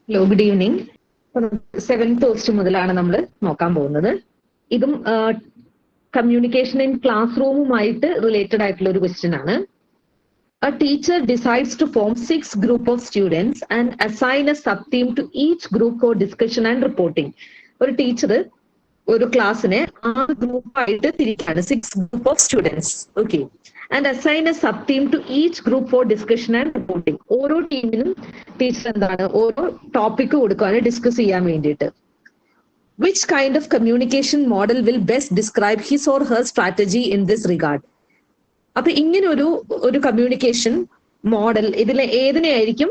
Hello, good evening. 7th question മുതലാണ് നമ്മൾ നോക്കാൻ പോകുന്നത്. ഇതും കമ്മ്യൂണിക്കേഷൻ ഇൻ ക്ലാസ് റൂമുമായിട്ട് റിലേറ്റഡ് ആയിട്ടുള്ള ഒരു ക്വസ്റ്റ്യൻ ആണ്. A teacher decides to form 6 group of students and assign a sub-theme to each group for discussion and reporting. ഒരു teacher ഒരു ക്ലാസ്സിനെ 6 ഗ്രൂപ്പായിട്ട് തിരിക്കുകയാണ്. 6 group of students. Okay. And assign a sub theme to each group for discussion and reporting. ഓരോ ടീമിനും teacher ഓരോ topic കൊടുക്കുകയാണ് discuss ചെയ്യാൻ വേണ്ടിയിട്ട്. Which kind of communication model will best describe his or her strategy in this regard? അപ്പൊ ഇങ്ങനെ ഒരു communication model ഇതിലെ ഏതിനെയായിരിക്കും,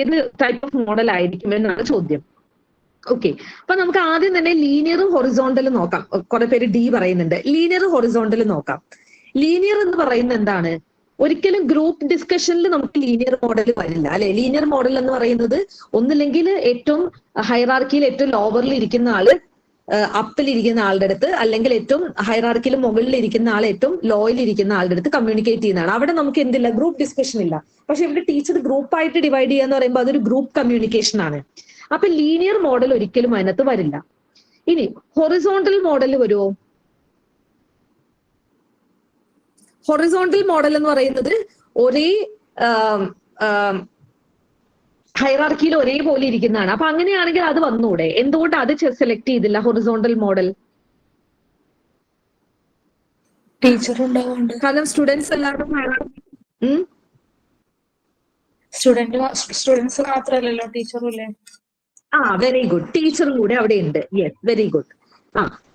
ഏത് ടൈപ്പ് ഓഫ് മോഡൽ ആയിരിക്കും എന്നാണ് ചോദ്യം. ഓക്കെ. അപ്പൊ നമുക്ക് ആദ്യം തന്നെ ലീനിയറും ഹൊറിസോണ്ടലും നോക്കാം. കുറെ പേര് ഡി പറയുന്നുണ്ട്. ലീനിയർ ഹൊറിസോണ്ടൽ നോക്കാം. ലീനിയർ എന്ന് പറയുന്നത് എന്താണ്? ഒരിക്കലും ഗ്രൂപ്പ് ഡിസ്കഷനിൽ നമുക്ക് ലീനിയർ മോഡൽ വരില്ല അല്ലെ. ലീനിയർ മോഡൽ എന്ന് പറയുന്നത് ഒന്നില്ലെങ്കിൽ ഏറ്റവും ഹൈറാർക്കിയിൽ ഏറ്റവും ലോവറിൽ ഇരിക്കുന്ന ആള് അപ്പിൽ ഇരിക്കുന്ന ആളുടെ അടുത്ത്, അല്ലെങ്കിൽ ഏറ്റവും ഹൈറാർക്കിയിൽ മുകളിൽ ഇരിക്കുന്ന ആൾ ഏറ്റവും ലോയിൽ ഇരിക്കുന്ന ആളുടെ അടുത്ത് കമ്മ്യൂണിക്കേറ്റ് ചെയ്യുന്നതാണ്. അവിടെ നമുക്ക് എന്തില്ല, ഗ്രൂപ്പ് ഡിസ്കഷൻ ഇല്ല. പക്ഷെ ഇവിടെ ടീച്ചർ ഗ്രൂപ്പായിട്ട് ഡിവൈഡ് ചെയ്യാന്ന് പറയുമ്പോൾ അതൊരു ഗ്രൂപ്പ് കമ്മ്യൂണിക്കേഷൻ ആണ്. അപ്പൊ ലീനിയർ മോഡൽ ഒരിക്കലും അതിനകത്ത് വരില്ല. ഇനി ഹൊറിസോണ്ടൽ മോഡൽ വരുമോ? ഹൊറിസോണ്ടൽ മോഡൽ എന്ന് പറയുന്നത് ഒരേ ഹൈറാർക്കിയിൽ ഒരേപോലെ ഇരിക്കുന്നതാണ്. അപ്പൊ അങ്ങനെയാണെങ്കിൽ അത് വന്നൂടെ? എന്തുകൊണ്ട് അത് സെലക്ട് ചെയ്തില്ല ഹൊറിസോണ്ടൽ മോഡൽ? ടീച്ചർ ഉണ്ടാവുന്നുണ്ട്. കാരണം സ്റ്റുഡൻസ് എല്ലാവരും സ്റ്റുഡൻസ് മാത്രമല്ലല്ലോ, ടീച്ചറും ഇല്ലേ? Very good. ടീച്ചറും കൂടെ അവിടെ ഉണ്ട്. Yes, very good.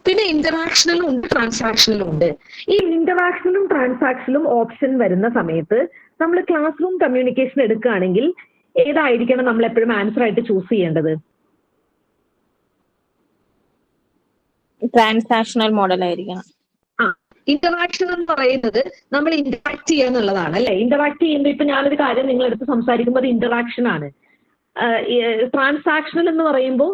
പിന്നെ ഇന്ററാക്ഷനിലും ഉണ്ട്, ട്രാൻസാക്ഷനിലും ഉണ്ട്. ഈ ഇന്ററാക്ഷനിലും ട്രാൻസാക്ഷനിലും ഓപ്ഷൻ വരുന്ന സമയത്ത് നമ്മൾ ക്ലാസ് റൂം കമ്മ്യൂണിക്കേഷൻ എടുക്കുകയാണെങ്കിൽ ഏതായിരിക്കണം നമ്മൾ എപ്പോഴും ആൻസർ ആയിട്ട് ചൂസ് ചെയ്യേണ്ടത്? ട്രാൻസാക്ഷണൽ മോഡൽ ആയിരിക്കണം. ഇന്ററാക്ഷൻ എന്ന് പറയുന്നത് നമ്മൾ ഇന്ററാക്ട് ചെയ്യുക എന്നുള്ളതാണ് അല്ലെ. ഇന്ററാക്ട് ചെയ്യുമ്പോൾ ഇപ്പൊ ഞാനൊരു കാര്യം നിങ്ങളടുത്ത് സംസാരിക്കുമ്പോൾ അത് ഇന്ററാക്ഷൻ ആണ്. ട്രാൻസാക്ഷണൽ എന്ന് പറയുമ്പോൾ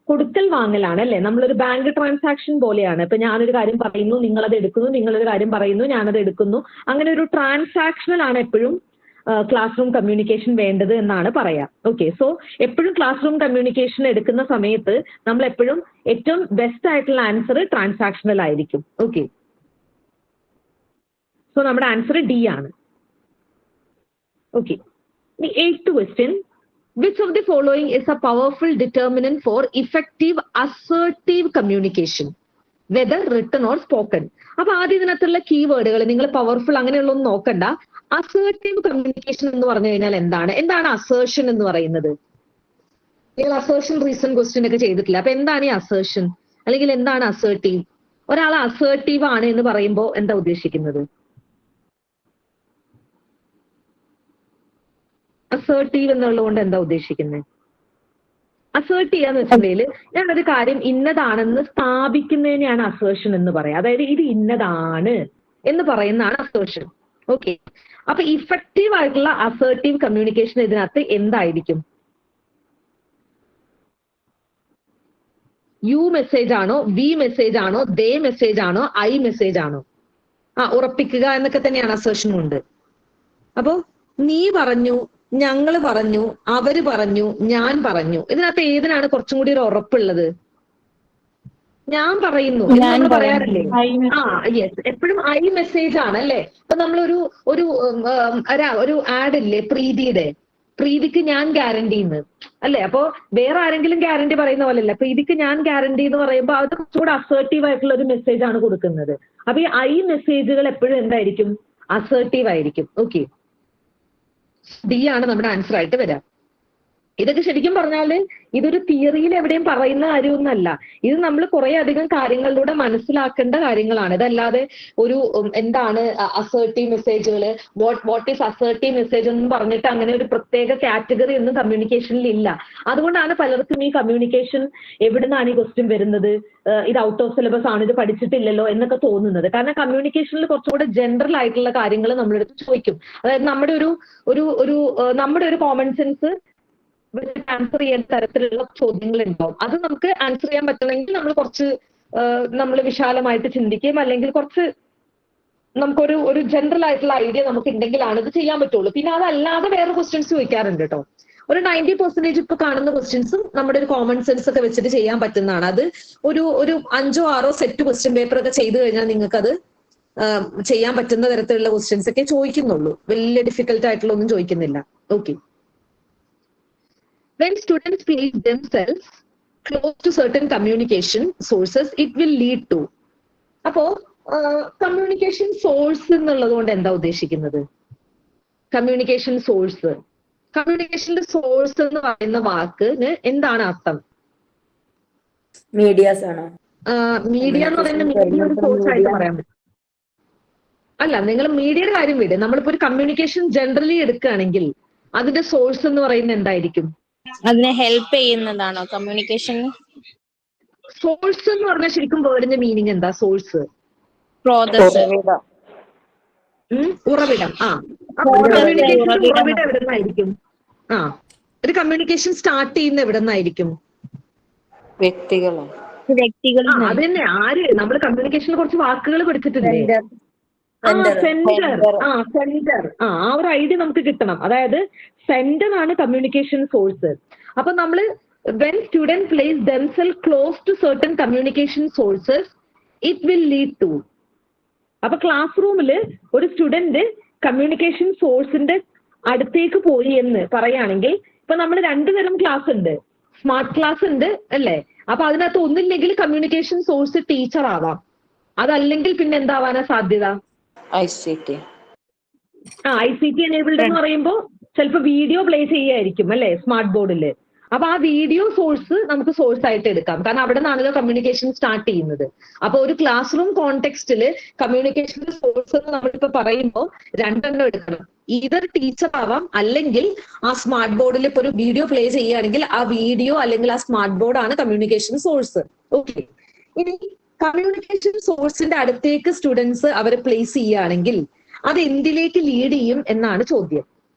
കൊടുക്കൽ വാങ്ങലാണ് അല്ലെ. നമ്മളൊരു ബാങ്ക് ട്രാൻസാക്ഷൻ പോലെയാണ്. ഇപ്പൊ ഞാനൊരു കാര്യം പറയുന്നു, നിങ്ങളത് എടുക്കുന്നു, നിങ്ങളൊരു കാര്യം പറയുന്നു, ഞാനത് എടുക്കുന്നു. അങ്ങനെ ഒരു ട്രാൻസാക്ഷണൽ ആണ് എപ്പോഴും ക്ലാസ് റൂം കമ്മ്യൂണിക്കേഷൻ വേണ്ടത് എന്നാണ് പറയാം. ഓക്കെ. സോ എപ്പോഴും ക്ലാസ് റൂം കമ്മ്യൂണിക്കേഷൻ എടുക്കുന്ന സമയത്ത് നമ്മൾ എപ്പോഴും ഏറ്റവും ബെസ്റ്റ് ആയിട്ടുള്ള ആൻസർ ട്രാൻസാക്ഷണൽ ആയിരിക്കും. ഓക്കെ. സോ നമ്മുടെ ആൻസർ ഡി ആണ്. Okay. 8th question. Which of the following is a powerful determinant for effective assertive communication, whether written or spoken? അപ്പൊ ആദ്യം ഇതിനകത്തുള്ള കീവേഡുകൾ നിങ്ങൾ പവർഫുൾ അങ്ങനെയുള്ളതൊന്നും നോക്കണ്ട. അസേർട്ടീവ് കമ്മ്യൂണിക്കേഷൻ എന്ന് പറഞ്ഞു കഴിഞ്ഞാൽ എന്താണ് അസേർഷൻ എന്ന് പറയുന്നത്? നിങ്ങൾ അസേർഷൻ റീസൺ ക്വസ്റ്റ്യൻ ഒക്കെ ചെയ്തിട്ടില്ല. അപ്പൊ എന്താണ് ഈ അസേർഷൻ, അല്ലെങ്കിൽ എന്താണ് അസേർട്ടീവ്? ഒരാൾ അസേർട്ടീവ് ആണ് എന്ന് പറയുമ്പോൾ എന്താ ഉദ്ദേശിക്കുന്നത്? അസേർട്ടീവ് എന്നുള്ളതുകൊണ്ട് എന്താ ഉദ്ദേശിക്കുന്നത്? അസേർട്ട് ചെയ്യാന്ന് വെച്ചിട്ടുണ്ടെങ്കിൽ ഞാനൊരു കാര്യം ഇന്നതാണെന്ന് സ്ഥാപിക്കുന്നതിനെയാണ് അസേർഷൻ എന്ന് പറയാം. അതായത് ഇത് ഇന്നതാണ് എന്ന് പറയുന്നതാണ് അസേർഷൻ. ഓക്കെ. അപ്പൊ ഇഫക്റ്റീവ് ആയിട്ടുള്ള അസേർട്ടീവ് കമ്മ്യൂണിക്കേഷൻ ഇതിനകത്ത് എന്തായിരിക്കും? യു മെസ്സേജ് ആണോ, വി മെസ്സേജ് ആണോ, ദേ മെസ്സേജ് ആണോ, ഐ മെസ്സേജ് ആണോ? ഉറപ്പിക്കുക എന്നൊക്കെ തന്നെയാണ് അസേർഷൻ കൊണ്ട്. അപ്പോ നീ പറഞ്ഞു, ഞങ്ങള് പറഞ്ഞു, അവര് പറഞ്ഞു, ഞാൻ പറഞ്ഞു, ഇതിനകത്ത് ഏതിനാണ് കുറച്ചും കൂടി ഒരു ഉറപ്പുള്ളത്? ഞാൻ പറയുന്നു എന്ന് നമ്മൾ പറയാറില്ലേ? യെസ്, എപ്പോഴും ഐ മെസ്സേജ് ആണ് അല്ലെ. ഇപ്പൊ നമ്മളൊരു ഒരു ആഡ് ഇല്ലേ പ്രീതിക്ക് ഞാൻ ഗ്യാരണ്ടി എന്ന് അല്ലെ. അപ്പൊ വേറെ ആരെങ്കിലും ഗ്യാരണ്ടി പറയുന്ന പോലെ അല്ല, പ്രീതിക്ക് ഞാൻ ഗ്യാരണ്ടി എന്ന് പറയുമ്പോൾ അത് കുറച്ചുകൂടെ അസേർട്ടീവ് ആയിട്ടുള്ള ഒരു മെസ്സേജ് ആണ് കൊടുക്കുന്നത്. അപ്പൊ ഈ ഐ മെസ്സേജുകൾ എപ്പോഴും എന്തായിരിക്കും? അസേർട്ടീവ് ആയിരിക്കും. ഓക്കെ. ഡി ആണ് നമ്മുടെ ആൻസർ ആയിട്ട് വരാം. ഇതൊക്കെ ശരിക്കും പറഞ്ഞാല് ഇതൊരു തിയറിയിൽ എവിടെയും പറയുന്ന കാര്യമൊന്നുമല്ല. ഇത് നമ്മൾ കുറെ അധികം കാര്യങ്ങളിലൂടെ മനസ്സിലാക്കേണ്ട കാര്യങ്ങളാണ്. ഇതല്ലാതെ ഒരു എന്താണ് അസേർട്ടീവ് മെസ്സേജുകള്, വാട്ട് ഈസ് അസേർട്ടീവ് മെസ്സേജ് എന്ന് പറഞ്ഞിട്ട് അങ്ങനെ ഒരു പ്രത്യേക കാറ്റഗറി ഒന്നും കമ്മ്യൂണിക്കേഷനിൽ ഇല്ല. അതുകൊണ്ടാണ് പലർക്കും ഈ കമ്മ്യൂണിക്കേഷൻ എവിടുന്നാണ് ഈ ക്വസ്റ്റ്യൻ വരുന്നത്, ഇത് ഔട്ട് ഓഫ് സിലബസ് ആണ്, ഇത് പഠിച്ചിട്ടില്ലല്ലോ എന്നൊക്കെ തോന്നുന്നത്. കാരണം കമ്മ്യൂണിക്കേഷനിൽ കുറച്ചുകൂടെ ജനറൽ ആയിട്ടുള്ള കാര്യങ്ങൾ നമ്മളെടുത്ത് ചോദിക്കും. അതായത് നമ്മുടെ ഒരു കോമൺ സെൻസ് ആൻസർ ചെയ്യാൻ തരത്തിലുള്ള ചോദ്യങ്ങൾ ഉണ്ടാവും. അത് നമുക്ക് ആൻസർ ചെയ്യാൻ പറ്റണമെങ്കിൽ നമ്മൾ വിശാലമായിട്ട് ചിന്തിക്കുകയും അല്ലെങ്കിൽ കുറച്ച് നമുക്കൊരു ജനറൽ ആയിട്ടുള്ള ഐഡിയ നമുക്ക് ഉണ്ടെങ്കിലാണ് ഇത് ചെയ്യാൻ പറ്റുള്ളൂ. പിന്നെ അതല്ലാതെ വേറെ ക്വസ്റ്റ്യൻസ് ചോദിക്കാറുണ്ട് കേട്ടോ. ഒരു 90% ഇപ്പൊ കാണുന്ന ക്വസ്റ്റ്യൻസും നമ്മുടെ ഒരു കോമൺ സെൻസ് ഒക്കെ വെച്ചിട്ട് ചെയ്യാൻ പറ്റുന്നതാണ്. അത് ഒരു 5-6 സെറ്റ് ക്വസ്റ്റ്യൻ പേപ്പർ ഒക്കെ ചെയ്തു കഴിഞ്ഞാൽ നിങ്ങൾക്ക് അത് ചെയ്യാൻ പറ്റുന്ന തരത്തിലുള്ള ക്വസ്റ്റ്യൻസ് ഒക്കെ ചോദിക്കുന്നുള്ളൂ. വലിയ ഡിഫിക്കൽട്ട് ആയിട്ടുള്ള ഒന്നും ചോദിക്കുന്നില്ല. Okay. When students place themselves close to certain communication sources, it will lead to. അപ്പോ കമ്മ്യൂണിക്കേഷൻ സോഴ്സ് എന്നുള്ളത് കൊണ്ട് എന്താ ഉദ്ദേശിക്കുന്നത്? കമ്മ്യൂണിക്കേഷൻ സോഴ്സ്, കമ്മ്യൂണിക്കേഷന്റെ സോഴ്സ് എന്ന് പറയുന്ന വാക്കിന് എന്താണ് അർത്ഥം? മീഡിയാസ് ആണോ? മീഡിയ എന്ന് പറയുന്ന മീഡിയ ഒരു സോഴ്സ് ആയിട്ട് പറയാൻ പറ്റും. അല്ല, നിങ്ങൾ മീഡിയയുടെ കാര്യം വിട്. നമ്മളിപ്പോ ഒരു കമ്മ്യൂണിക്കേഷൻ ജനറലി എടുക്കുകയാണെങ്കിൽ അതിന്റെ സോഴ്സ് എന്ന് പറയുന്നത് എന്തായിരിക്കും? അതിനെ ഹെൽപ്പ് ചെയ്യുന്നതാണോ കമ്മ്യൂണിക്കേഷൻ? സോഴ്സ് എന്ന് പറഞ്ഞാൽ ശരിക്കും വേർഡിന്റെ മീനിങ് എന്താ? സോഴ്സ് ഉറവിടം. കമ്മ്യൂണിക്കേഷൻ ഉറവിടം എവിടെ നിന്നായിരിക്കും? ഒരു കമ്മ്യൂണിക്കേഷൻ സ്റ്റാർട്ട് ചെയ്യുന്ന എവിടെ നിന്നായിരിക്കും? വ്യക്തികൾ. അത് തന്നെ. ആര്? നമ്മൾ കമ്മ്യൂണിക്കേഷനിൽ കുറച്ച് വാക്കുകൾ പഠിച്ചിട്ടില്ലേ? സെന്റർ. സെന്റർ. ആ ഒരു ഐഡിയ നമുക്ക് കിട്ടണം. അതായത് സെന്റർ ആണ് കമ്മ്യൂണിക്കേഷൻ സോഴ്സ്. അപ്പൊ നമ്മള് when student place themselves close to certain communication sources, it will lead to. അപ്പൊ ക്ലാസ് റൂമില് ഒരു സ്റ്റുഡന്റ് കമ്മ്യൂണിക്കേഷൻ സോഴ്സിന്റെ അടുത്തേക്ക് പോയി എന്ന് പറയുകയാണെങ്കിൽ, ഇപ്പൊ നമ്മൾ 2 തരം ക്ലാസ് ഉണ്ട്. സ്മാർട്ട് ക്ലാസ് ഉണ്ട് അല്ലേ? അപ്പൊ അതിനകത്ത് ഒന്നില്ലെങ്കിൽ കമ്മ്യൂണിക്കേഷൻ സോഴ്സ് ടീച്ചർ ആവാം, അതല്ലെങ്കിൽ പിന്നെ എന്താവാനാ സാധ്യത? ICT എനേബിൾഡ് എന്ന് പറയുമ്പോൾ ചിലപ്പോൾ വീഡിയോ പ്ലേ ചെയ്യായിരിക്കും അല്ലെ സ്മാർട്ട് ബോർഡില്. അപ്പൊ ആ വീഡിയോ സോഴ്സ് നമുക്ക് സോഴ്സ് ആയിട്ട് എടുക്കാം, കാരണം അവിടെ നിന്നാണല്ലോ കമ്മ്യൂണിക്കേഷൻ സ്റ്റാർട്ട് ചെയ്യുന്നത്. അപ്പൊ ഒരു ക്ലാസ് റൂം കോണ്ടെക്സ്റ്റില് കമ്മ്യൂണിക്കേഷന്റെ സോഴ്സ് എന്ന് നമ്മളിപ്പോ പറയുമ്പോൾ 2 എണ്ണം എടുക്കണം. ഈതർ ടീച്ചർ ആവാം, അല്ലെങ്കിൽ ആ സ്മാർട്ട് ബോർഡിൽ ഇപ്പൊ ഒരു വീഡിയോ പ്ലേ ചെയ്യുകയാണെങ്കിൽ ആ വീഡിയോ അല്ലെങ്കിൽ ആ സ്മാർട്ട് ബോർഡ് ആണ് കമ്മ്യൂണിക്കേഷൻ സോഴ്സ്. ഓക്കെ. ഇനി കമ്മ്യൂണിക്കേഷൻ സോഴ്സിന്റെ അടുത്തേക്ക് സ്റ്റുഡൻസ് അവരെ പ്ലേസ് ചെയ്യുകയാണെങ്കിൽ അത് എന്തിലേക്ക് ലീഡ് ചെയ്യും എന്നാണ് ചോദ്യം.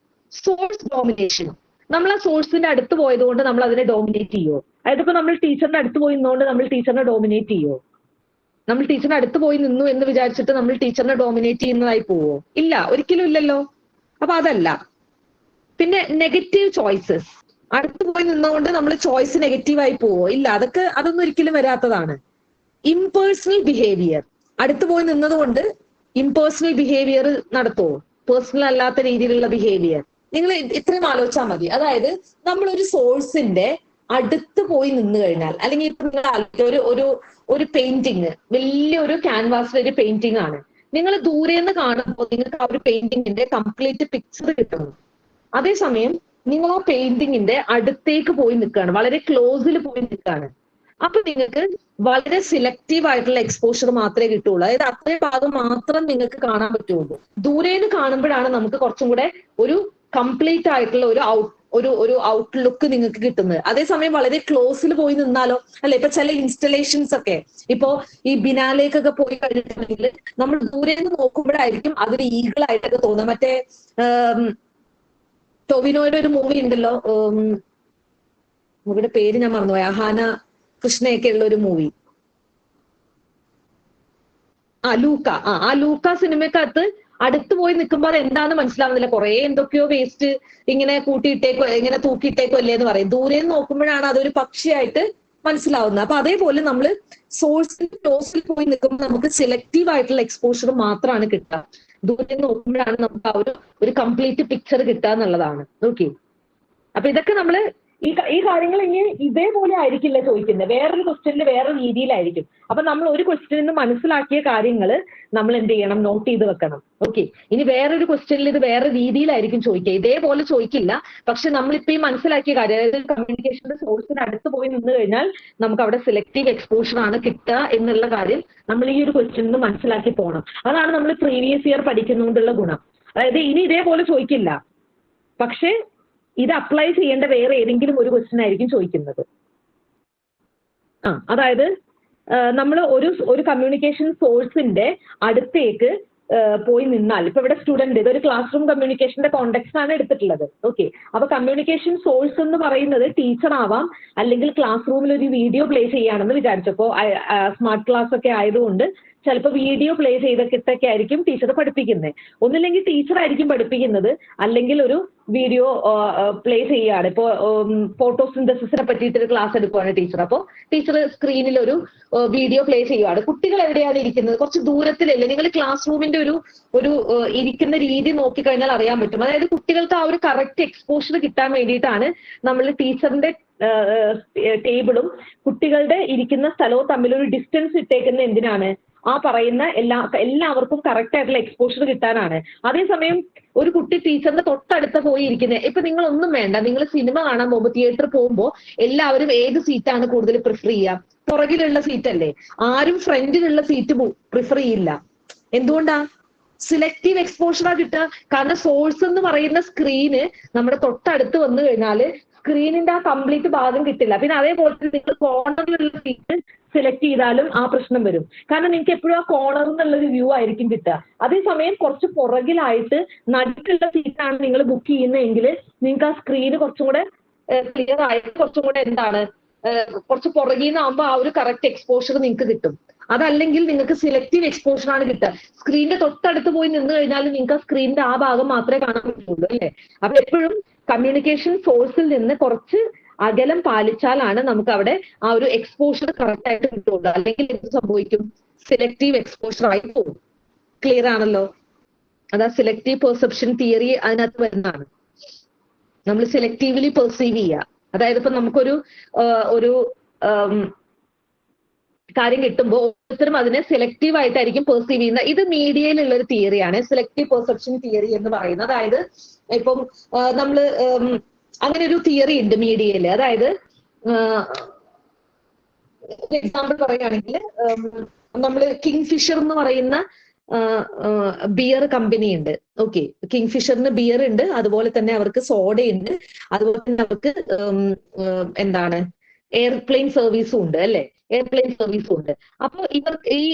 Source domination. നമ്മൾ ആ സോഴ്സിന്റെ അടുത്ത് പോയതുകൊണ്ട് നമ്മൾ അതിനെ ഡോമിനേറ്റ് ചെയ്യോ? അതായത് ഇപ്പൊ നമ്മൾ ടീച്ചറിന്റെ അടുത്ത് പോയി നിന്നുകൊണ്ട് നമ്മൾ ടീച്ചറിനെ ഡോമിനേറ്റ് ചെയ്യോ? നമ്മൾ ടീച്ചറിന്റെ അടുത്ത് പോയി നിന്നു എന്ന് വിചാരിച്ചിട്ട് നമ്മൾ ടീച്ചറിനെ ഡോമിനേറ്റ് ചെയ്യുന്നതായി പോവോ? ഇല്ല, ഒരിക്കലും ഇല്ലല്ലോ. അപ്പൊ അതല്ല. പിന്നെ നെഗറ്റീവ് ചോയ്സസ്. അടുത്ത് പോയി നിന്നുകൊണ്ട് നമ്മൾ ചോയ്സ് നെഗറ്റീവായി പോവോ? ഇല്ല, അതൊന്നും ഒരിക്കലും വരാത്തതാണ്. Impersonal behaviour. അടുത്ത് പോയി നിന്നതുകൊണ്ട് ഇംപേഴ്സണൽ ബിഹേവിയർ നടത്തുമോ? പേഴ്സണൽ അല്ലാത്ത രീതിയിലുള്ള ബിഹേവിയർ. നിങ്ങൾ ഇത്രയും ആലോചിച്ചാൽ മതി. അതായത് നമ്മളൊരു സോഴ്സിന്റെ അടുത്ത് പോയി നിന്ന് കഴിഞ്ഞാൽ, അല്ലെങ്കിൽ ഇപ്പൊ നിങ്ങൾ ഒരു പെയിന്റിങ്, വലിയൊരു ക്യാൻവാസിൽ ഒരു പെയിന്റിംഗ് ആണ്. നിങ്ങൾ ദൂരെ നിന്ന് കാണുമ്പോൾ നിങ്ങൾക്ക് ആ ഒരു പെയിന്റിങ്ങിന്റെ കംപ്ലീറ്റ് പിക്ചർ കിട്ടുന്നു. അതേസമയം നിങ്ങൾ ആ പെയിന്റിങ്ങിന്റെ അടുത്തേക്ക് പോയി നിൽക്കുകയാണ്, വളരെ ക്ലോസിൽ പോയി നിൽക്കുകയാണ്. അപ്പൊ നിങ്ങൾക്ക് വളരെ സിലക്റ്റീവ് ആയിട്ടുള്ള എക്സ്പോഷർ മാത്രമേ കിട്ടുള്ളൂ. അതായത് അത്രയും ഭാഗം മാത്രം നിങ്ങൾക്ക് കാണാൻ പറ്റുള്ളൂ. ദൂരേന്ന് കാണുമ്പോഴാണ് നമുക്ക് കുറച്ചും കൂടെ ഒരു കംപ്ലീറ്റ് ആയിട്ടുള്ള ഒരു ഔട്ട്ലുക്ക് നിങ്ങൾക്ക് കിട്ടുന്നത്. അതേസമയം വളരെ ക്ലോസിൽ പോയി നിന്നാലോ അല്ലെ? ഇപ്പൊ ചില ഇൻസ്റ്റലേഷൻസ് ഒക്കെ ഇപ്പോ ഈ ബിനാലേക്കൊക്കെ പോയി കഴിഞ്ഞിട്ടുണ്ടെങ്കിൽ നമ്മൾ ദൂരേന്ന് നോക്കുമ്പോഴായിരിക്കും അതൊരു ഈഗിൾ ആയിട്ടൊക്കെ തോന്നുക. മറ്റേ ടൊവിനോയുടെ ഒരു മൂവി ഉണ്ടല്ലോ, മൂവിയുടെ പേര് ഞാൻ മറന്നുപോയി, അഹാന കൃഷ്ണയൊക്കെ ഉള്ള ഒരു മൂവി, ലൂക്ക. ആ ലൂക്ക സിനിമക്കകത്ത് അടുത്ത് പോയി നിൽക്കുമ്പോൾ അത് എന്താന്ന് മനസ്സിലാവുന്നില്ല, കുറെ എന്തൊക്കെയോ വേസ്റ്റ് ഇങ്ങനെ കൂട്ടിയിട്ടേക്കോ ഇങ്ങനെ തൂക്കിയിട്ടേക്കോ അല്ലേ എന്ന് പറയും. ദൂരെ നിന്ന് നോക്കുമ്പോഴാണ് അതൊരു പക്ഷിയായിട്ട് മനസ്സിലാവുന്നത്. അപ്പൊ അതേപോലെ നമ്മൾ സോഴ്സിൽ ക്ലോസിൽ പോയി നിൽക്കുമ്പോൾ നമുക്ക് സെലക്റ്റീവ് ആയിട്ടുള്ള എക്സ്പോഷർ മാത്രമാണ് കിട്ടുക. ദൂരെ നിന്ന് നോക്കുമ്പോഴാണ് നമുക്ക് ആ ഒരു കംപ്ലീറ്റ് പിക്ചർ കിട്ടുക എന്നുള്ളതാണ്. ഓക്കെ. അപ്പൊ ഇതൊക്കെ നമ്മള് ഈ കാര്യങ്ങൾ ഇനി ഇതേപോലെ ആയിരിക്കില്ല ചോദിക്കുന്നത്, വേറൊരു ക്വസ്റ്റ്യനിൽ വേറെ രീതിയിലായിരിക്കും. അപ്പൊ നമ്മൾ ഒരു ക്വസ്റ്റ്യനിൽ നിന്ന് മനസ്സിലാക്കിയ കാര്യങ്ങൾ നമ്മൾ എന്ത് ചെയ്യണം? നോട്ട് ചെയ്ത് വെക്കണം. ഓക്കെ. ഇനി വേറൊരു ക്വസ്റ്റ്യനിൽ ഇത് വേറെ രീതിയിലായിരിക്കും ചോദിക്കുക, ഇതേപോലെ ചോദിക്കില്ല. പക്ഷെ നമ്മളിപ്പോ ഈ മനസ്സിലാക്കിയ കാര്യം, അതായത് കമ്മ്യൂണിക്കേഷന്റെ സോഴ്സിന് അടുത്ത് പോയി നിന്ന് കഴിഞ്ഞാൽ നമുക്ക് അവിടെ സെലക്റ്റീവ് എക്സ്പോഷർ ആണ് കിട്ടുക എന്നുള്ള കാര്യം നമ്മൾ ഈ ഒരു ക്വസ്റ്റ്യനിൽ നിന്ന് മനസ്സിലാക്കി പോകണം. അതാണ് നമ്മൾ പ്രീവിയസ് ഇയർ പഠിക്കുന്നതുകൊണ്ടുള്ള ഗുണം. അതായത് ഇനി ഇതേപോലെ ചോദിക്കില്ല, പക്ഷെ ഇത് അപ്ലൈ ചെയ്യേണ്ട വേറെ ഏതെങ്കിലും ഒരു ക്വസ്റ്റ്യൻ ആയിരിക്കും ചോദിക്കുന്നത്. അതായത് നമ്മൾ ഒരു കമ്മ്യൂണിക്കേഷൻ സോഴ്സിന്റെ അടുത്തേക്ക് പോയി നിന്നാൽ, ഇപ്പൊ ഇവിടെ സ്റ്റുഡന്റ് ഇതൊരു ക്ലാസ് റൂം കമ്മ്യൂണിക്കേഷന്റെ കോണ്ടെക്സ്റ്റ് ആണ് എടുത്തിട്ടുള്ളത്. ഓക്കെ. അപ്പൊ കമ്മ്യൂണിക്കേഷൻ സോഴ്സ് എന്ന് പറയുന്നത് ടീച്ചർ ആവാം, അല്ലെങ്കിൽ ക്ലാസ് റൂമിൽ ഒരു വീഡിയോ പ്ലേ ചെയ്യാണെന്ന് വിചാരിച്ചപ്പോ സ്മാർട്ട് ക്ലാസ് ഒക്കെ ആയതുകൊണ്ട് ചിലപ്പോൾ വീഡിയോ പ്ലേ ചെയ്തിട്ടൊക്കെ ആയിരിക്കും ടീച്ചർ പഠിപ്പിക്കുന്നത്. ഒന്നില്ലെങ്കിൽ ടീച്ചർ ആയിരിക്കും പഠിപ്പിക്കുന്നത്, അല്ലെങ്കിൽ ഒരു വീഡിയോ പ്ലേ ചെയ്യുകയാണ്. ഇപ്പോൾ ഫോട്ടോസിന്തസിസിനെ പറ്റിയിട്ട് ക്ലാസ് എടുക്കുവാണ് ടീച്ചർ. അപ്പോൾ ടീച്ചർ സ്ക്രീനിൽ ഒരു വീഡിയോ പ്ലേ ചെയ്യുകയാണ്. കുട്ടികൾ എവിടെയാണ് ഇരിക്കുന്നത്? കുറച്ച് ദൂരത്തിലല്ലേ? നിങ്ങൾ ക്ലാസ് റൂമിന്റെ ഒരു ഇരിക്കുന്ന രീതി നോക്കിക്കഴിഞ്ഞാൽ അറിയാൻ പറ്റും. അതായത് കുട്ടികൾക്ക് ആ ഒരു കറക്റ്റ് എക്സ്പോഷർ കിട്ടാൻ വേണ്ടിയിട്ടാണ് നമ്മൾ ടീച്ചറിന്റെ ടേബിളും കുട്ടികളുടെ ഇരിക്കുന്ന സ്ഥലവും തമ്മിലൊരു ഡിസ്റ്റൻസ് ഇട്ടേക്കുന്ന എന്തിനാണ്? ആ പറയുന്ന എല്ലാവർക്കും കറക്റ്റ് ആയിട്ടുള്ള എക്സ്പോഷർ കിട്ടാനാണ്. അതേസമയം ഒരു കുട്ടി ടീച്ചറിന്റെ തൊട്ടടുത്ത് പോയി ഇരിക്കുന്നത്, ഇപ്പൊ നിങ്ങൾ ഒന്നും വേണ്ട, നിങ്ങൾ സിനിമ കാണാൻ പോകുമ്പോൾ തിയേറ്ററിൽ പോകുമ്പോൾ എല്ലാവരും ഏത് സീറ്റാണ് കൂടുതൽ പ്രിഫർ ചെയ്യുക? പുറകിലുള്ള സീറ്റ് അല്ലേ? ആരും ഫ്രണ്ടിലുള്ള സീറ്റ് പ്രിഫർ ചെയ്യില്ല. എന്തുകൊണ്ടാ? സിലക്റ്റീവ് എക്സ്പോഷറാ കിട്ടുക. കാരണം സോഴ്സ് എന്ന് പറയുന്ന സ്ക്രീന് നമ്മുടെ തൊട്ടടുത്ത് വന്നു കഴിഞ്ഞാൽ സ്ക്രീനിന്റെ ആ കംപ്ലീറ്റ് ഭാഗം കിട്ടില്ല. പിന്നെ അതേപോലെ നിങ്ങൾ കോർണറിലുള്ള സീറ്റ് സെലക്ട് ചെയ്താലും ആ പ്രശ്നം വരും. കാരണം നിങ്ങൾക്ക് എപ്പോഴും ആ കോർണറിൽ നിന്നുള്ളൊരു വ്യൂ ആയിരിക്കും കിട്ടുക. അതേസമയം കുറച്ച് പുറകിലായിട്ട് നടുക്കുള്ള സീറ്റാണ് നിങ്ങൾ ബുക്ക് ചെയ്യുന്നതെങ്കിൽ നിങ്ങൾക്ക് ആ സ്ക്രീന് കുറച്ചും കൂടെ ക്ലിയർ ആയിട്ട് കുറച്ചും കൂടെ കുറച്ച് പുറകിൽ നിന്നാകുമ്പോൾ ആ ഒരു കറക്റ്റ് എക്സ്പോഷർ നിങ്ങൾക്ക് കിട്ടും. അതല്ലെങ്കിൽ നിങ്ങൾക്ക് സിലക്റ്റീവ് എക്സ്പോഷർ ആണ് കിട്ടുക. സ്ക്രീനിന്റെ തൊട്ടടുത്ത് പോയി നിന്ന് കഴിഞ്ഞാൽ നിങ്ങൾക്ക് ആ സ്ക്രീനിന്റെ ആ ഭാഗം മാത്രമേ കാണാൻ പറ്റുള്ളൂ അല്ലേ? അപ്പൊ എപ്പോഴും കമ്മ്യൂണിക്കേഷൻ സോഴ്സിൽ നിന്ന് കുറച്ച് അകലം പാലിച്ചാലാണ് നമുക്ക് അവിടെ ആ ഒരു എക്സ്പോഷർ കറക്റ്റ് ആയിട്ട് കിട്ടുള്ളൂ. അല്ലെങ്കിൽ എന്ത് സംഭവിക്കും? സിലക്റ്റീവ് എക്സ്പോഷർ ആയി പോകും. ക്ലിയർ ആണല്ലോ? അതാ സെലക്റ്റീവ് പെർസെപ്ഷൻ തിയറി അതിനകത്ത് വരുന്നതാണ്. നമ്മൾ സെലക്റ്റീവ്ലി പെർസീവ് ചെയ്യുക. അതായത് ഇപ്പൊ നമുക്കൊരു കാര്യം കിട്ടുമ്പോൾ ഓരോരുത്തരും അതിനെ സെലക്റ്റീവ് ആയിട്ടായിരിക്കും പെർസീവ് ചെയ്യുന്നത്. ഇത് മീഡിയയിലുള്ള ഒരു തിയറിയാണ്, സെലക്റ്റീവ് പെർസെപ്ഷൻ തിയറി എന്ന് പറയുന്നത്. അതായത് ഇപ്പം നമ്മള് അങ്ങനെ ഒരു തിയറി ഉണ്ട് മീഡിയയില്. അതായത് ഒരു എക്സാമ്പിൾ പറയുകയാണെങ്കിൽ നമ്മള് കിങ് ഫിഷർ എന്ന് പറയുന്ന ബിയർ കമ്പനി ഉണ്ട്. ഓക്കെ, കിങ് ഫിഷറിന് ബിയർ ഉണ്ട്, അതുപോലെ തന്നെ അവർക്ക് സോഡയുണ്ട്, അതുപോലെ തന്നെ അവർക്ക് എയർപ്ലെയിൻ സർവീസും ഉണ്ട് അല്ലെ? എയർപ്ലെയിൻ സർവീസും ഉണ്ട്. അപ്പൊ ഇവർക്ക് ഈ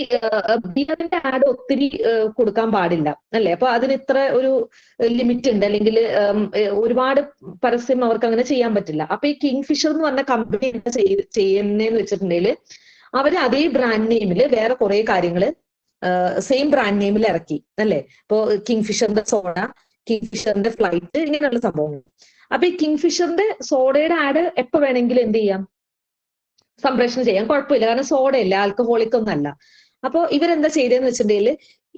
ബിയറിന്റെ ആഡ് ഒത്തിരി കൊടുക്കാൻ പാടില്ല അല്ലെ? അപ്പൊ അതിന് ഇത്ര ഒരു ലിമിറ്റ് ഉണ്ട്, അല്ലെങ്കിൽ ഒരുപാട് പരസ്യം അവർക്ക് അങ്ങനെ ചെയ്യാൻ പറ്റില്ല. അപ്പൊ ഈ കിങ് ഫിഷർ എന്ന് പറഞ്ഞ കമ്പനി എന്താ ചെയ്യുന്നതെന്ന് വെച്ചിട്ടുണ്ടെങ്കിൽ അവര് അതേ ബ്രാൻഡ് നെയിമില് വേറെ കുറെ കാര്യങ്ങള് സെയിം ബ്രാൻഡ് നെയിമിൽ ഇറക്കി അല്ലെ? ഇപ്പോ കിങ് ഫിഷറിന്റെ സോഡ, കിങ് ഫിഷറിന്റെ ഫ്ലൈറ്റ്, ഇങ്ങനെയുള്ള സംഭവങ്ങൾ. അപ്പൊ ഈ കിങ് ഫിഷറിന്റെ സോഡയുടെ ആഡ് എപ്പോ വേണമെങ്കിലും എന്ത് ചെയ്യാം? സംപ്രേഷണം ചെയ്യാൻ കുഴപ്പമില്ല, കാരണം സോഡയല്ല, ആൽക്കഹോളിക് ഒന്നും അല്ല. അപ്പൊ ഇവരെന്താ ചെയ്തതെന്ന് വെച്ചിട്ടുണ്ടെങ്കിൽ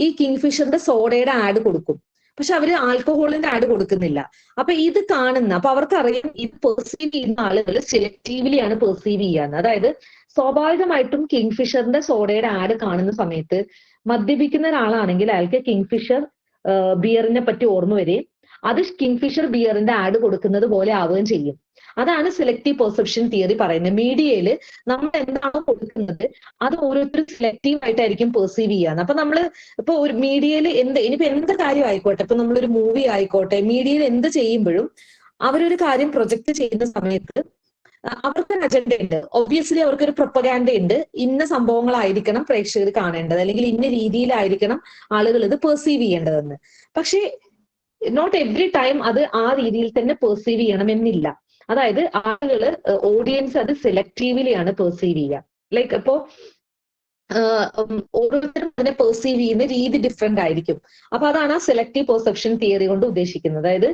ഈ കിങ് ഫിഷറിന്റെ സോഡയുടെ ആഡ് കൊടുക്കും, പക്ഷെ അവര് ആൽക്കഹോളിന്റെ ആഡ് കൊടുക്കുന്നില്ല. അപ്പൊ ഇത് കാണുന്ന, അപ്പൊ അവർക്കറിയാം ഇത് പെർസീവ് ചെയ്യുന്ന ആളുകൾ സെലക്റ്റീവ്ലി ആണ് പെർസീവ് ചെയ്യാന്ന്. അതായത് സ്വാഭാവികമായിട്ടും കിങ് ഫിഷറിന്റെ സോഡയുടെ ആഡ് കാണുന്ന സമയത്ത് മദ്യപിക്കുന്ന ഒരാളാണെങ്കിൽ അയാൾക്ക് കിങ് ഫിഷർ ബിയറിനെ പറ്റി ഓർമ്മ വരികയും അത് കിങ് ഫിഷർ ബിയറിന്റെ ആഡ് കൊടുക്കുന്നത് പോലെ ആവുകയും ചെയ്യും. അതാണ് സെലക്റ്റീവ് പെർസെപ്ഷൻ തിയറി പറയുന്നത്. മീഡിയയിൽ നമ്മൾ എന്താണോ കൊടുക്കുന്നത് അത് ഓരോരുത്തരും സെലക്റ്റീവ് ആയിട്ടായിരിക്കും പെർസീവ് ചെയ്യാന്ന്. അപ്പൊ നമ്മള് ഇപ്പൊ ഒരു മീഡിയയിൽ ഇനിയിപ്പോ എന്ത് കാര്യം ആയിക്കോട്ടെ, ഇപ്പൊ നമ്മളൊരു മൂവി ആയിക്കോട്ടെ, മീഡിയയിൽ എന്ത് ചെയ്യുമ്പോഴും അവരൊരു കാര്യം പ്രൊജക്ട് ചെയ്യുന്ന സമയത്ത് അവർക്കൊരു അജണ്ട ഉണ്ട്. ഒബ്വിയസ്ലി അവർക്കൊരു പ്രൊപ്പഗാൻഡ ഉണ്ട്. ഇന്ന സംഭവങ്ങളായിരിക്കണം പ്രേക്ഷകർ കാണേണ്ടത്, അല്ലെങ്കിൽ ഇന്ന രീതിയിലായിരിക്കണം ആളുകൾ ഇത് പെർസീവ് ചെയ്യേണ്ടതെന്ന്. പക്ഷേ നോട്ട് എവ്രി ടൈം അത് ആ രീതിയിൽ തന്നെ പെർസീവ് ചെയ്യണമെന്നില്ല. അതായത് ആളുകള് ഓഡിയൻസ് അത് സെലക്റ്റീവ്ലി ആണ് പെർസീവ് ചെയ്യുക. ലൈക്ക് ഇപ്പോ ഓരോരുത്തരും അതിനെ പെർസീവ് ചെയ്യുന്ന രീതി ഡിഫറെന്റ് ആയിരിക്കും. അപ്പൊ അതാണ് ആ സെലക്റ്റീവ് പെർസെപ്ഷൻ തിയറി കൊണ്ട് ഉദ്ദേശിക്കുന്നത്. അതായത്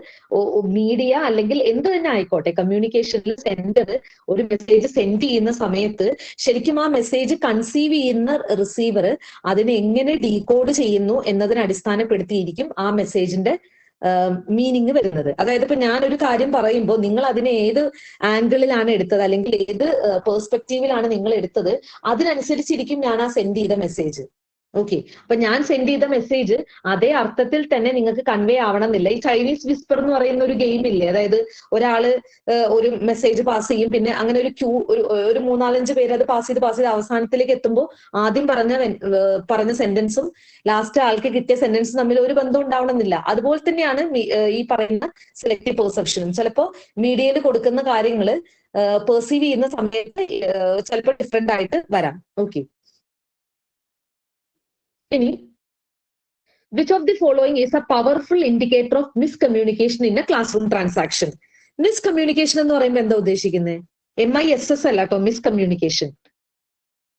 മീഡിയ അല്ലെങ്കിൽ എന്ത് തന്നെ ആയിക്കോട്ടെ, കമ്മ്യൂണിക്കേഷനിൽ സെൻഡർ ഒരു മെസ്സേജ് സെൻഡ് ചെയ്യുന്ന സമയത്ത് ശരിക്കും ആ മെസ്സേജ് കൺസീവ് ചെയ്യുന്ന റിസീവർ അതിനെ എങ്ങനെ ഡീകോഡ് ചെയ്യുന്നു എന്നതിനെ അടിസ്ഥാനപ്പെടുത്തിയിരിക്കും ആ മെസ്സേജിന്റെ മീനിങ് വരുന്നത്. അതായത് ഇപ്പൊ ഞാനൊരു കാര്യം പറയുമ്പോൾ നിങ്ങൾ അതിനെ ഏത് ആംഗിളിലാണ് എടുത്തത്, അല്ലെങ്കിൽ ഏത് പെർസ്പെക്റ്റീവിലാണ് നിങ്ങൾ എടുത്തത്, അതിനനുസരിച്ചിരിക്കും ഞാൻ ആ സെൻഡ് ചെയ്ത മെസ്സേജ്. ഓക്കെ, അപ്പൊ ഞാൻ സെൻഡ് ചെയ്ത മെസ്സേജ് അതേ അർത്ഥത്തിൽ തന്നെ നിങ്ങൾക്ക് കൺവേ ആവണമെന്നില്ല. ഈ ചൈനീസ് വിസ്പർ എന്ന് പറയുന്ന ഒരു ഗെയിം ഇല്ലേ? അതായത് ഒരാള് ഒരു മെസ്സേജ് പാസ് ചെയ്യും, പിന്നെ അങ്ങനെ ഒരു ഒരു 3-4-5 പേര് അത് പാസ് ചെയ്ത് അവസാനത്തിലേക്ക് എത്തുമ്പോൾ ആദ്യം പറഞ്ഞ സെന്റൻസും ലാസ്റ്റ് ആൾക്ക് കിട്ടിയ സെന്റൻസും തമ്മിൽ ഒരു ബന്ധം ഉണ്ടാവണമെന്നില്ല. അതുപോലെ തന്നെയാണ് ഈ പറയുന്ന സെലക്റ്റീവ് പെർസെപ്ഷനും. ചിലപ്പോ മീഡിയയിൽ കൊടുക്കുന്ന കാര്യങ്ങള് പെർസീവ് ചെയ്യുന്ന സമയത്ത് ചിലപ്പോൾ ഡിഫറെന്റ് ആയിട്ട് വരാം. ഓക്കെ, ഇനി which of the following is a powerful indicator of miscommunication in a classroom transaction? Miscommunication എന്ന് പറയുമ്പോൾ എന്താ ഉദ്ദേശിക്കുന്നത്? MISS അല്ല കേട്ടോ, മിസ്കമ്മ്യൂണിക്കേഷൻ.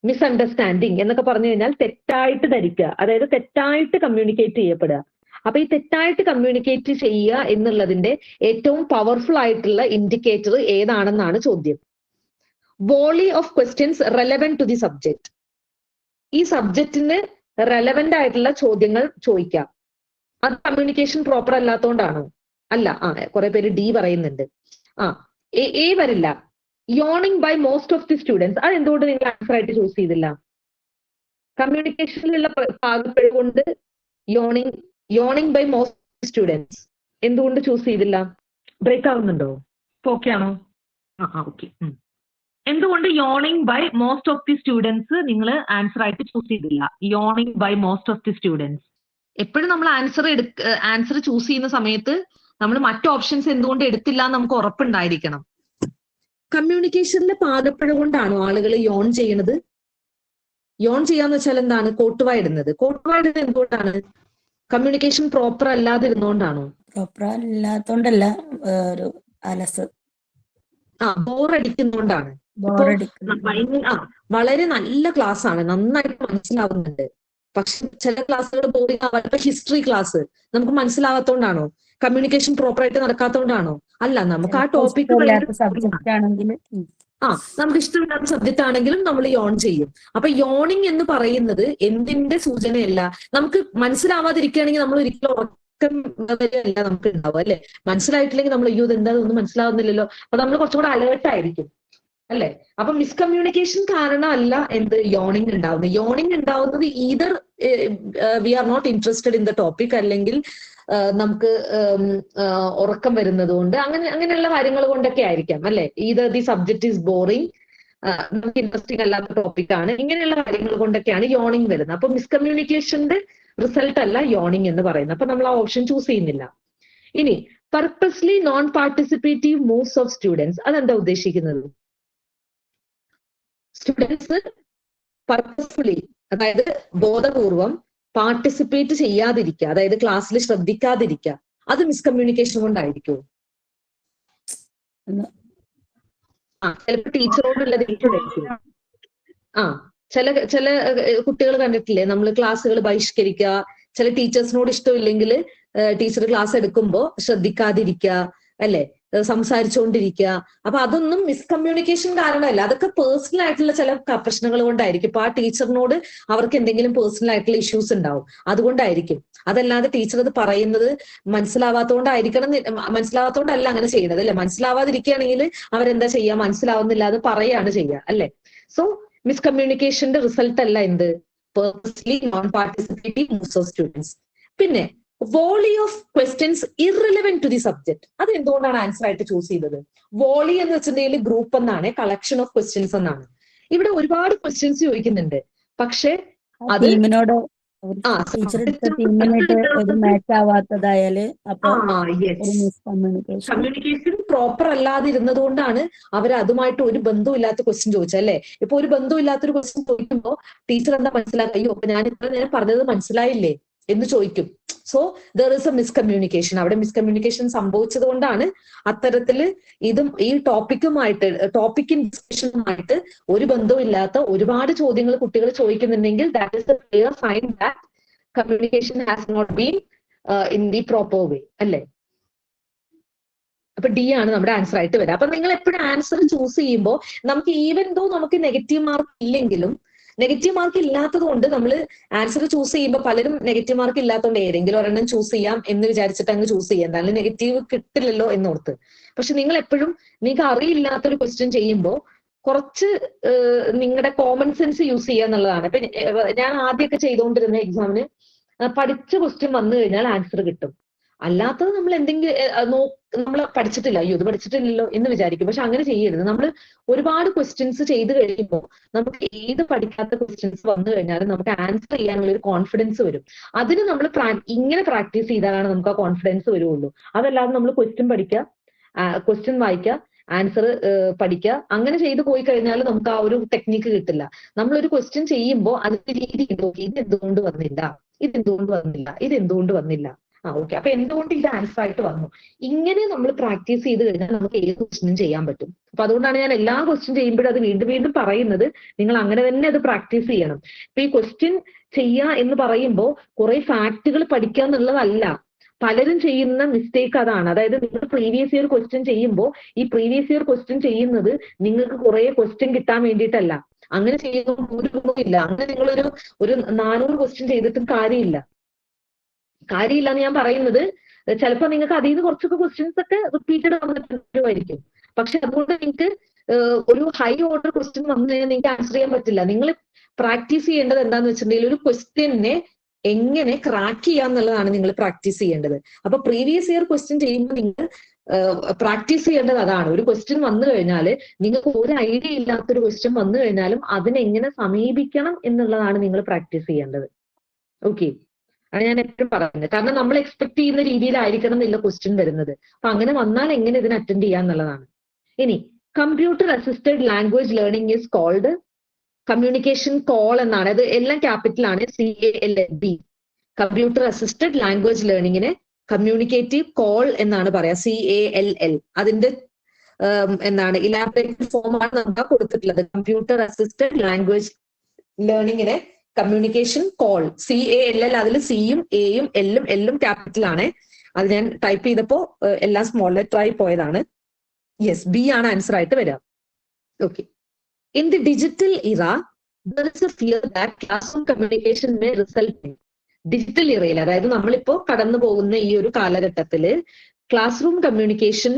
മിസ്അണ്ടർസ്റ്റാൻഡിങ് എന്നൊക്കെ പറഞ്ഞു കഴിഞ്ഞാൽ തെറ്റായിട്ട് ധരിക്കുക, അതായത് തെറ്റായിട്ട് കമ്മ്യൂണിക്കേറ്റ് ചെയ്യപ്പെടുക. അപ്പൊ ഈ തെറ്റായിട്ട് കമ്മ്യൂണിക്കേറ്റ് ചെയ്യുക എന്നുള്ളതിന്റെ ഏറ്റവും പവർഫുൾ ആയിട്ടുള്ള ഇൻഡിക്കേറ്റർ ഏതാണെന്നാണ് ചോദ്യം. Volley of questions relevant to the subject. ഈ സബ്ജക്റ്റിന് റെലവെന്റ് ആയിട്ടുള്ള ചോദ്യങ്ങൾ ചോദിക്കാം. അത് കമ്മ്യൂണിക്കേഷൻ പ്രോപ്പർ അല്ലാത്തതുകൊണ്ടാണോ? അല്ല. കുറെ പേര് ഡി പറയുന്നുണ്ട്. എ വരില്ല. Yawning by most of the students, അത് എന്തുകൊണ്ട് നിങ്ങൾ ആൻസർ ആയിട്ട് ചൂസ് ചെയ്തില്ല? കമ്മ്യൂണിക്കേഷനിലുള്ള പാകപ്പിഴ കൊണ്ട് യോണിംഗ് ബൈ മോസ്റ്റ് സ്റ്റുഡൻസ് എന്തുകൊണ്ട് ചൂസ് ചെയ്തില്ല? ബ്രേക്ക് ആവുന്നുണ്ടോ? ഓക്കെ ആണോ? ഓക്കെ. എന്തുകൊണ്ട് yawning by most of the students നിങ്ങൾ ആൻസർ ആയിട്ട് ചൂസ് ചെയ്തില്ല? Yawning by most of the students. എപ്പോഴും നമ്മൾ ആൻസർ ചൂസ് ചെയ്യുന്ന സമയത്ത് നമ്മൾ മറ്റു ഓപ്ഷൻസ് എന്തുകൊണ്ട് എടുത്തില്ല എന്ന് നമുക്ക് ഉറപ്പുണ്ടായിരിക്കണം. കമ്മ്യൂണിക്കേഷനിലെ പാകപ്പിഴ കൊണ്ടാണോ ആളുകൾ യോൺ ചെയ്യണത്? യോൺ ചെയ്യാന്ന് വെച്ചാൽ എന്താണ്? കോട്ടുവായിടുന്നത്. കോട്ടുവായിടുന്നത് എന്തുകൊണ്ടാണ്? കമ്മ്യൂണിക്കേഷൻ പ്രോപ്പർ അല്ലാതിരുന്നോണ്ടാണോ? പ്രോപ്പർ അല്ലാത്തോണ്ടല്ല, ഒരു അലസ്, ബോറടിക്കുന്നോണ്ടാണ്. വളരെ നല്ല ക്ലാസ് ആണ്, നന്നായിട്ട് മനസ്സിലാവുന്നുണ്ട്. പക്ഷെ ചില ക്ലാസ്സുകൾ ബോറിംഗ് ആവാൻ, ഇപ്പൊ ഹിസ്റ്ററി ക്ലാസ് നമുക്ക് മനസ്സിലാവാത്തോണ്ടാണോ? കമ്മ്യൂണിക്കേഷൻ പ്രോപ്പർ ആയിട്ട് നടക്കാത്തോണ്ടാണോ? അല്ല, നമുക്ക് ആ ടോപ്പിക് സബ്ജക്റ്റ് ആണെങ്കിൽ നമുക്ക് ഇഷ്ടമില്ലാത്ത സബ്ജക്റ്റ് ആണെങ്കിലും നമ്മൾ യോൺ ചെയ്യും. അപ്പൊ യോണിങ് എന്ന് പറയുന്നത് എന്തിന്റെ സൂചനയല്ല. നമുക്ക് മനസ്സിലാവാതിരിക്കുകയാണെങ്കിൽ നമ്മൾ ഒരിക്കലും ഉറക്കം വരെയല്ല നമുക്ക് ഉണ്ടാവും, അല്ലെ? മനസ്സിലായിട്ടില്ലെങ്കിൽ നമ്മൾ അയ്യോ ഇതെന്താ ഒന്നും മനസ്സിലാവുന്നില്ലല്ലോ, അപ്പൊ നമ്മൾ കുറച്ചും കൂടെ അലേർട്ട് ആയിരിക്കും, അല്ലെ? അപ്പൊ മിസ്കമ്മ്യൂണിക്കേഷൻ കാരണമല്ല എന്ത് യോണിങ് ഉണ്ടാവുന്നത്. യോണിങ് ഉണ്ടാവുന്നത് either we are not interested in the topic, അല്ലെങ്കിൽ നമുക്ക് ഉറക്കം വരുന്നത് കൊണ്ട്, അങ്ങനെയുള്ള കാര്യങ്ങൾ കൊണ്ടൊക്കെ ആയിരിക്കാം, അല്ലെ? Either the subject is boring, നമുക്ക് ഇൻട്രസ്റ്റിംഗ് അല്ലാത്ത ടോപ്പിക്കാണ്, ഇങ്ങനെയുള്ള കാര്യങ്ങൾ കൊണ്ടൊക്കെയാണ് യോണിങ് വരുന്നത്. അപ്പൊ മിസ്കമ്മ്യൂണിക്കേഷന്റെ റിസൾട്ട് അല്ല യോണിങ് എന്ന് പറയുന്നത്. അപ്പൊ നമ്മൾ ആ ഓപ്ഷൻ ചൂസ് ചെയ്യുന്നില്ല. ഇനി purposely non participative moves of students, അതെന്താ ഉദ്ദേശിക്കുന്നത്? സ്റ്റുഡൻസ് പർപ്പസ്ഫുള്ളി, അതായത് ബോധപൂർവം പാർട്ടിസിപ്പേറ്റ് ചെയ്യാതിരിക്കുക, അതായത് ക്ലാസ്സിൽ ശ്രദ്ധിക്കാതിരിക്കുക, അത് മിസ്കമ്മ്യൂണിക്കേഷൻ കൊണ്ടായിരിക്കുമോ? ചിലപ്പോൾ ടീച്ചറോടുള്ള ദേഷ്യമായിരിക്കും. ചില കുട്ടികൾ കണ്ടിട്ടില്ലേ, നമ്മൾ ക്ലാസ്സുകൾ ബഹിഷ്കരിക്കുക, ചില ടീച്ചേഴ്സിനോട് ഇഷ്ടമില്ലെങ്കിൽ ടീച്ചർ ക്ലാസ് എടുക്കുമ്പോൾ ശ്രദ്ധിക്കാതിരിക്കുക, അല്ലെ? സംസാരിച്ചുകൊണ്ടിരിക്കുക. അപ്പൊ അതൊന്നും മിസ്കമ്മ്യൂണിക്കേഷൻ കാരണമല്ല, അതൊക്കെ പേഴ്സണൽ ആയിട്ടുള്ള ചില പ്രശ്നങ്ങൾ കൊണ്ടായിരിക്കും. ഇപ്പൊ ആ ടീച്ചറിനോട് അവർക്ക് എന്തെങ്കിലും പേഴ്സണൽ ആയിട്ടുള്ള ഇഷ്യൂസ് ഉണ്ടാവും, അതുകൊണ്ടായിരിക്കും. അതല്ലാതെ ടീച്ചർ അത് പറയുന്നത് മനസ്സിലാവാത്തോണ്ടല്ല അങ്ങനെ ചെയ്യുന്നത്, അല്ലെ? മനസ്സിലാവാതിരിക്കുകയാണെങ്കിൽ അവരെന്താ ചെയ്യുക? മനസ്സിലാവുന്നില്ല അത് പറയാണ് ചെയ്യുക, അല്ലെ? സോ മിസ്കമ്മ്യൂണിക്കേഷന്റെ റിസൾട്ട് അല്ല എന്ത്? Personally non participative moves of students. പിന്നെ volley of questions irrelevant to the subject, അത് എന്തുകൊണ്ടാണ് ആൻസർ ആയിട്ട് ചൂസ് ചെയ്തത്? വോളി എന്ന് വെച്ചിട്ടുണ്ടെങ്കിൽ ഗ്രൂപ്പ് എന്നാണ്, കളക്ഷൻ ഓഫ് ക്വസ്റ്റ്യൻസ് എന്നാണ്. ഇവിടെ ഒരുപാട് ക്വസ്റ്റ്യൻസ് ചോദിക്കുന്നുണ്ട്, പക്ഷെ അത് മാച്ച് ആവാത്തതായാല് അപ്പൊ കമ്മ്യൂണിക്കേഷൻ പ്രോപ്പർ അല്ലാതിരുന്നത് കൊണ്ടാണ് അവർ അതുമായിട്ട് ഒരു ബന്ധമില്ലാത്ത ക്വസ്റ്റ്യൻ ചോദിച്ചത്, അല്ലെ? ഇപ്പൊ ഒരു ബന്ധമില്ലാത്തൊരു ക്വസ്റ്റ്യൻ ചോദിക്കുമ്പോൾ ടീച്ചർ എന്താ മനസ്സിലാക്കുക? അയ്യോ അപ്പൊ ഞാൻ ഇത്ര നേരം പറഞ്ഞത് മനസ്സിലായില്ലേ എന്ന് ചോദിക്കും. So there is A miscommunication. അവിടെ മിസ്കമ്മ്യൂണിക്കേഷൻ സംഭവിച്ചത് കൊണ്ടാണ് അത്തരത്തില് ഇതും ഈ ടോപ്പിക്കും ഡിസ്കഷനുമായിട്ട് ഒരു ബന്ധമില്ലാത്ത ഒരുപാട് ചോദ്യങ്ങൾ കുട്ടികൾ ചോദിക്കുന്നുണ്ടെങ്കിൽ that is the clear sign that communication has not been in the proper way, അല്ലെ? അപ്പൊ ഡി ആണ് നമ്മുടെ ആൻസർ ആയിട്ട് വരിക. അപ്പൊ നിങ്ങൾ എപ്പോഴും ആൻസർ ചൂസ് ചെയ്യുമ്പോൾ നമുക്ക് ഈവൻ ദോ നമുക്ക് നെഗറ്റീവ് മാർക്ക് ഇല്ലെങ്കിലും, നെഗറ്റീവ് മാർക്ക് ഇല്ലാത്തത് കൊണ്ട് നമ്മൾ ആൻസർ ചൂസ് ചെയ്യുമ്പോൾ പലരും നെഗറ്റീവ് മാർക്ക് ഇല്ലാത്തതുകൊണ്ട് ഏതെങ്കിലും ഒരെണ്ണം ചൂസ് ചെയ്യാം എന്ന് വിചാരിച്ചിട്ട് അങ്ങ് ചൂസ് ചെയ്യാം, എന്നാലും നെഗറ്റീവ് കിട്ടില്ലല്ലോ എന്നോർത്ത്. പക്ഷെ നിങ്ങൾ എപ്പോഴും നിങ്ങൾക്ക് അറിയില്ലാത്തൊരു ക്വസ്റ്റ്യൻ ചെയ്യുമ്പോൾ കുറച്ച് നിങ്ങളുടെ കോമൺ സെൻസ് യൂസ് ചെയ്യുക എന്നുള്ളതാണ്. ഇപ്പൊ ഞാൻ ആദ്യമൊക്കെ ചെയ്തുകൊണ്ടിരുന്ന എക്സാമിന് പഠിച്ച ക്വസ്റ്റ്യൻ വന്നു കഴിഞ്ഞാൽ ആൻസർ കിട്ടും, അല്ലാത്തത് നമ്മൾ എന്തെങ്കിലും നമ്മൾ പഠിച്ചിട്ടില്ല, അയ്യോ ഇത് പഠിച്ചിട്ടില്ലല്ലോ എന്ന് വിചാരിക്കും. പക്ഷെ അങ്ങനെ ചെയ്യരുത്. നമ്മൾ ഒരുപാട് ക്വസ്റ്റ്യൻസ് ചെയ്ത് കഴിയുമ്പോൾ നമുക്ക് ഏത് പഠിക്കാത്ത ക്വസ്റ്റ്യൻസ് വന്നു കഴിഞ്ഞാലും നമുക്ക് ആൻസർ ചെയ്യാനുള്ള ഒരു കോൺഫിഡൻസ് വരും. അതിന് നമ്മൾ ഇങ്ങനെ പ്രാക്ടീസ് ചെയ്താലാണ് നമുക്ക് ആ കോൺഫിഡൻസ് വരുള്ളൂ. അതല്ലാതെ നമ്മൾ ക്വസ്റ്റ്യൻ പഠിക്കുക, ക്വസ്റ്റ്യൻ വായിക്കുക, ആൻസർ പഠിക്കുക, അങ്ങനെ ചെയ്തു പോയി കഴിഞ്ഞാൽ നമുക്ക് ആ ഒരു ടെക്നിക്ക് കിട്ടില്ല. നമ്മളൊരു ക്വസ്റ്റ്യൻ ചെയ്യുമ്പോൾ അതിന്റെ രീതി നോക്കി ഇതെന്തുകൊണ്ട് വന്നില്ല, ഇതെന്തുകൊണ്ട് വന്നില്ല, ഇതെന്തുകൊണ്ട് വന്നില്ല, ഓക്കെ. അപ്പൊ എന്തുകൊണ്ട് ഇത് ആൻസർ ആയിട്ട് വന്നു? ഇങ്ങനെ നമ്മൾ പ്രാക്ടീസ് ചെയ്ത് കഴിഞ്ഞാൽ നമുക്ക് ഏത് ക്വസ്റ്റ്യനും ചെയ്യാൻ പറ്റും. അപ്പൊ അതുകൊണ്ടാണ് ഞാൻ എല്ലാ ക്വസ്റ്റ്യൻ ചെയ്യുമ്പോഴും അത് വീണ്ടും വീണ്ടും പറയുന്നത്, നിങ്ങൾ അങ്ങനെ തന്നെ അത് പ്രാക്ടീസ് ചെയ്യണം. ഇപ്പൊ ഈ ക്വസ്റ്റ്യൻ ചെയ്യുക എന്ന് പറയുമ്പോൾ കുറെ ഫാക്ടുകൾ പഠിക്കുക എന്നുള്ളതല്ല. പലരും ചെയ്യുന്ന മിസ്റ്റേക്ക് അതാണ്. അതായത് നിങ്ങൾ പ്രീവിയസ് ഇയർ ക്വസ്റ്റ്യൻ ചെയ്യുമ്പോൾ ഈ പ്രീവിയസ് ഇയർ ക്വസ്റ്റ്യൻ ചെയ്യുന്നത് നിങ്ങൾക്ക് കുറെ ക്വസ്റ്റ്യൻ കിട്ടാൻ വേണ്ടിയിട്ടല്ല. അങ്ങനെ ചെയ്യുന്ന ഒരു ഗുണമില്ല. അങ്ങനെ നിങ്ങളൊരു 400 ക്വസ്റ്റ്യൻ ചെയ്തിട്ടും കാര്യമില്ല എന്ന് ഞാൻ പറയുന്നത്. ചിലപ്പോൾ നിങ്ങൾക്ക് അതിൽ നിന്ന് കുറച്ചൊക്കെ ക്വസ്റ്റ്യൻസ് ഒക്കെ റിപ്പീറ്റഡ് ആവുന്നതായിരിക്കും. പക്ഷെ അതുകൊണ്ട് നിങ്ങൾക്ക് ഒരു ഹൈ ഓർഡർ ക്വസ്റ്റ്യൻ വന്നു കഴിഞ്ഞാൽ നിങ്ങൾക്ക് ആൻസർ ചെയ്യാൻ പറ്റില്ല. നിങ്ങൾ പ്രാക്ടീസ് ചെയ്യേണ്ടത് എന്താന്ന് വെച്ചിട്ടുണ്ടെങ്കിൽ ഒരു ക്വസ്റ്റ്യനെ എങ്ങനെ ക്രാക്ക് ചെയ്യാന്നുള്ളതാണ് നിങ്ങൾ പ്രാക്ടീസ് ചെയ്യേണ്ടത്. അപ്പൊ പ്രീവിയസ് ഇയർ ക്വസ്റ്റ്യൻ ചെയ്യുമ്പോൾ നിങ്ങൾ പ്രാക്ടീസ് ചെയ്യേണ്ടത് അതാണ്. ഒരു ക്വസ്റ്റ്യൻ വന്നു കഴിഞ്ഞാൽ നിങ്ങൾക്ക് ഒരു ഐഡിയ ഇല്ലാത്തൊരു ക്വസ്റ്റ്യൻ വന്നു കഴിഞ്ഞാലും അതിനെങ്ങനെ സമീപിക്കണം എന്നുള്ളതാണ് നിങ്ങൾ പ്രാക്ടീസ് ചെയ്യേണ്ടത്. ഓക്കെ, അത് ഞാൻ എപ്പോഴും പറയുന്നത്. കാരണം നമ്മൾ എക്സ്പെക്ട് ചെയ്യുന്ന രീതിയിലായിരിക്കണം എന്നില്ല ക്വസ്റ്റ്യൻ വരുന്നത്. അപ്പൊ അങ്ങനെ വന്നാൽ എങ്ങനെ ഇതിന് അറ്റൻഡ് ചെയ്യാന്നുള്ളതാണ്. ഇനി computer assisted language learning is called communication CALL എന്നാണ്. അത് എല്ലാം ക്യാപിറ്റൽ ആണ്, CALLB. കമ്പ്യൂട്ടർ അസിസ്റ്റഡ് ലാംഗ്വേജ് ലേണിംഗിനെ കമ്മ്യൂണിക്കേറ്റീവ് കോൾ എന്നാണ് പറയാ, CALL. അതിന്റെ എന്താണ് ഇലാബറേറ്റഡ് ഫോം ആണ് നമുക്ക് കൊടുത്തിട്ടുള്ളത്. കമ്പ്യൂട്ടർ അസിസ്റ്റഡ് ലാംഗ്വേജ് ലേണിംഗിനെ കമ്മ്യൂണിക്കേഷൻ കോൾ, CALL. അതിൽ സിയും എയും എല്ലും ക്യാപിറ്റൽ ആണ്. അത് ഞാൻ ടൈപ്പ് ചെയ്തപ്പോ എല്ലാം സ്മോൾ ലെറ്റർ ആയി പോയതാണ്. യെസ്, B ആണ് ആൻസർ ആയിട്ട് വരിക. Okay. In the digital era, there is a fear that classroom communication may result in. Digital ഇറയിൽ, അതായത് നമ്മളിപ്പോ കടന്നു പോകുന്ന ഈ ഒരു കാലഘട്ടത്തില് ക്ലാസ് റൂം കമ്മ്യൂണിക്കേഷൻ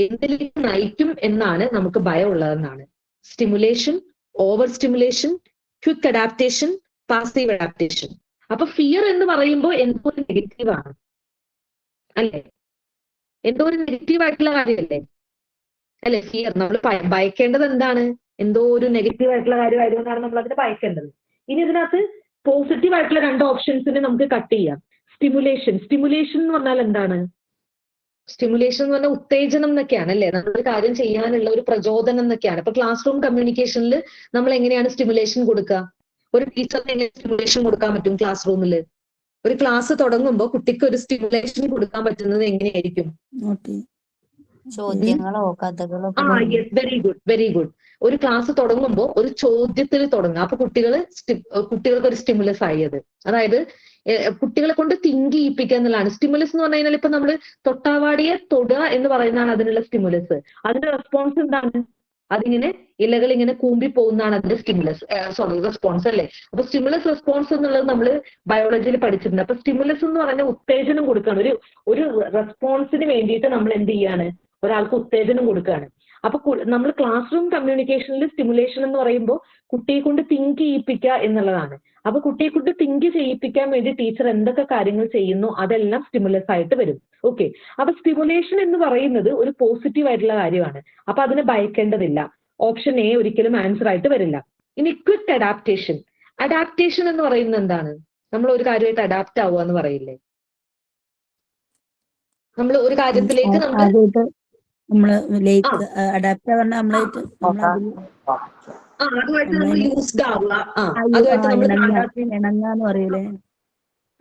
എന്തിലേക്ക് നയിക്കും എന്നാണ് നമുക്ക് ഭയമുള്ളതെന്നാണ്. Stimulation, over stimulation, quick adaptation, passive adaptation. അപ്പൊ ഫിയർ എന്ന് പറയുമ്പോൾ എന്തോ ഒരു നെഗറ്റീവ് ആണ് അല്ലെ? എന്തോ ഒരു നെഗറ്റീവ് ആയിട്ടുള്ള കാര്യമല്ലേ അല്ലെ ഫിയർ? നമ്മൾ ഭയക്കേണ്ടത് എന്താണ്? എന്തോ ഒരു നെഗറ്റീവ് ആയിട്ടുള്ള കാര്യമായതുകൊണ്ടാണ് നമ്മൾ അതിനെ ഭയക്കേണ്ടത്. ഇനി ഇതിനകത്ത് പോസിറ്റീവ് ആയിട്ടുള്ള 2 ഓപ്ഷൻസിനെ നമുക്ക് കട്ട് ചെയ്യാം. സ്റ്റിമുലേഷൻ എന്ന് പറഞ്ഞാൽ എന്താണ്? സ്റ്റിമുലേഷൻ എന്ന് പറഞ്ഞാൽ ഉത്തേജനം എന്നൊക്കെയാണ് അല്ലെ? നമ്മളൊരു കാര്യം ചെയ്യാനുള്ള ഒരു പ്രചോദനം എന്നൊക്കെയാണ്. ഇപ്പൊ ക്ലാസ് റൂം കമ്മ്യൂണിക്കേഷനിൽ നമ്മൾ എങ്ങനെയാണ് സ്റ്റിമുലേഷൻ കൊടുക്കുക? ഒരു ടീച്ചറിന് എങ്ങനെ സ്റ്റിമുലേഷൻ കൊടുക്കാൻ പറ്റും ക്ലാസ് റൂമിൽ? ഒരു ക്ലാസ് തുടങ്ങുമ്പോൾ കുട്ടിക്ക് ഒരു സ്റ്റിമുലേഷൻ കൊടുക്കാൻ പറ്റുന്നത് എങ്ങനെയായിരിക്കും? ചോദ്യങ്ങളോ കഥകളോ. Very good. ഒരു ക്ലാസ് തുടങ്ങുമ്പോൾ ഒരു ചോദ്യത്തിൽ തുടങ്ങുക. അപ്പൊ കുട്ടികൾക്ക് ഒരു സ്റ്റിമുലസ് ആയത്. അതായത് കുട്ടികളെ കൊണ്ട് തിങ്ക് ചെയ്യിപ്പിക്കുക എന്നുള്ളതാണ് സ്റ്റിമുലസ് എന്ന് പറഞ്ഞു കഴിഞ്ഞാൽ. ഇപ്പൊ നമ്മൾ തൊട്ടാവാടിയെ തൊടുക എന്ന് പറയുന്നതാണ് അതിനുള്ള സ്റ്റിമുലസ്. അതിന്റെ റെസ്പോൺസ് എന്താണ്? അതിങ്ങനെ ഇലകൾ ഇങ്ങനെ കൂമ്പി പോകുന്നതാണ് അതിന്റെ റെസ്പോൺസ് അല്ലേ? അപ്പൊ സ്റ്റിമുലസ് റെസ്പോൺസ് എന്നുള്ളത് നമ്മൾ ബയോളജിയിൽ പഠിച്ചിട്ടുണ്ട്. അപ്പൊ സ്റ്റിമുലസ് എന്ന് പറഞ്ഞാൽ ഉത്തേജനം കൊടുക്കുകയാണ്. ഒരു റെസ്പോൺസിന് വേണ്ടിയിട്ട് നമ്മൾ എന്ത് ചെയ്യാണ്? ഒരാൾക്ക് ഉത്തേജനം കൊടുക്കുകയാണ്. അപ്പൊ നമ്മൾ ക്ലാസ് റൂം കമ്മ്യൂണിക്കേഷനിൽ സ്റ്റിമുലേഷൻ എന്ന് പറയുമ്പോൾ കുട്ടിയെ കൊണ്ട് തിങ്ക് ചെയ്യിപ്പിക്കുക എന്നുള്ളതാണ്. അപ്പൊ കുട്ടിയെ കൊണ്ട് തിങ്ക് ചെയ്യിപ്പിക്കാൻ വേണ്ടി ടീച്ചർ എന്തൊക്കെ കാര്യങ്ങൾ ചെയ്യുന്നു അതെല്ലാം സ്റ്റിമുലസ് ആയിട്ട് വരും. ഓക്കെ. അപ്പൊ സ്റ്റിമുലേഷൻ എന്ന് പറയുന്നത് ഒരു പോസിറ്റീവ് ആയിട്ടുള്ള കാര്യമാണ്. അപ്പൊ അതിനെ ഭയക്കേണ്ടതില്ല. ഓപ്ഷൻ എ ഒരിക്കലും ആൻസർ ആയിട്ട് വരില്ല. ഇനി ക്വിക്ക് അഡാപ്റ്റേഷൻ എന്ന് പറയുന്നത് എന്താണ്? നമ്മൾ ഒരു കാര്യമായിട്ട് അഡാപ്റ്റ് ആവുക എന്ന് പറയില്ലേ? നമ്മൾ ഒരു കാര്യത്തിലേക്ക് അഡാപ്റ്റ് അതുമായിട്ട് നമ്മൾ യൂസ്ഡ് ആവുക. അതുമായിട്ട്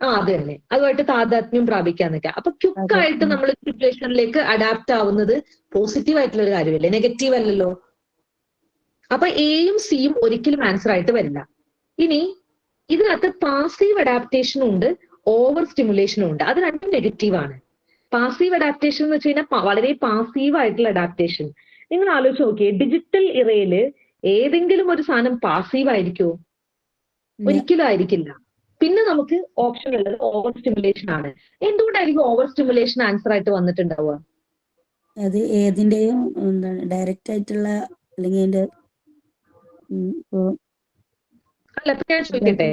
അത് തന്നെ, അതുമായിട്ട് താതാത്മ്യം പ്രാപിക്കാൻ നിൽക്കുക. അപ്പൊ ക്വിക്കായിട്ട് നമ്മൾ സിറ്റുവേഷനിലേക്ക് അഡാപ്റ്റ് ആവുന്നത് പോസിറ്റീവ് ആയിട്ടുള്ള ഒരു കാര്യമല്ലേ, നെഗറ്റീവ് അല്ലല്ലോ. അപ്പൊ എയും സിയും ഒരിക്കലും ആൻസർ ആയിട്ട് വരില്ല. ഇനി ഇതിനകത്ത് പാസീവ് അഡാപ്റ്റേഷനും ഉണ്ട്, ഓവർ സ്റ്റിമുലേഷനും ഉണ്ട്. അത് രണ്ടും നെഗറ്റീവ് ആണ്. പാസീവ് അഡാപ്റ്റേഷൻ എന്ന് വെച്ച് കഴിഞ്ഞാൽ വളരെ പാസീവ് ആയിട്ടുള്ള അഡാപ്റ്റേഷൻ. നിങ്ങൾ ആലോചിച്ച് നോക്കിയേ, ഡിജിറ്റൽ ഇറയില് ഏതെങ്കിലും ഒരു സാധനം പാസീവ് ആയിരിക്കുമോ? ഒരിക്കലും ആയിരിക്കില്ല. പിന്നെ നമുക്ക് ഓപ്ഷൻ ഉള്ളത് ഓവർ സ്റ്റിമുലേഷൻ ആണ്. എന്തുകൊണ്ടായിരിക്കും ഓവർ സ്റ്റിമുലേഷൻ ആൻസർ ആയിട്ട് വന്നിട്ടുണ്ടാവുക? അത് ഏതിന്റെയും ഡയറക്റ്റ് ആയിട്ടുള്ള അല്ലെങ്കിൽ അല്ല, ഇപ്പൊ ഞാൻ ചോദിക്കട്ടെ,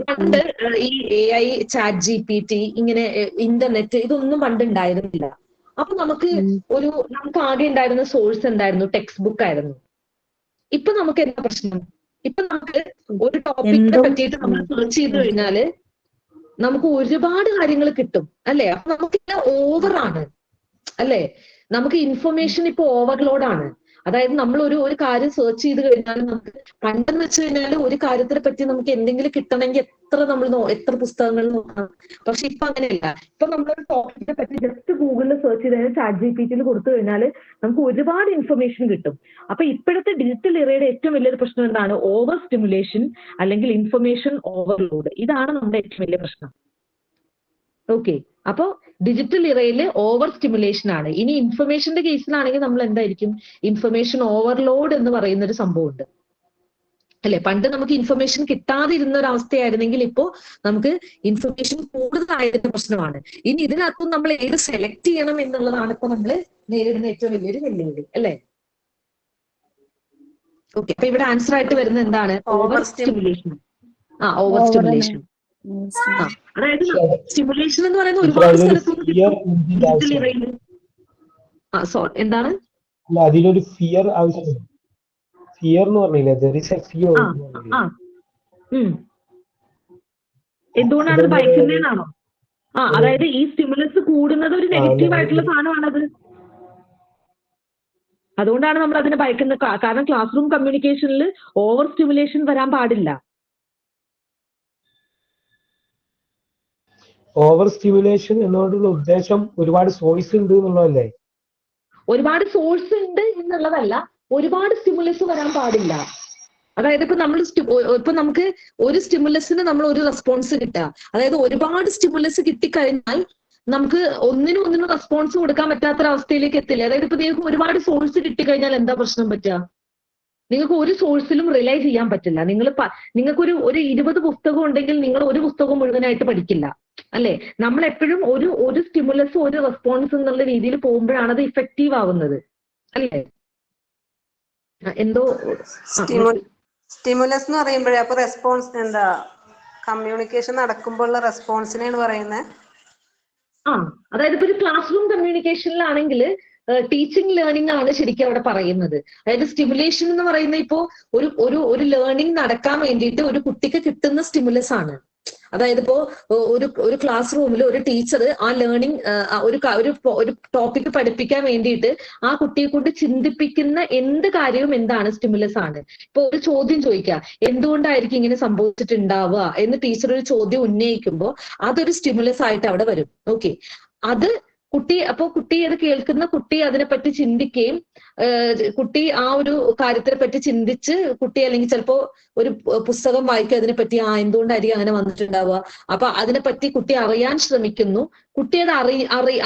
പണ്ട് ഈ AI, ചാറ്റ് GPT, ഇങ്ങനെ ഇന്റർനെറ്റ് ഇതൊന്നും പണ്ട് ഉണ്ടായിരുന്നില്ല. അപ്പൊ നമുക്ക് ആകെ ഉണ്ടായിരുന്ന സോഴ്സ് എന്തായിരുന്നു? ടെക്സ്റ്റ് ബുക്ക് ആയിരുന്നു. ഇപ്പൊ നമുക്ക് എന്താ പ്രശ്നം? ഇപ്പൊ നമുക്ക് ഒരു ടോപ്പിക്കിനെ പറ്റിയിട്ട് നമ്മൾ സെർച്ച് ചെയ്ത് കഴിഞ്ഞാല് നമുക്ക് ഒരുപാട് കാര്യങ്ങൾ കിട്ടും അല്ലെ? അപ്പൊ നമുക്ക് ഓവറാണ് അല്ലെ? നമുക്ക് ഇൻഫർമേഷൻ ഇപ്പൊ ഓവർലോഡാണ്. അതായത് നമ്മൾ ഒരു കാര്യം സെർച്ച് ചെയ്ത് കഴിഞ്ഞാൽ നമുക്ക് പണ്ടെന്ന് വെച്ച് കഴിഞ്ഞാൽ ഒരു കാര്യത്തിനെ പറ്റി നമുക്ക് എന്തെങ്കിലും കിട്ടണമെങ്കിൽ എത്ര പുസ്തകങ്ങൾ നോക്കണം. പക്ഷെ ഇപ്പൊ അങ്ങനെയല്ല. ഇപ്പൊ നമ്മളൊരു ടോപ്പിക്കിനെ പറ്റി ജസ്റ്റ് ഗൂഗിളിൽ സെർച്ച് ചെയ്ത് കഴിഞ്ഞാൽ ChatGPT കൊടുത്തു കഴിഞ്ഞാൽ നമുക്ക് ഒരുപാട് ഇൻഫർമേഷൻ കിട്ടും. അപ്പൊ ഇപ്പോഴത്തെ ഡിജിറ്റൽ ഇറയുടെ ഏറ്റവും വലിയൊരു പ്രശ്നം എന്താണ്? ഓവർ സ്റ്റിമുലേഷൻ അല്ലെങ്കിൽ ഇൻഫർമേഷൻ ഓവർലോഡ്. ഇതാണ് നമ്മുടെ ഏറ്റവും വലിയ പ്രശ്നം. ഓക്കെ, അപ്പൊ ഡിജിറ്റൽ ഇറയിൽ ഓവർ സ്റ്റിമുലേഷൻ ആണ്. ഇനി ഇൻഫർമേഷന്റെ കേസിലാണെങ്കിൽ നമ്മൾ എന്തായിരിക്കും? ഇൻഫർമേഷൻ ഓവർലോഡ് എന്ന് പറയുന്ന ഒരു സംഭവമുണ്ട് അല്ലെ. പണ്ട് നമുക്ക് ഇൻഫർമേഷൻ കിട്ടാതിരുന്ന ഒരു അവസ്ഥയായിരുന്നെങ്കിൽ ഇപ്പോ നമുക്ക് ഇൻഫർമേഷൻ കൂടുതലായിരുന്ന പ്രശ്നമാണ്. ഇനി ഇതിനകത്തും നമ്മൾ ഏത് സെലക്ട് ചെയ്യണം എന്നുള്ളതാണ് ഇപ്പൊ നമ്മൾ നേരിടുന്ന ഏറ്റവും വലിയൊരു വെല്ലുവിളി അല്ലെ. ഓക്കെ, അപ്പൊ ഇവിടെ ആൻസർ ആയിട്ട് വരുന്നത് എന്താണ്? Over stimulation. Over stimulation. അതായത് സ്റ്റിമുലേഷൻ എന്ന് പറയുന്നത് ഒരുപാട് സ്ഥലത്ത് എന്താണ് അതിലൊരു ഫിയർ ആവശ്യമില്ല. ഫിയർ എന്ന് പറഞ്ഞില്ലേ, എന്തുകൊണ്ടാണ് ഭയക്കുന്നതെന്നാണോ? അതായത് ഈ സ്റ്റിമുലസ് കൂടുന്നത് ഒരു നെഗറ്റീവ് ആയിട്ടുള്ള സാധനമാണത്. അതുകൊണ്ടാണ് നമ്മൾ അതിനെ ഭയക്കുന്നത്. കാരണം ക്ലാസ് റൂം കമ്മ്യൂണിക്കേഷനിൽ ഓവർ സ്റ്റിമുലേഷൻ വരാൻ പാടില്ല. ഓവർ സ്റ്റിമുലേഷൻ എന്നോടുള്ള ഉദ്ദേശം ഒരുപാട് സോഴ്സ് ഉണ്ട് എന്നുള്ളതല്ലേ? ഒരുപാട് സോഴ്സ് ഉണ്ട് എന്നുള്ളതല്ല, ഒരുപാട് സ്റ്റിമുലസ് വരാൻ പാടില്ല. അതായത് ഇപ്പൊ നമുക്ക് ഒരു സ്റ്റിമുലസിന് നമ്മൾ ഒരു റെസ്പോൺസ് കിട്ടുക. അതായത് ഒരുപാട് സ്റ്റിമുലസ് കിട്ടിക്കഴിഞ്ഞാൽ നമുക്ക് ഒന്നിനും റെസ്പോൺസ് കൊടുക്കാൻ പറ്റാത്തൊരവസ്ഥയിലേക്ക് എത്തില്ല. അതായത് ഇപ്പൊ നിങ്ങൾക്ക് ഒരുപാട് സോഴ്സ് കിട്ടിക്കഴിഞ്ഞാൽ എന്താ പ്രശ്നം പറ്റുക? നിങ്ങൾക്ക് ഒരു സോഴ്സിലും റിലൈ ചെയ്യാൻ പറ്റില്ല. നിങ്ങൾക്കൊരു 20 പുസ്തകം ഉണ്ടെങ്കിൽ നിങ്ങൾ ഒരു പുസ്തകം മുഴുവനായിട്ട് പഠിക്കില്ല അല്ലെ. നമ്മൾ എപ്പോഴും ഒരു സ്റ്റിമുലസ് ഒരു റെസ്പോൺസ് എന്നുള്ള രീതിയിൽ പോകുമ്പോഴാണ് അത് ഇഫക്റ്റീവ് ആവുന്നത് അല്ലേ. എന്തോ സ്റ്റിമുലസ് എന്ന് പറയുമ്പോഴേ അപ്പൊ റെസ്പോൺസ് എന്താ? കമ്മ്യൂണിക്കേഷൻ നടക്കുമ്പോഴുള്ള റെസ്പോൺസിനെയാണ് പറയുന്നത്. അതായത് ഇപ്പൊ ഒരു ക്ലാസ് റൂം കമ്മ്യൂണിക്കേഷനിലാണെങ്കിൽ ടീച്ചിങ് ലേണിംഗ് ആണ് ശരിക്കും അവിടെ പറയുന്നത്. അതായത് സ്റ്റിമുലേഷൻ എന്ന് പറയുന്ന ഇപ്പോ ഒരു ലേണിംഗ് നടക്കാൻ വേണ്ടിയിട്ട് ഒരു കുട്ടിക്ക് കിട്ടുന്ന സ്റ്റിമുലസ് ആണ്. അതായത് ഇപ്പോ ഒരു ക്ലാസ് റൂമിൽ ഒരു ടീച്ചർ ആ ലേണിംഗ് ഒരു ടോപ്പിക് പഠിപ്പിക്കാൻ വേണ്ടിയിട്ട് ആ കുട്ടിയെ കൊണ്ട് ചിന്തിപ്പിക്കുന്ന എന്ത് കാര്യവും എന്താണ്? സ്റ്റിമുലസ് ആണ്. ഇപ്പൊ ഒരു ചോദ്യം ചോദിക്കുക, എന്തുകൊണ്ടായിരിക്കും ഇങ്ങനെ സംഭവിച്ചിട്ടുണ്ടാവുക എന്ന് ടീച്ചർ ഒരു ചോദ്യം ഉന്നയിക്കുമ്പോൾ അതൊരു സ്റ്റിമുലസ് ആയിട്ട് അവിടെ വരും. ഓക്കെ, അത് കുട്ടി അത് കേൾക്കുന്ന കുട്ടി അതിനെപ്പറ്റി ചിന്തിക്കുകയും കുട്ടി ആ ഒരു കാര്യത്തിനെ പറ്റി ചിന്തിച്ച് കുട്ടി അല്ലെങ്കിൽ ചിലപ്പോ ഒരു പുസ്തകം വായിക്കുക അതിനെപ്പറ്റി എന്തുകൊണ്ടായിരിക്കും അങ്ങനെ വന്നിട്ടുണ്ടാവുക. അപ്പൊ അതിനെപ്പറ്റി കുട്ടി അറിയാൻ ശ്രമിക്കുന്നു. കുട്ടി അത്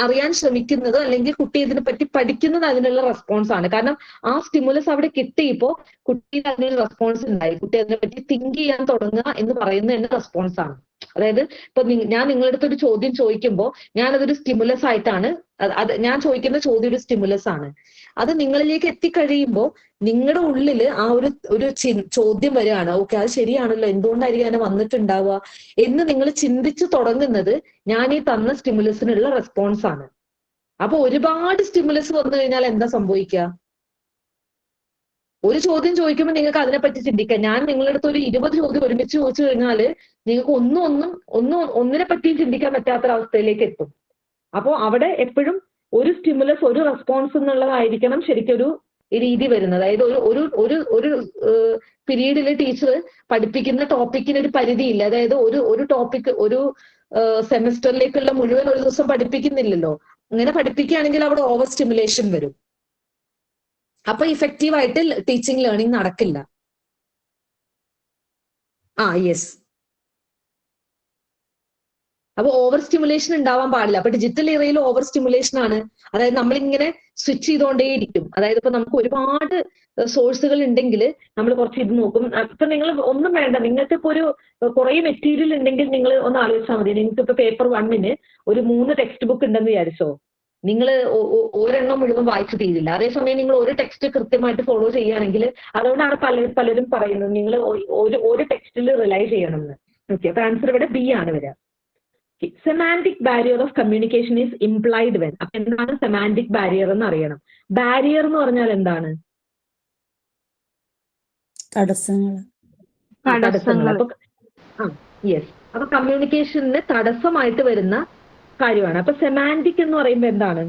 അറിയാൻ ശ്രമിക്കുന്നത് അല്ലെങ്കിൽ കുട്ടി ഇതിനെപ്പറ്റി പഠിക്കുന്നത് അതിനുള്ള റെസ്പോൺസ് ആണ്. കാരണം ആ സ്റ്റിമുലസ് അവിടെ കിട്ടിയപ്പോ കുട്ടിക്ക് അതിനൊരു റെസ്പോൺസ് ഉണ്ടായി. കുട്ടി അതിനെപ്പറ്റി തിങ്ക് ചെയ്യാൻ തുടങ്ങുക എന്ന് പറയുന്നത് തന്നെ റെസ്പോൺസ് ആണ്. അതായത് ഇപ്പൊ ഞാൻ നിങ്ങളുടെ അടുത്തൊരു ചോദ്യം ചോദിക്കുമ്പോൾ ഞാനതൊരു സ്റ്റിമുലസ് ആയിട്ടാണ്, ഞാൻ ചോദിക്കുന്ന ചോദ്യം ഒരു സ്റ്റിമുലസ് ആണ്. അത് നിങ്ങളിലേക്ക് എത്തിക്കഴിയുമ്പോൾ നിങ്ങളുടെ ഉള്ളില് ആ ഒരു ചോദ്യം വരികയാണ്. ഓക്കെ, അത് ശരിയാണല്ലോ, എന്തുകൊണ്ടായിരിക്കും അങ്ങനെ വന്നിട്ടുണ്ടാവുക എന്ന് നിങ്ങൾ ചിന്തിച്ചു തുടങ്ങുന്നത് ഞാൻ ഈ തന്ന സ്റ്റിമുലസിനുള്ള റെസ്പോൺസ് ആണ്. അപ്പൊ ഒരുപാട് സ്റ്റിമുലസ് വന്നു കഴിഞ്ഞാൽ എന്താ സംഭവിക്കുക? ഒരു ചോദ്യം ചോദിക്കുമ്പോൾ നിങ്ങൾക്ക് അതിനെപ്പറ്റി ചിന്തിക്കാം. ഞാൻ നിങ്ങളുടെ അടുത്ത് ഒരു 20 ചോദ്യം ഒരുമിച്ച് ചോദിച്ചു കഴിഞ്ഞാല് നിങ്ങൾക്ക് ഒന്നിനെ പറ്റിയും ചിന്തിക്കാൻ പറ്റാത്തൊരവസ്ഥയിലേക്ക് എത്തും. അപ്പോൾ അവിടെ എപ്പോഴും ഒരു സ്റ്റിമുലസ് ഒരു റെസ്പോൺസ് എന്നുള്ളതായിരിക്കണം ശരിക്കൊരു രീതി വരുന്നത്. അതായത് ഒരു പീരീഡിൽ ടീച്ചർ പഠിപ്പിക്കുന്ന ടോപ്പിക്കിന് ഒരു പരിധിയില്ല. അതായത് ഒരു ടോപ്പിക് ഒരു സെമസ്റ്ററിലേക്കുള്ള മുഴുവൻ ഒരു ദിവസം പഠിപ്പിക്കുന്നില്ലല്ലോ. അങ്ങനെ പഠിപ്പിക്കുകയാണെങ്കിൽ അവിടെ ഓവർ സ്റ്റിമുലേഷൻ വരും. അപ്പൊ ഇഫക്റ്റീവ് ആയിട്ട് ടീച്ചിങ് ലേണിംഗ് നടക്കില്ല. യെസ്. അപ്പൊ ഓവർ സ്റ്റിമുലേഷൻ ഉണ്ടാവാൻ പാടില്ല. അപ്പൊ ഡിജിറ്റൽ ഇറയിൽ ഓവർ സ്റ്റിമുലേഷൻ ആണ്. അതായത് നമ്മളിങ്ങനെ സ്വിച്ച് ചെയ്തുകൊണ്ടേയിരിക്കും. അതായത് ഇപ്പൊ നമുക്ക് ഒരുപാട് സോഴ്സുകൾ ഉണ്ടെങ്കിൽ നമ്മൾ കുറച്ച് ഇത് നോക്കും. ഇപ്പൊ നിങ്ങൾ ഒന്നും വേണ്ട, നിങ്ങൾക്ക് ഇപ്പൊ കുറെ മെറ്റീരിയൽ ഉണ്ടെങ്കിൽ നിങ്ങൾ ഒന്ന് ആലോചിച്ചാൽ മതി. നിങ്ങൾക്ക് ഇപ്പൊ പേപ്പർ 1 ഒരു 3 ടെക്സ്റ്റ് ബുക്ക് ഉണ്ടെന്ന് വിചാരിച്ചോ, നിങ്ങൾ ഒരെണ്ണം മുഴുവൻ വായിച്ചു തീരില്ല. അതേസമയം നിങ്ങൾ ഒരു ടെക്സ്റ്റ് കൃത്യമായിട്ട് ഫോളോ ചെയ്യുകയാണെങ്കിൽ, അതുകൊണ്ടാണ് പലരും പറയുന്നത് നിങ്ങൾ ഒരു ടെക്സ്റ്റിൽ റിലൈ ചെയ്യണം എന്ന്. ഓക്കെ, അപ്പൊ ആൻസർ ഇവിടെ ബി ആണ് വരിക. Semantic barrier of communication is implied when. അപ്പൊ എന്താണ് സെമാന്റിക് ബാരിയർ എന്ന് അറിയണം. ബാരിയർ എന്ന് പറഞ്ഞാൽ എന്താണ്? തടസ്സങ്ങൾ. അപ്പൊ യെസ്, അപ്പൊ കമ്മ്യൂണിക്കേഷന് തടസ്സമായിട്ട് വരുന്ന കാര്യമാണ്. അപ്പൊ സെമാന്റിക് എന്ന് പറയുമ്പോൾ എന്താണ്?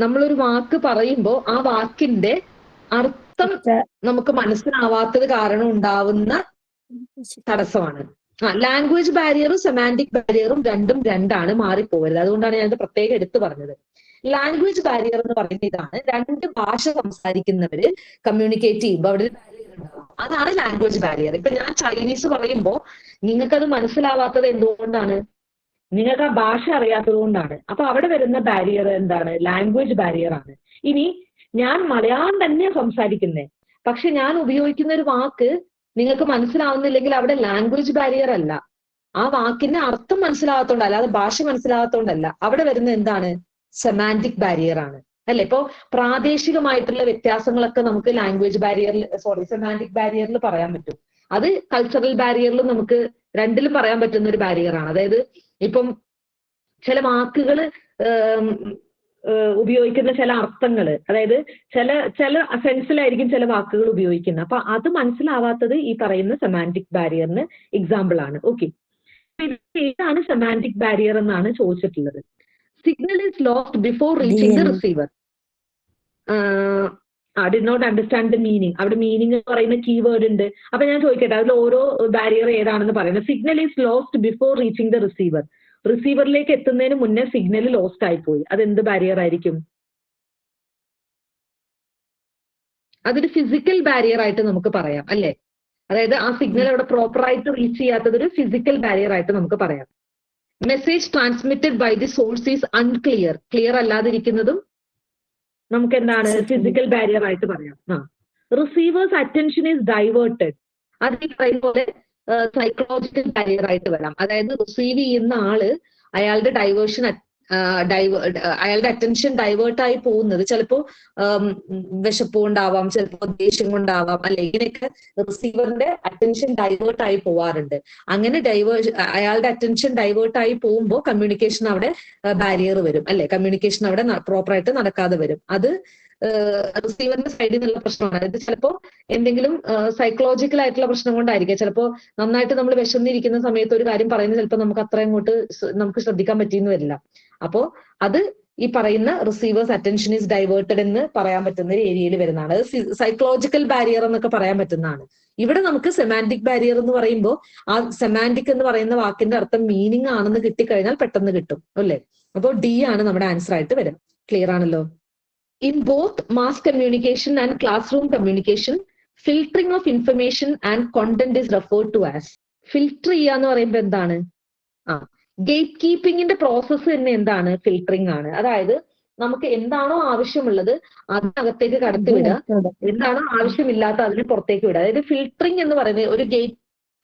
നമ്മളൊരു വാക്ക് പറയുമ്പോൾ ആ വാക്കിന്റെ അർത്ഥം നമുക്ക് മനസ്സിലാവാത്തത് കാരണം ഉണ്ടാവുന്ന തടസ്സമാണ്. ലാംഗ്വേജ് ബാരിയറും സെമാൻറ്റിക് ബാരിയറും രണ്ടും രണ്ടാണ്, മാറിപ്പോകരുത്. അതുകൊണ്ടാണ് ഞാനത് പ്രത്യേകം എടുത്തു പറഞ്ഞത്. ലാംഗ്വേജ് ബാരിയർ എന്ന് പറയുന്നത് ഇതാണ്, രണ്ട് ഭാഷ സംസാരിക്കുന്നവര് കമ്മ്യൂണിക്കേറ്റ് ചെയ്യുമ്പോൾ അവിടെ ഒരു ബാരിയർ ഉണ്ടാവും. അതാണ് ലാംഗ്വേജ് ബാരിയർ. ഇപ്പൊ ഞാൻ ചൈനീസ് പറയുമ്പോൾ നിങ്ങൾക്കത് മനസ്സിലാവാത്തത് എന്തുകൊണ്ടാണ്? നിങ്ങൾക്ക് ആ ഭാഷ അറിയാത്തത് കൊണ്ടാണ്. അപ്പൊ അവിടെ വരുന്ന ബാരിയർ എന്താണ്? ലാംഗ്വേജ് ബാരിയർ ആണ്. ഇനി ഞാൻ മലയാളം തന്നെ സംസാരിക്കുന്നേ, പക്ഷെ ഞാൻ ഉപയോഗിക്കുന്ന ഒരു വാക്ക് നിങ്ങൾക്ക് മനസ്സിലാവുന്നില്ലെങ്കിൽ അവിടെ ലാംഗ്വേജ് ബാരിയർ അല്ല, ആ വാക്കിന്റെ അർത്ഥം മനസ്സിലാവാത്തോണ്ടല്ല, അല്ലാതെ ഭാഷ മനസ്സിലാവാത്തോണ്ടല്ല. അവിടെ വരുന്ന എന്താണ്? സെമാൻറ്റിക് ബാരിയർ ആണ്, അല്ലെ? ഇപ്പൊ പ്രാദേശികമായിട്ടുള്ള വ്യത്യാസങ്ങളൊക്കെ നമുക്ക് ലാംഗ്വേജ് ബാരിയറിൽ സെമാൻറ്റിക് ബാരിയറിൽ പറയാൻ പറ്റും. അത് കൾച്ചറൽ ബാരിയറിൽ നമുക്ക് രണ്ടിലും പറയാൻ പറ്റുന്ന ഒരു ബാരിയർ ആണ്. അതായത് ഇപ്പം ചില വാക്കുകൾ ഉപയോഗിക്കുന്ന ചില അർത്ഥങ്ങള്, അതായത് ചില സെൻസിലായിരിക്കും ചില വാക്കുകൾ ഉപയോഗിക്കുന്നത്. അപ്പൊ അത് മനസ്സിലാവാത്തത് ഈ പറയുന്ന സെമാൻറ്റിക് ബാരിയറിന് എക്സാമ്പിൾ ആണ്. ഓക്കെ, ഏതാണ് സെമാൻറ്റിക് ബാരിയർ എന്നാണ് ചോദിച്ചിട്ടുള്ളത്. Signal is lost before reaching the receiver. Did not understand the meaning. അവിടെ മീനിങ് പറയുന്ന കീവേഡ് ഉണ്ട്. അപ്പൊ ഞാൻ ചോദിക്കട്ടെ, അതിൽ ഓരോ ബാരിയർ ഏതാണെന്ന് പറയുന്നത്. Signal is lost before reaching the receiver. റിസീവറിലേക്ക് എത്തുന്നതിന് മുന്നേ സിഗ്നൽ ലോസ്റ്റ് ആയിപ്പോയി. അതെന്ത് ബാരിയർ ആയിരിക്കും? അതൊരു ഫിസിക്കൽ ബാരിയർ ആയിട്ട് നമുക്ക് പറയാം, അല്ലെ? അതായത് ആ സിഗ്നൽ അവിടെ പ്രോപ്പറായിട്ട് റീച്ച് ചെയ്യാത്തത് ഒരു ഫിസിക്കൽ ബാരിയർ ആയിട്ട് നമുക്ക് പറയാം. Message transmitted by the source is unclear. Clear അല്ലാതിരിക്കുന്നതും നമുക്ക് എന്താണ്? ഫിസിക്കൽ ബാരിയർ ആയിട്ട് പറയാം. Receiver's attention is diverted. അത് ഈ പറയുന്ന പോലെ സൈക്കോളജിക്കൽ ബാരിയർ ആയിട്ട് വരാം. അതായത് റിസീവ് ചെയ്യുന്ന ആള് അയാളുടെ അയാളുടെ അറ്റൻഷൻ ഡൈവേർട്ട് ആയി പോകുന്നത് ചിലപ്പോ വിശപ്പ് കൊണ്ടാവാം, ചിലപ്പോ ദേഷ്യം കൊണ്ടാവാം, അല്ലെ? ഇങ്ങനെയൊക്കെ റിസീവറിന്റെ അറ്റൻഷൻ ഡൈവേർട്ട് ആയി പോവാറുണ്ട്. അങ്ങനെ അയാളുടെ അറ്റൻഷൻ ഡൈവേർട്ട് ആയി പോകുമ്പോൾ കമ്മ്യൂണിക്കേഷൻ അവിടെ ബാരിയർ വരും, അല്ലെ? കമ്മ്യൂണിക്കേഷൻ അവിടെ പ്രോപ്പറായിട്ട് നടക്കാതെ വരും. അത് റിസീവറിന്റെ സൈഡിൽ നിന്നുള്ള പ്രശ്നമാണ്. അതായത് ചിലപ്പോ എന്തെങ്കിലും സൈക്കോളജിക്കൽ ആയിട്ടുള്ള പ്രശ്നം കൊണ്ടായിരിക്കും. ചിലപ്പോ നന്നായിട്ട് നമ്മൾ വിശന്നിരിക്കുന്ന സമയത്ത് ഒരു കാര്യം പറയുന്നത് ചിലപ്പോൾ നമുക്ക് അത്ര അങ്ങോട്ട് നമുക്ക് ശ്രദ്ധിക്കാൻ പറ്റിയെന്ന് വരില്ല. അപ്പോ അത് ഈ പറയുന്ന റിസീവേഴ്സ് അറ്റൻഷൻ ഈസ് ഡൈവേർട്ടഡ് എന്ന് പറയാൻ പറ്റുന്ന ഒരു ഏരിയയിൽ വരുന്നതാണ്. അത് സൈക്കോളജിക്കൽ ബാരിയർ എന്നൊക്കെ പറയാൻ പറ്റുന്നതാണ്. ഇവിടെ നമുക്ക് സെമാൻറ്റിക് ബാരിയർ എന്ന് പറയുമ്പോൾ ആ സെമാൻറ്റിക് എന്ന് പറയുന്ന വാക്കിന്റെ അർത്ഥം മീനിങ് ആണെന്ന് കിട്ടിക്കഴിഞ്ഞാൽ പെട്ടെന്ന് കിട്ടും, അല്ലേ? അപ്പോൾ ഡി ആണ് നമ്മുടെ ആൻസർ ആയിട്ട് വരും. ക്ലിയർ ആണല്ലോ? In both mass communication and classroom communication, filtering of information and content is referred to as. Filter ചെയ്യാന്ന് പറയുമ്പോൾ എന്താണ്? ഗേറ്റ് കീപ്പിംഗിന്റെ പ്രോസസ്സ് തന്നെ എന്താണ്? ഫിൽട്ടറിംഗ് ആണ്. അതായത് നമുക്ക് എന്താണോ ആവശ്യമുള്ളത് അതിനകത്തേക്ക് കടത്തിവിടുക, എന്താണോ ആവശ്യമില്ലാത്ത അതിന് പുറത്തേക്ക് വിടുക. അതായത് ഫിൽട്ടറിംഗ് എന്ന് പറയുന്നത് ഒരു ഗേറ്റ്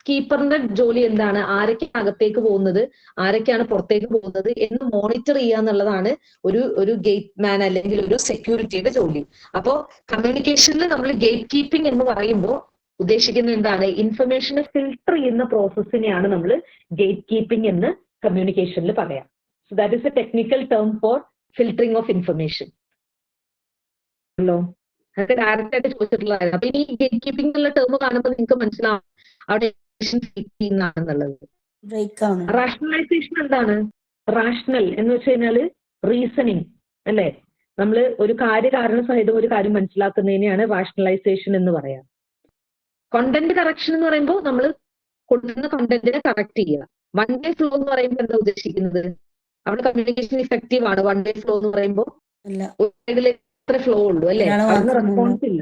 കീപ്പറിന്റെ ജോലി എന്താണ്? ആരൊക്കെയാണ് അകത്തേക്ക് പോകുന്നത്, ആരൊക്കെയാണ് പുറത്തേക്ക് പോകുന്നത് എന്ന് മോണിറ്റർ ചെയ്യുക എന്നുള്ളതാണ് ഒരു ഗേറ്റ് മാൻ അല്ലെങ്കിൽ ഒരു സെക്യൂരിറ്റിയുടെ ജോലി. അപ്പോ കമ്മ്യൂണിക്കേഷനിൽ നമ്മൾ ഗേറ്റ് കീപ്പിംഗ് എന്ന് പറയുമ്പോൾ ഉദ്ദേശിക്കുന്നത് എന്താണ്? ഇൻഫർമേഷനെ ഫിൽട്ടർ ചെയ്യുന്ന പ്രോസസ്സിനെയാണ് നമ്മൾ ഗേറ്റ് കീപ്പിംഗ് എന്ന് കമ്മ്യൂണിക്കേഷനിൽ പറയാം. So that is a technical term for filtering of information. അതൊക്കെ ഡയറക്റ്റ് ആയിട്ട് ചോദിച്ചിട്ടുള്ളതാണ്. അപ്പൊ ഇനി ഗേറ്റ് കീപ്പിംഗ് എന്നുള്ള ടേം കാണുമ്പോൾ നിങ്ങൾക്ക് മനസ്സിലാവും അവിടെ റാഷണലൈസേഷൻ എന്താണ്? റാഷണൽ എന്ന് വെച്ച് കഴിഞ്ഞാല് റീസണിങ്, അല്ലെ? നമ്മൾ ഒരു കാര്യകാരണ സഹിതം ഒരു കാര്യം മനസ്സിലാക്കുന്നതിനെയാണ് റാഷണലൈസേഷൻ എന്ന് പറയാം. കണ്ടന്റ് കറക്ഷൻ എന്ന് പറയുമ്പോൾ നമ്മൾ കൊടുക്കുന്ന കണ്ടന്റിനെ കറക്റ്റ് ചെയ്യുക. വൺ വേ ഫ്ലോ എന്ന് പറയുമ്പോൾ എന്താ ഉദ്ദേശിക്കുന്നത്? അവിടെ കമ്മ്യൂണിക്കേഷൻ ഇഫക്റ്റീവ് ആണ്. വൺ വേ ഫ്ലോ എന്ന് പറയുമ്പോൾ ഒരു സൈഡിലേക്ക് എത്ര ഫ്ലോ ഉള്ളൂ, അല്ലെ? അതിന് റെസ്പോൺസ് ഇല്ല.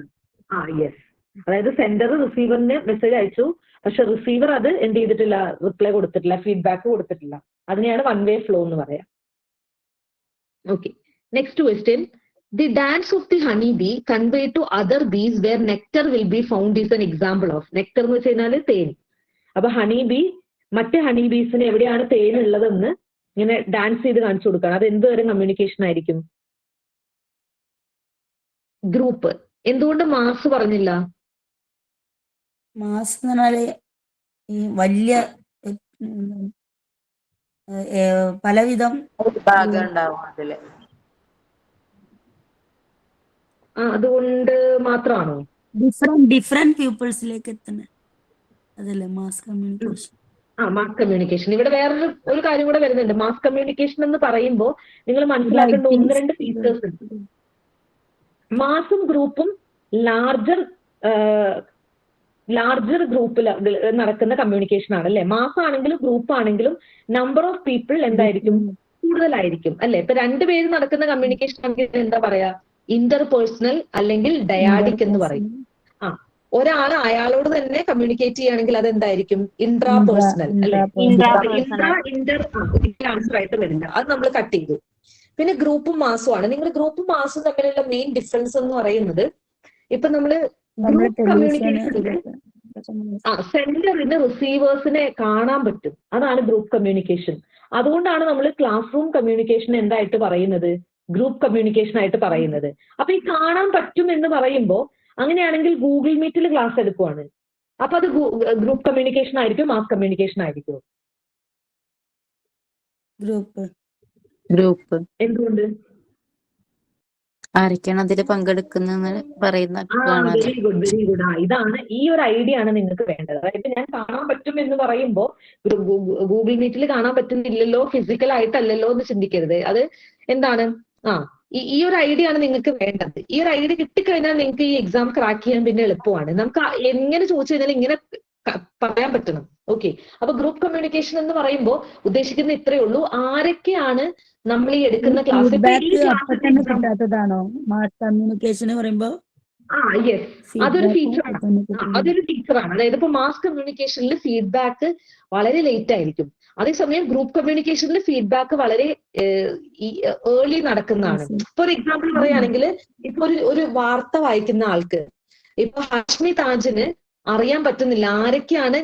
യെസ്. അതായത് സെൻഡർ റിസീവറിന് മെസ്സേജ് അയച്ചു, പക്ഷെ റിസീവർ അത് എന്ത് ചെയ്തിട്ടില്ല? റിപ്ലൈ കൊടുത്തിട്ടില്ല, ഫീഡ്ബാക്ക് കൊടുത്തിട്ടില്ല. അതിനെയാണ് വൺ വേ ഫ്ലോ എന്ന് പറയാം. Okay, next question. The dance of the honey bee convey to other bees where nectar will be found is an example of. Nectar എന്ന് വെച്ച് കഴിഞ്ഞാൽ തേൻ. അപ്പൊ ഹണി ബീ മറ്റേ ഹണി ബീസിന് എവിടെയാണ് തേൻ ഉള്ളതെന്ന് ഇങ്ങനെ ഡാൻസ് ചെയ്ത് കാണിച്ചു കൊടുക്കണം. അത് എന്തുവരെ കമ്മ്യൂണിക്കേഷൻ ആയിരിക്കും? ഗ്രൂപ്പ്. എന്തുകൊണ്ട് മാസ് പറഞ്ഞില്ല? മാസ് എന്ന് പറഞ്ഞാല് ഈ വലിയ പലവിധം ഭാഗം ഉണ്ടാവും അതില്. അതുകൊണ്ട് മാത്രമാണോ? ഡിഫറെന്റ് പീപ്പിൾസിലേക്ക് എത്തുന്നത് അതല്ലേ മാസ് കമ്മ്യൂണിക്കേഷൻ? Mass communication. ഇവിടെ വേറൊരു കാര്യം കൂടെ വരുന്നുണ്ട്. മാസ് കമ്മ്യൂണിക്കേഷൻ എന്ന് പറയുമ്പോൾ നിങ്ങൾ മനസ്സിലാക്കേണ്ട ഒന്ന് രണ്ട് ഫീച്ചേഴ്സ് ഉണ്ട്. മാസും ഗ്രൂപ്പും ലാർജർ ഗ്രൂപ്പിൽ നടക്കുന്ന കമ്മ്യൂണിക്കേഷൻ ആണ് അല്ലെ. മാസ് ആണെങ്കിലും ഗ്രൂപ്പ് ആണെങ്കിലും നമ്പർ ഓഫ് പീപ്പിൾ എന്തായിരിക്കും, കൂടുതലായിരിക്കും അല്ലെ. ഇപ്പൊ രണ്ടുപേര് നടക്കുന്ന കമ്മ്യൂണിക്കേഷൻ ആണെങ്കിൽ എന്താ പറയാ, ഇന്റർ പേഴ്സണൽ അല്ലെങ്കിൽ ഡയാഡിക് എന്ന് പറയും. ഒരാൾ അയാളോട് തന്നെ കമ്മ്യൂണിക്കേറ്റ് ചെയ്യുകയാണെങ്കിൽ അത് എന്തായിരിക്കും, ഇൻട്രാ പേഴ്സണൽ അല്ലെ. ആൻസർ ആയിട്ട് വരില്ല, അത് നമ്മൾ കട്ട് ചെയ്തു. പിന്നെ ഗ്രൂപ്പും മാസും ആണ്. നിങ്ങൾ ഗ്രൂപ്പും മാസും തമ്മിലുള്ള മെയിൻ ഡിഫറൻസ് എന്ന് പറയുന്നത്, ഇപ്പൊ നമ്മള് ഗ്രൂപ്പ് കമ്മ്യൂണിക്കേഷനിൽ സെൻഡറിന് റിസീവേഴ്സിനെ കാണാൻ പറ്റും, അതാണ് ഗ്രൂപ്പ് കമ്മ്യൂണിക്കേഷൻ. അതുകൊണ്ടാണ് നമ്മൾ ക്ലാസ് റൂം കമ്മ്യൂണിക്കേഷൻ എന്തായിട്ട് പറയുന്നത്, ഗ്രൂപ്പ് കമ്മ്യൂണിക്കേഷൻ ആയിട്ട് പറയുന്നത്. അപ്പൊ ഈ കാണാൻ പറ്റും എന്ന് പറയുമ്പോൾ അങ്ങനെയാണെങ്കിൽ ഗൂഗിൾ മീറ്റിൽ ക്ലാസ് എടുക്കുവാണ്, അപ്പൊ അത് ഗ്രൂപ്പ് കമ്മ്യൂണിക്കേഷൻ ആയിരിക്കും, മാസ് കമ്മ്യൂണിക്കേഷൻ ആയിരിക്കും? ഗ്രൂപ്പ്. എന്തുകൊണ്ട്? ആരൊക്കെയാണ് അതിൽ പങ്കെടുക്കുന്ന പറയുന്ന. Very good, very good. ഇതാണ്, ഈ ഒരു ഐഡിയ ആണ് നിങ്ങൾക്ക് വേണ്ടത്. അതായത് ഞാൻ കാണാൻ പറ്റും എന്ന് പറയുമ്പോൾ ഗൂഗിൾ മീറ്റിൽ കാണാൻ പറ്റുന്നില്ലല്ലോ, ഫിസിക്കൽ ആയിട്ടല്ലല്ലോ എന്ന് ചിന്തിക്കരുത്. അത് എന്താണ്, ഈ ഒരു ഐഡിയ ആണ് നിങ്ങൾക്ക് വേണ്ടത്. ഈ ഒരു ഐഡിയ കിട്ടിക്കഴിഞ്ഞാൽ നിങ്ങൾക്ക് ഈ എക്സാം ക്രാക്ക് ചെയ്യാൻ പിന്നെ എളുപ്പമാണ്. നമുക്ക് എങ്ങനെ ചോദിച്ചു കഴിഞ്ഞാൽ ഇങ്ങനെ പറയാൻ പറ്റണം. ഓക്കെ, അപ്പൊ ഗ്രൂപ്പ് കമ്മ്യൂണിക്കേഷൻ എന്ന് പറയുമ്പോൾ ഉദ്ദേശിക്കുന്ന ഇത്രയേ ഉള്ളൂ. ആരൊക്കെയാണ് നമ്മൾ ഈ എടുക്കുന്ന ക്ലാസ് കിട്ടാത്തതാണോ മാസ് കമ്മ്യൂണിക്കേഷൻ പറയുമ്പോ? യെസ്, അതൊരു ഫീച്ചറാണ്. അതൊരു ഫീച്ചറാണ്. അതായത് ഇപ്പൊ മാസ് കമ്മ്യൂണിക്കേഷനിൽ ഫീഡ്ബാക്ക് വളരെ ലേറ്റ് ആയിരിക്കും. അതേസമയം ഗ്രൂപ്പ് കമ്മ്യൂണിക്കേഷനിൽ ഫീഡ്ബാക്ക് വളരെ ഏർലി നടക്കുന്നതാണ്. ഇപ്പൊ ഒരു എക്സാമ്പിൾ പറയുകയാണെങ്കിൽ, ഇപ്പൊ ഒരു വാർത്ത വായിക്കുന്ന ആൾക്ക് ഇപ്പൊ ഹാഷ്മി താജിന് അറിയാൻ പറ്റുന്നില്ല ആരൊക്കെയാണ്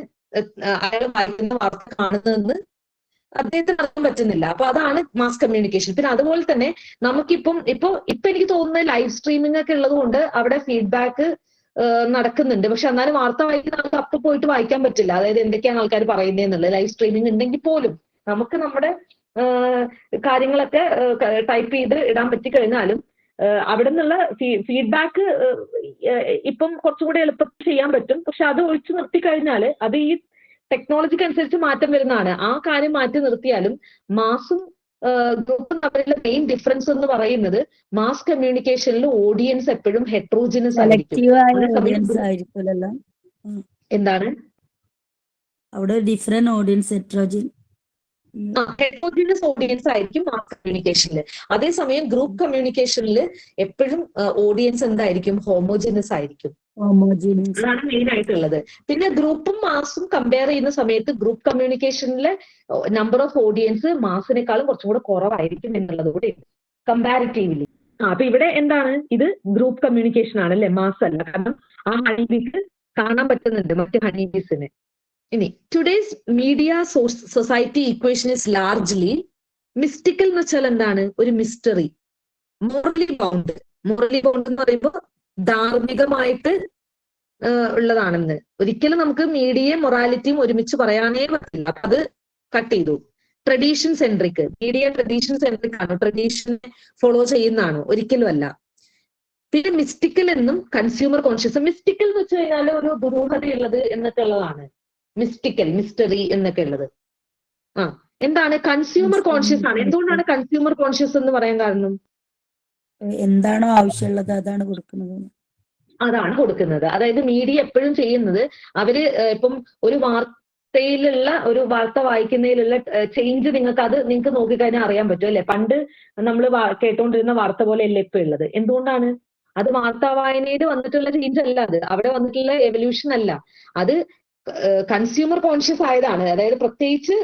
അയാൾ വായിക്കുന്ന വാർത്ത കാണുന്നതെന്ന് അദ്ദേഹത്തിന് അറിയാൻ പറ്റുന്നില്ല. അപ്പൊ അതാണ് മാസ് കമ്മ്യൂണിക്കേഷൻ. പിന്നെ അതുപോലെ തന്നെ നമുക്കിപ്പം ഇപ്പൊ എനിക്ക് തോന്നുന്നത് ലൈവ് സ്ട്രീമിംഗ് ഒക്കെ ഉള്ളത് കൊണ്ട് അവിടെ ഫീഡ്ബാക്ക് നടക്കുന്നുണ്ട്. പക്ഷെ എന്നാലും വാർത്ത വായിക്കുന്ന ആൾക്ക് അപ്പൊ പോയിട്ട് വായിക്കാൻ പറ്റില്ല, അതായത് എന്തൊക്കെയാണ് ആൾക്കാർ പറയുന്നതെന്നുള്ളത്. ലൈവ് സ്ട്രീമിംഗ് ഉണ്ടെങ്കിൽ പോലും നമുക്ക് നമ്മുടെ കാര്യങ്ങളൊക്കെ ടൈപ്പ് ചെയ്ത് ഇടാൻ പറ്റിക്കഴിഞ്ഞാലും അവിടെ നിന്നുള്ള ഫീഡ്ബാക്ക് ഇപ്പം കുറച്ചും കൂടെ എളുപ്പത്തിൽ ചെയ്യാൻ പറ്റും. പക്ഷെ അത് ഒഴിച്ചു നിർത്തിക്കഴിഞ്ഞാൽ അത് ഈ ടെക്നോളജിക്ക് അനുസരിച്ച് മാറ്റം വരുന്നതാണ്. ആ കാര്യം മാറ്റി നിർത്തിയാലും മാസും ഗ്രൂപ്പും തമ്മിലുള്ള മെയിൻ ഡിഫറൻസ് എന്ന് പറയുന്നത്, മാസ് കമ്മ്യൂണിക്കേഷനിൽ ഓഡിയൻസ് എപ്പോഴും ഹെട്രോജിനസ് ആയിരിക്കും. എന്താണ് അവിടെ ഡിഫറെന്റ് ഓഡിയൻസ്, ഹെട്രോജിനസ് ഓഡിയൻസ് ആയിരിക്കും മാസ് കമ്മ്യൂണിക്കേഷനിൽ. അതേസമയം ഗ്രൂപ്പ് കമ്മ്യൂണിക്കേഷനിൽ എപ്പോഴും ഓഡിയൻസ് എന്തായിരിക്കും, ഹോമോജിനസ് ആയിരിക്കും. അതാണ് മെയിൻ ആയിട്ടുള്ളത്. പിന്നെ ഗ്രൂപ്പും മാസും കമ്പയർ ചെയ്യുന്ന സമയത്ത് ഗ്രൂപ്പ് കമ്മ്യൂണിക്കേഷനിലെ നമ്പർ ഓഫ് ഓഡിയൻസ് മാസിനേക്കാളും കുറച്ചും കൂടെ കുറവായിരിക്കും എന്നുള്ളത് കൂടെ കമ്പാരിറ്റീവ്ലി. അപ്പൊ ഇവിടെ എന്താണ്, ഇത് ഗ്രൂപ്പ് കമ്മ്യൂണിക്കേഷൻ ആണ് അല്ലെ, മാസ് അല്ല. കാരണം ആ ഹണിബീക്ക് കാണാൻ പറ്റുന്നുണ്ട് മറ്റ് ഹണിബീസിന്. ഇനി today's media society equation is largely mystical എന്ന് വെച്ചാൽ എന്താണ്, ഒരു മിസ്റ്ററി. മോറലി ബൗണ്ട് എന്ന് പറയുമ്പോൾ ധാർമ്മികമായിട്ട് ഉള്ളതാണെന്ന്. ഒരിക്കലും നമുക്ക് മീഡിയയും മൊറാലിറ്റിയും ഒരുമിച്ച് പറയാനേ പറ്റില്ല. അപ്പൊ അത് കട്ട് ചെയ്തു. Tradition centric, media tradition centric ആണോ, ട്രഡീഷനെ ഫോളോ ചെയ്യുന്നതാണോ? ഒരിക്കലും അല്ല. പിന്നെ മിസ്റ്റിക്കൽ എന്നും കൺസ്യൂമർ കോൺഷ്യസ്. മിസ്റ്റിക്കൽ എന്ന് വെച്ച് കഴിഞ്ഞാൽ ഒരു ദുരൂഹതയുള്ളത് എന്നൊക്കെ ഉള്ളതാണ് മിസ്റ്റിക്കൽ, മിസ്റ്ററി എന്നൊക്കെ ഉള്ളത്. എന്താണ്, കൺസ്യൂമർ കോൺഷ്യസ് ആണ്. എന്തുകൊണ്ടാണ് കൺസ്യൂമർ കോൺഷ്യസ് എന്ന് പറയാൻ കാരണം? എന്താണോ ആവശ്യമുള്ളത് അതാണ് കൊടുക്കുന്നത്. അതായത് മീഡിയ എപ്പോഴും ചെയ്യുന്നത്, അവര് ഇപ്പം ഒരു ഒരു വാർത്ത വായിക്കുന്നതിലുള്ള ചേഞ്ച് നിങ്ങൾക്ക് നോക്കിക്കഴിഞ്ഞാൽ അറിയാൻ പറ്റും അല്ലെ. പണ്ട് നമ്മൾ കേട്ടോണ്ടിരുന്ന വാർത്ത പോലെ അല്ല ഇപ്പൊ ഉള്ളത്. എന്തുകൊണ്ടാണ്? അത് വാർത്താ വായനയിൽ വന്നിട്ടുള്ള ചേഞ്ച് അല്ല, അത് അവിടെ വന്നിട്ടുള്ള എവല്യൂഷൻ അല്ല, അത് കൺസ്യൂമർ കോൺഷ്യസ് ആയതാണ്. അതായത് പ്രത്യേകിച്ച്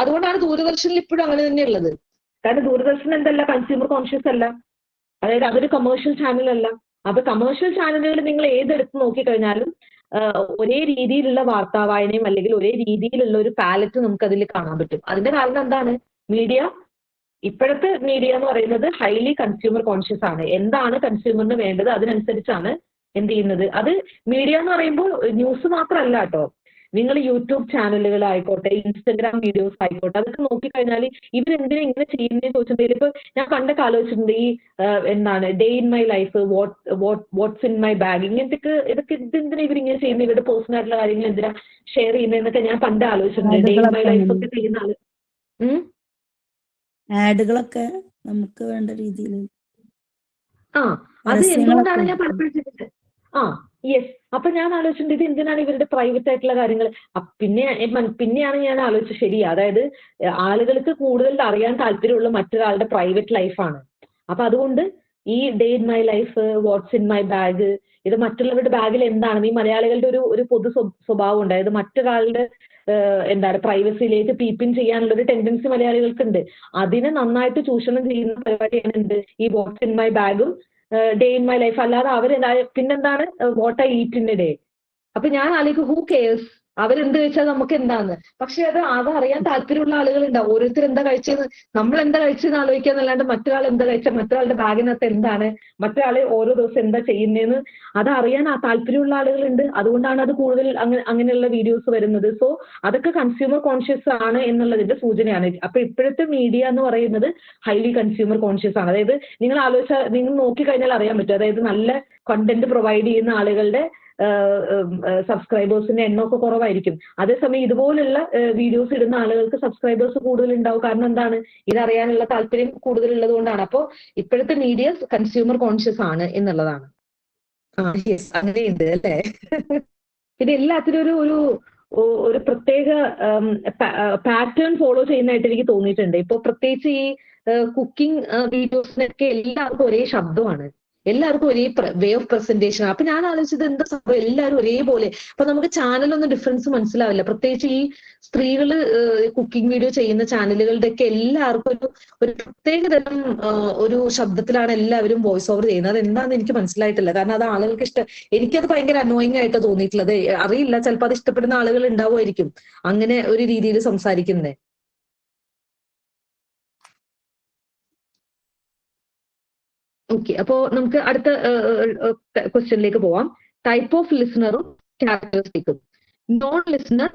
അതുകൊണ്ടാണ് ദൂരദർശനിൽ ഇപ്പോഴും അങ്ങനെ തന്നെ ഉള്ളത്. കാരണം ദൂരദർശൻ എന്തല്ല, കൺസ്യൂമർ കോൺഷ്യസ് അല്ല. അതായത് അതൊരു കമേഴ്ഷ്യൽ ചാനൽ അല്ല. അപ്പൊ കമേഴ്ഷ്യൽ ചാനലുകൾ നിങ്ങൾ ഏതെടുത്ത് നോക്കിക്കഴിഞ്ഞാലും ഒരേ രീതിയിലുള്ള വാർത്താ വായനയും അല്ലെങ്കിൽ ഒരേ രീതിയിലുള്ള ഒരു പാലറ്റ് നമുക്ക് അതിൽ കാണാൻ പറ്റും. അതിന്റെ കാരണം എന്താണ്? മീഡിയ, ഇപ്പോഴത്തെ മീഡിയ എന്ന് പറയുന്നത് ഹൈലി കൺസ്യൂമർ കോൺഷ്യസ് ആണ്. എന്താണ് കൺസ്യൂമറിന് വേണ്ടത് അതിനനുസരിച്ചാണ് എന്ത് ചെയ്യുന്നത്. അത് മീഡിയ എന്ന് പറയുമ്പോൾ ന്യൂസ് മാത്രമല്ല കേട്ടോ. നിങ്ങൾ യൂട്യൂബ് ചാനലുകളായിക്കോട്ടെ, ഇൻസ്റ്റഗ്രാം വീഡിയോസ് ആയിക്കോട്ടെ, അതൊക്കെ നോക്കിക്കഴിഞ്ഞാൽ ഇവരെന്തിനാ ഇങ്ങനെ ചെയ്യുന്നതെന്ന് ചോദിച്ചിട്ടുണ്ടെങ്കിൽ ഇപ്പൊ ഞാൻ പണ്ടൊക്കെ ആലോചിച്ചിട്ടുണ്ട്, ഈ എന്താണ് day in my life, what's in my bag, ഇതൊക്കെ ഇതെന്തിനാ ഇവരിങ്ങനെ ചെയ്യുന്നത്, ഇവരുടെ പേഴ്സണൽ ആയിട്ടുള്ള കാര്യങ്ങൾ എന്തിനാ ഷെയർ ചെയ്യുന്നതെന്നൊക്കെ ഞാൻ പണ്ട് ആലോചിച്ചിട്ടുണ്ട്. ഡേ ഇൻ മൈ ലൈഫ് ഒക്കെ ചെയ്യുന്ന ആള് ആഡുകളൊക്കെ നമുക്ക് വേണ്ട രീതിയിൽ അത് എന്തുകൊണ്ടാണ് ഞാൻ പലപ്പോഴും യെസ്. അപ്പൊ ഞാൻ ആലോചിച്ചിട്ടുണ്ട് ഇത് എന്തിനാണ് ഇവരുടെ പ്രൈവറ്റ് ആയിട്ടുള്ള കാര്യങ്ങൾ. പിന്നെയാണ് ഞാൻ ആലോചിച്ചത് ശരിയാ, അതായത് ആളുകൾക്ക് കൂടുതൽ അറിയാൻ താല്പര്യമുള്ള മറ്റൊരാളുടെ പ്രൈവറ്റ് ലൈഫാണ്. അപ്പൊ അതുകൊണ്ട് ഈ day in my life, what's in my bag, ഇത് മറ്റുള്ളവരുടെ ബാഗിൽ എന്താണ്, ഈ മലയാളികളുടെ ഒരു പൊതു സ്വഭാവം ഉണ്ട്. അതായത് മറ്റൊരാളുടെ എന്താണ് പ്രൈവസിയിലേക്ക് പീപ്പിൻ ചെയ്യാനുള്ള ഒരു ടെൻഡൻസി മലയാളികൾക്കുണ്ട്. അതിനെ നന്നായിട്ട് ചൂഷണം ചെയ്യുന്ന പരിപാടിയാണ് എന്ത് ഈ വാട്ട്സ് ഇൻ മൈ ബാഗും ഡേ ഇൻ മൈ ലൈഫ്. അല്ലാതെ പിന്നെന്താണ് what I eat in A day. അപ്പൊ ഞാൻ ആലോചിക്കും ഹൂ കെയർസ്, അവരെന്ത് കഴിച്ചാൽ നമുക്ക് എന്താന്ന്. പക്ഷെ അത് അറിയാൻ താല്പര്യമുള്ള ആളുകളുണ്ടാവും. ഓരോരുത്തർ എന്താ കഴിച്ചത്, നമ്മൾ എന്താ കഴിച്ചതെന്ന് ആലോചിക്കാന്നല്ലാണ്ട് മറ്റൊരാൾ എന്താ കഴിച്ചാൽ മറ്റൊരാളുടെ ബാഗിനകത്ത് എന്താണ്, മറ്റൊരാൾ ഓരോ ദിവസം എന്താ ചെയ്യുന്നതെന്ന് അത് അറിയാൻ താല്പര്യമുള്ള ആളുകളുണ്ട്. അതുകൊണ്ടാണ് അത് കൂടുതൽ അങ്ങനെയുള്ള വീഡിയോസ് വരുന്നത്. സോ അതൊക്കെ കൺസ്യൂമർ കോൺഷ്യസ് ആണ് എന്നുള്ളതിന്റെ സൂചനയാണ്. അപ്പൊ ഇപ്പോഴത്തെ മീഡിയ എന്ന് പറയുന്നത് ഹൈലി കൺസ്യൂമർ കോൺഷ്യസ് ആണ്. അതായത് നിങ്ങൾ നോക്കിക്കഴിഞ്ഞാൽ അറിയാൻ പറ്റും. അതായത് നല്ല കണ്ടന്റ് പ്രൊവൈഡ് ചെയ്യുന്ന ആളുകളുടെ സബ്സ്ക്രൈബേഴ്സിന്റെ എണ്ണമൊക്കെ കുറവായിരിക്കും. അതേസമയം ഇതുപോലുള്ള വീഡിയോസ് ഇടുന്ന ആളുകൾക്ക് സബ്സ്ക്രൈബേഴ്സ് കൂടുതൽ ഉണ്ടാവും. കാരണം എന്താണ്, ഇതറിയാനുള്ള താല്പര്യം കൂടുതലുള്ളത് കൊണ്ടാണ്. അപ്പോൾ ഇപ്പോഴത്തെ മീഡിയ കൺസ്യൂമർ കോൺഷ്യസ് ആണ് എന്നുള്ളതാണ്. യെസ്, അങ്ങനെയുണ്ട് അല്ലേ. പിന്നെ എല്ലാത്തിനും ഒരു പ്രത്യേക പാറ്റേൺ ഫോളോ ചെയ്യുന്നതായിട്ട് എനിക്ക് തോന്നിയിട്ടുണ്ട്. ഇപ്പൊ പ്രത്യേകിച്ച് ഈ കുക്കിംഗ് വീഡിയോസിനൊക്കെ എല്ലാവർക്കും ഒരേ ശബ്ദമാണ്, എല്ലാവർക്കും ഒരേ വേ ഓഫ് പ്രസന്റേഷൻ. അപ്പൊ ഞാൻ ആലോചിച്ചത് എന്താ സംഭവം, എല്ലാവരും ഒരേപോലെ. അപ്പൊ നമുക്ക് ചാനലൊന്നും ഡിഫറൻസ് മനസ്സിലാവില്ല. പ്രത്യേകിച്ച് ഈ സ്ത്രീകള് കുക്കിംഗ് വീഡിയോ ചെയ്യുന്ന ചാനലുകളുടെ ഒക്കെ എല്ലാവർക്കും ഒരു പ്രത്യേക തരം ഒരു ശബ്ദത്തിലാണ് എല്ലാവരും വോയിസ് ഓവർ ചെയ്യുന്നത്. അത് എന്താണെന്ന് എനിക്ക് മനസ്സിലായിട്ടില്ല. കാരണം അത് ആളുകൾക്ക് എനിക്കത് ഭയങ്കര അനോയിങ് ആയിട്ട് തോന്നിയിട്ടുള്ളത്. അറിയില്ല, ചിലപ്പോൾ അത് ഇഷ്ടപ്പെടുന്ന ആളുകൾ ഉണ്ടാവുമായിരിക്കും അങ്ങനെ ഒരു രീതിയിൽ സംസാരിക്കുന്നത്. ഓക്കെ, അപ്പോ നമുക്ക് അടുത്ത ക്വസ്റ്റ്യനിലേക്ക് പോവാം. ടൈപ്പ് ഓഫ് ലിസണറും ക്യാരക്ടറിസ്റ്റിക്കും. Non listener,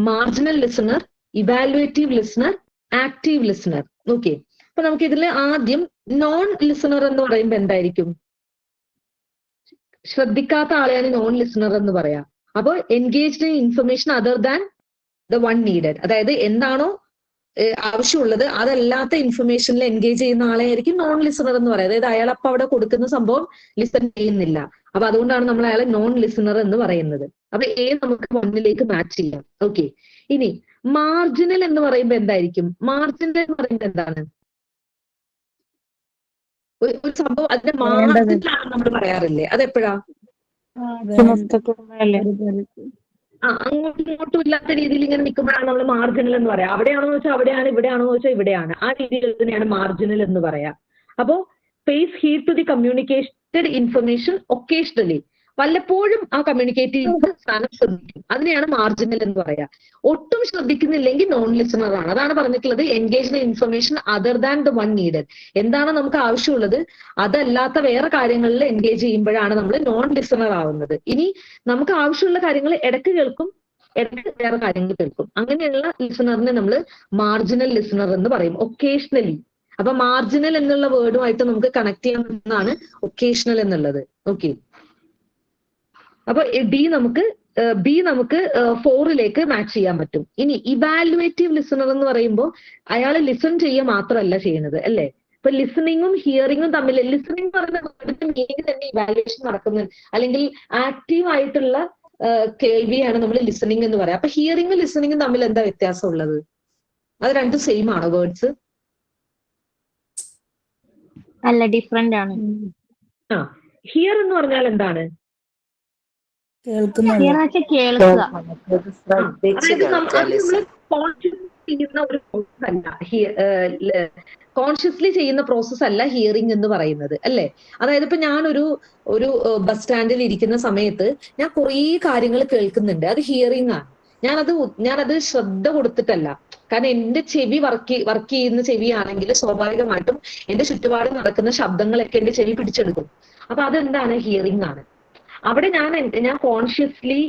marginal listener, evaluative listener, active listener. Okay, അപ്പൊ നമുക്ക് ഇതിൽ ആദ്യം നോൺ ലിസണർ എന്ന് പറയുമ്പോൾ എന്തായിരിക്കും? ശ്രദ്ധിക്കാത്ത ആളെയാണ് നോൺ ലിസണർ എന്ന് പറയാം. അപ്പൊ engaged in information other than the one needed, അതായത് എന്താണോ ആവശ്യമുള്ളത് അതല്ലാത്ത ഇൻഫർമേഷനിൽ എൻഗേജ് ചെയ്യുന്ന ആളെ ആയിരിക്കും നോൺ ലിസണർ എന്ന് പറയുന്നത്. അതായത് അയാൾ അപ്പൊ അവിടെ കൊടുക്കുന്ന സംഭവം ലിസൺ ചെയ്യുന്നില്ല. അപ്പൊ അതുകൊണ്ടാണ് നമ്മൾ അയാളെ നോൺ ലിസണർ എന്ന് പറയുന്നത്. അപ്പൊ നമുക്ക് ഒന്നിലേക്ക് മാച്ച് ചെയ്യാം. ഓക്കെ, ഇനി മാർജിനൽ എന്ന് പറയുമ്പോൾ എന്തായിരിക്കും? മാർജിനൽ എന്ന് പറയുമ്പോൾ എന്താണ്? ഒരു സംഭവം അതിന്റെ മാർജിനിലാണ് നമ്മൾ പറയാറില്ലേ, അതെപ്പോഴാ? അങ്ങോട്ടും ഇങ്ങോട്ടും ഇല്ലാത്ത രീതിയിൽ ഇങ്ങനെ നിൽക്കുമ്പോഴാണ് നമ്മൾ മാർജിനൽ എന്ന് പറയാം. അവിടെയാണോ വെച്ചാൽ അവിടെയാണ്, ഇവിടെയാണോ വെച്ചാൽ ഇവിടെയാണ്. ആ രീതിയിൽ തന്നെയാണ് മാർജിനൽ എന്ന് പറയാം. അപ്പോ pays heed to the communicated information occasionally, വല്ലപ്പോഴും ആ കമ്മ്യൂണിക്കേറ്റ് ചെയ്യുന്ന സ്ഥാനം ശ്രദ്ധിക്കും. അതിനെയാണ് മാർജിനൽ എന്ന് പറയാം. ഒട്ടും ശ്രദ്ധിക്കുന്നില്ലെങ്കിൽ നോൺ ലിസണർ ആണ്. അതാണ് പറഞ്ഞിട്ടുള്ളത് engaged information other than the one needed. എന്താണ് നമുക്ക് ആവശ്യമുള്ളത് അതല്ലാത്ത വേറെ കാര്യങ്ങളിൽ എൻഗേജ് ചെയ്യുമ്പോഴാണ് നമ്മൾ നോൺ ലിസണർ ആവുന്നത്. ഇനി നമുക്ക് ആവശ്യമുള്ള കാര്യങ്ങൾ ഇടയ്ക്ക് കേൾക്കും, ഇടയ്ക്ക് വേറെ കാര്യങ്ങൾ കേൾക്കും. അങ്ങനെയുള്ള ലിസണറിനെ നമ്മൾ മാർജിനൽ ലിസണർ എന്ന് പറയും, ഒക്കേഷണലി. അപ്പൊ മാർജിനൽ എന്നുള്ള വേർഡുമായിട്ട് നമുക്ക് കണക്ട് ചെയ്യാൻ പറ്റുന്നതാണ് ഒക്കേഷണൽ എന്നുള്ളത്. ഓക്കെ, അപ്പൊ ബി നമുക്ക് 4ലേക്ക് മാച്ച് ചെയ്യാൻ പറ്റും. ഇനി ഇവാലുവേറ്റീവ് ലിസണർ എന്ന് പറയുമ്പോൾ അയാൾ ലിസൺ ചെയ്യുക മാത്രമല്ല ചെയ്യുന്നത്, അല്ലേ? ഇപ്പൊ ലിസണിങ്ങും ഹിയറിങ്ങും തമ്മിൽ, ലിസണിങ് പറയുന്ന മീനിങ് തന്നെ ഇവാലുവേഷൻ നടക്കുന്നത്, അല്ലെങ്കിൽ ആക്റ്റീവ് ആയിട്ടുള്ള കേൾവിയാണ് നമ്മൾ ലിസണിങ് എന്ന് പറയാം. അപ്പൊ ഹിയറിങ്ങും ലിസണിങ്ങും തമ്മിൽ എന്താ വ്യത്യാസം ഉള്ളത്? അത് രണ്ടും സെയിം ആണോ വേർഡ്സ്? അല്ല, ഡിഫറെന്റ് ആണ്. ഹിയർ എന്ന് പറഞ്ഞാൽ എന്താണ്? കേൾക്കുക. കോൺഷ്യസ്ലി ചെയ്യുന്ന പ്രോസസ് അല്ല ഹിയറിംഗ് എന്ന് പറയുന്നത്, അല്ലേ? അതായത് ഇപ്പൊ ഞാനൊരു ബസ് സ്റ്റാൻഡിൽ ഇരിക്കുന്ന സമയത്ത് ഞാൻ കുറേ കാര്യങ്ങൾ കേൾക്കുന്നുണ്ട്, അത് ഹിയറിംഗ് ആണ്. ഞാനത് ശ്രദ്ധ കൊടുത്തിട്ടല്ല. കാരണം എന്റെ ചെവി വർക്ക് ചെയ്യുന്ന ചെവിയാണെങ്കിൽ സ്വാഭാവികമായിട്ടും എന്റെ ചുറ്റുപാട് നടക്കുന്ന ശബ്ദങ്ങളൊക്കെ എന്റെ ചെവി പിടിച്ചെടുക്കും. അപ്പൊ അതെന്താണ്? ഹിയറിംഗ് ആണ്. അവിടെ ഞാൻ കോൺഷ്യസ്ലി